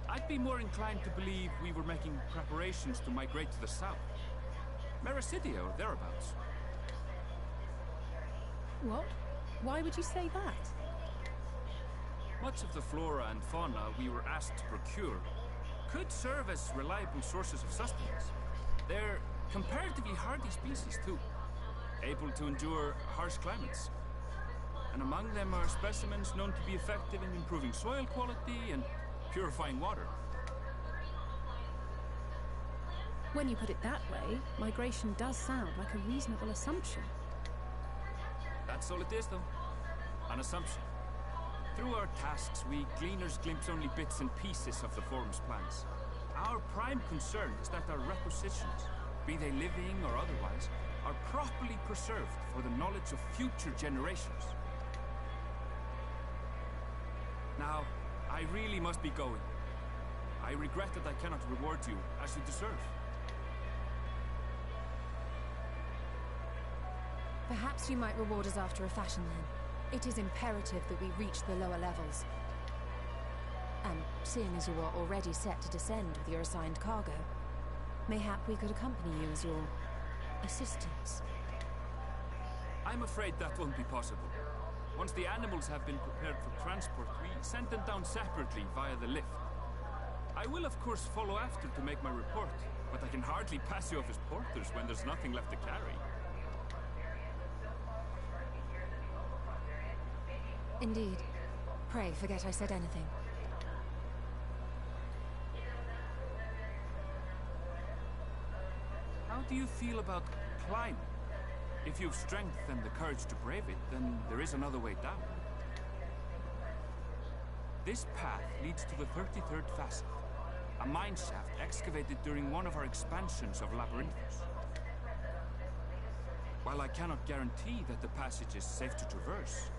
I'd be more inclined to believe we were making preparations to migrate to the south. Mericidia or thereabouts. What? Why would you say that? Much of the flora and fauna we were asked to procure could serve as reliable sources of sustenance. They're comparatively hardy species too, able to endure harsh climates. And among them are specimens known to be effective in improving soil quality and purifying water. When you put it that way, migration does sound like a reasonable assumption. That's all it is, though. An assumption. Through our tasks, we gleaners glimpse only bits and pieces of the Forum's plans. Our prime concern is that our requisitions, be they living or otherwise, are properly preserved for the knowledge of future generations. Now, I really must be going. I regret that I cannot reward you as you deserve. Perhaps you might reward us after a fashion then. It is imperative that we reach the lower levels. And seeing as you are already set to descend with your assigned cargo, mayhap we could accompany you as your assistants. I'm afraid that won't be possible. Once the animals have been prepared for transport, we send them down separately via the lift. I will of course follow after to make my report, but I can hardly pass you off as porters when there's nothing left to carry. Indeed. Pray forget I said anything. How do you feel about climbing? If you've strength and the courage to brave it, then there is another way down. This path leads to the 33rd facet, a mine shaft excavated during one of our expansions of Labyrinthos. While I cannot guarantee that the passage is safe to traverse,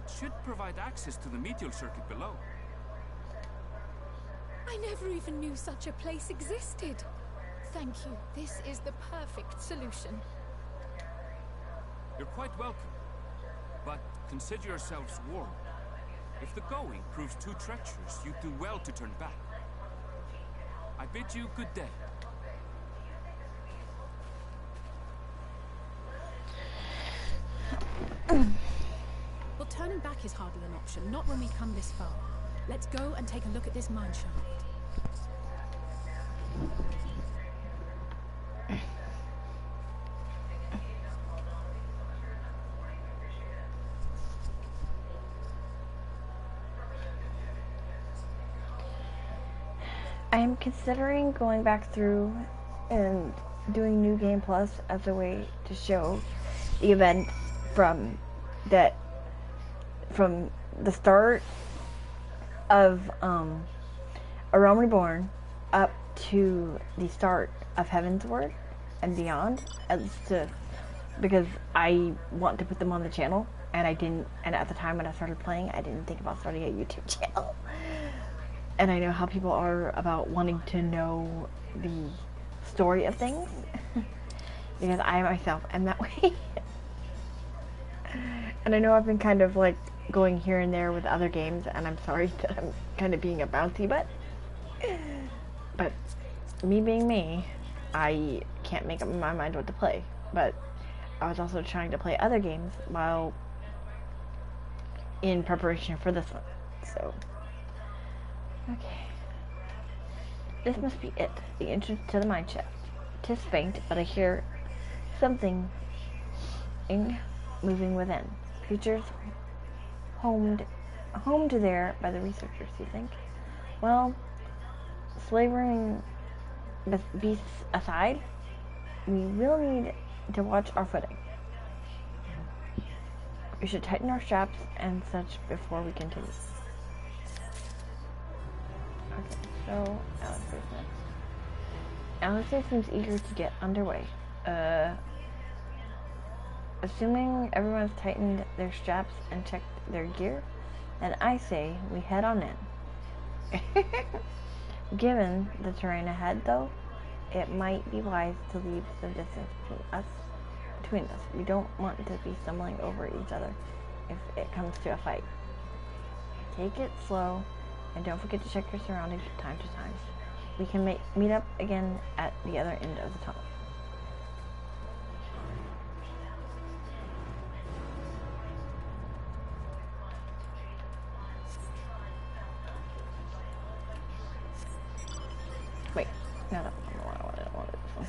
it should provide access to the medial circuit below. I never even knew such a place existed. Thank you. This is the perfect solution. You're quite welcome, but consider yourselves warned. If the going proves too treacherous, you do well to turn back. I bid you good day. Well, turning back is hardly an option, not when we come this far. Let's go and take a look at this mine shaft. I am considering going back through and doing New Game Plus as a way to show the event from the start of A Realm Reborn up to the start of Heaven's Word and beyond, because I want to put them on the channel, and I didn't. And at the time when I started playing, I didn't think about starting a YouTube channel. And I know how people are about wanting to know the story of things, because I myself am that way. And I know I've been kind of like going here and there with other games, and I'm sorry that I'm kind of being a bouncy butt. But me being me, I can't make up my mind what to play. But I was also trying to play other games while in preparation for this one. So, okay. This must be it, the entrance to the mine shaft. 'Tis faint, but I hear something moving within. Creatures homed there by the researchers, you think? Well, slavering beasts aside, we will need to watch our footing. We should tighten our straps and such before we continue. Okay, so Alistair's next. Alistair seems eager to get underway. Assuming everyone's tightened their straps and checked their gear, then I say we head on in. Given the terrain ahead, though, it might be wise to leave some distance between us. We don't want to be stumbling over each other if it comes to a fight. Take it slow, and don't forget to check your surroundings from time to time. We can meet up again at the other end of the tunnel. Wait, no, that's not the one I wanted. I wanted this one.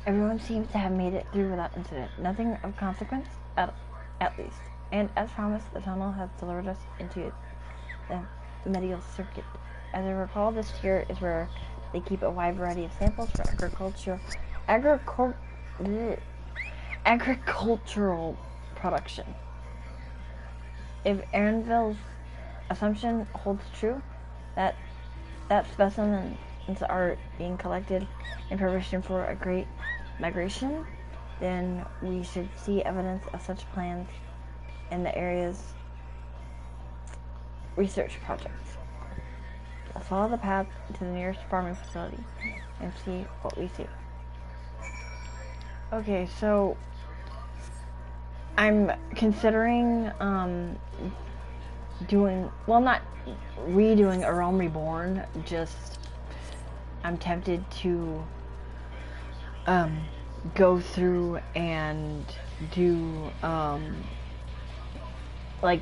Everyone seems to have made it through without incident. Nothing of consequence, at least. And as promised, the tunnel has delivered us into the medial circuit. As I recall, this here is where they keep a wide variety of samples for agricultural production. If Aaronville's assumption holds true, that specimens are being collected in preparation for a great migration, then we should see evidence of such plans in the area's research projects. Yes. follow the path to the nearest farming facility and see what we see. Okay, so I'm considering doing, well, not redoing A Realm Reborn, just I'm tempted to go through and do like,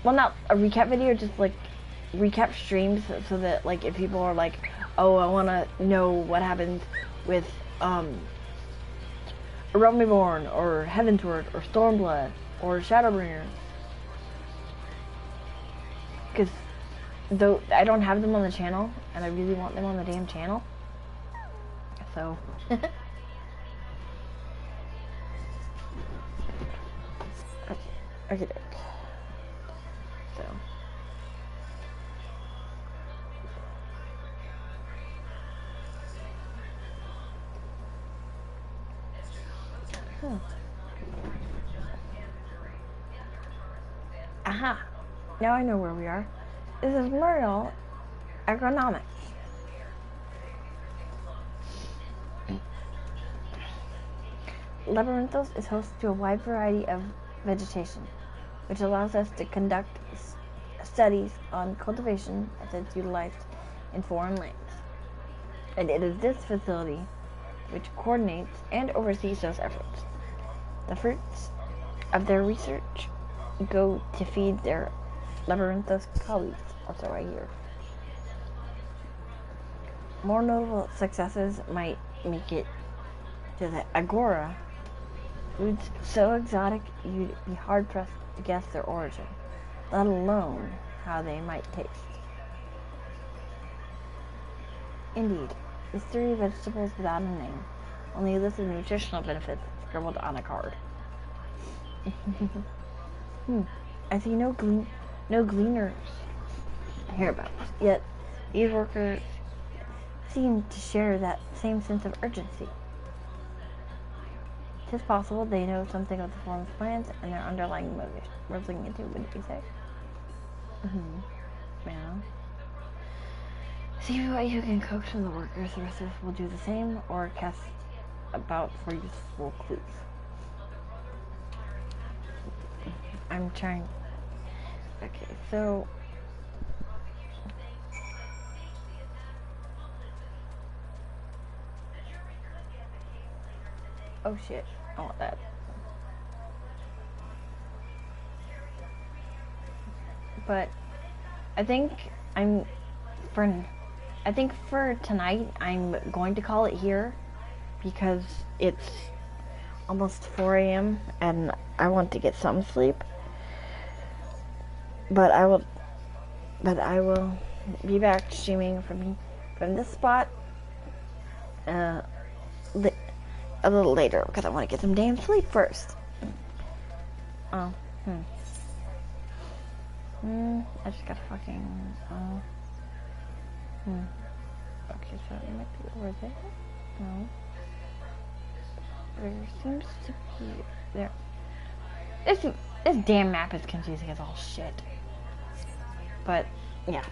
well, not a recap video, just like recap streams, so that like if people are like, oh, I want to know what happens with A Realm Reborn or Heavensward or Stormblood or Shadowbringer, because though I don't have them on the channel and I really want them on the damn channel, so okay. So aha, now I know where we are. This is Muriel Agronomics. Labyrinthos is host to a wide variety of vegetation, which allows us to conduct studies on cultivation methods utilized in foreign lands. And it is this facility which coordinates and oversees those efforts. The fruits of their research go to feed their Labyrinthos colleagues, also right here. More notable successes might make it to the Agora. Foods so exotic you'd be hard-pressed to guess their origin, let alone how they might taste. Indeed, mystery vegetables without a name, only a list of nutritional benefits scribbled on a card. I see no gleaners hereabouts, yet these workers seem to share that same sense of urgency. It is possible they know something of the forum's plans and their underlying motives. Worth looking into, wouldn't you say? Yeah. See what you can coax from the workers. The rest of us will do the same, or cast about for useful clues. I'm trying. Okay, so oh shit, I want that. But I think for tonight I'm going to call it here, because it's almost 4 a.m. and I want to get some sleep. But I will be back streaming from this spot a little later, because I want to get some damn sleep first. I just gotta fucking okay, so it might be over there. No, there seems to be there. This damn map is confusing as all shit. But yeah.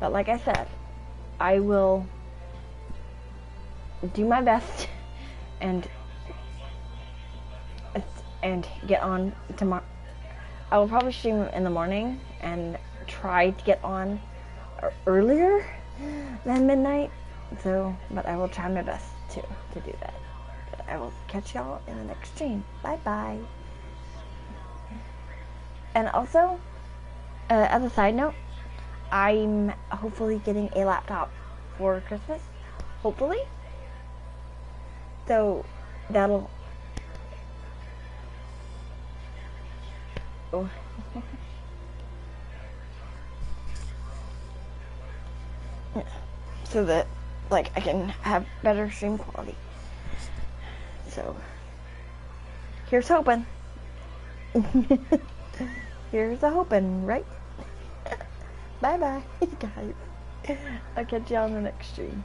But like I said, I will do my best and get on tomorrow. I will probably stream in the morning and try to get on earlier than midnight. So, but I will try my best to do that. But I will catch y'all in the next stream. Bye bye. And also, as a side note, I'm hopefully getting a laptop for Christmas. Hopefully. So that'll. Oh. So that, like, I can have better stream quality. So, here's hoping. Here's a hoping, right? Bye bye, guys. I'll catch you on the next stream.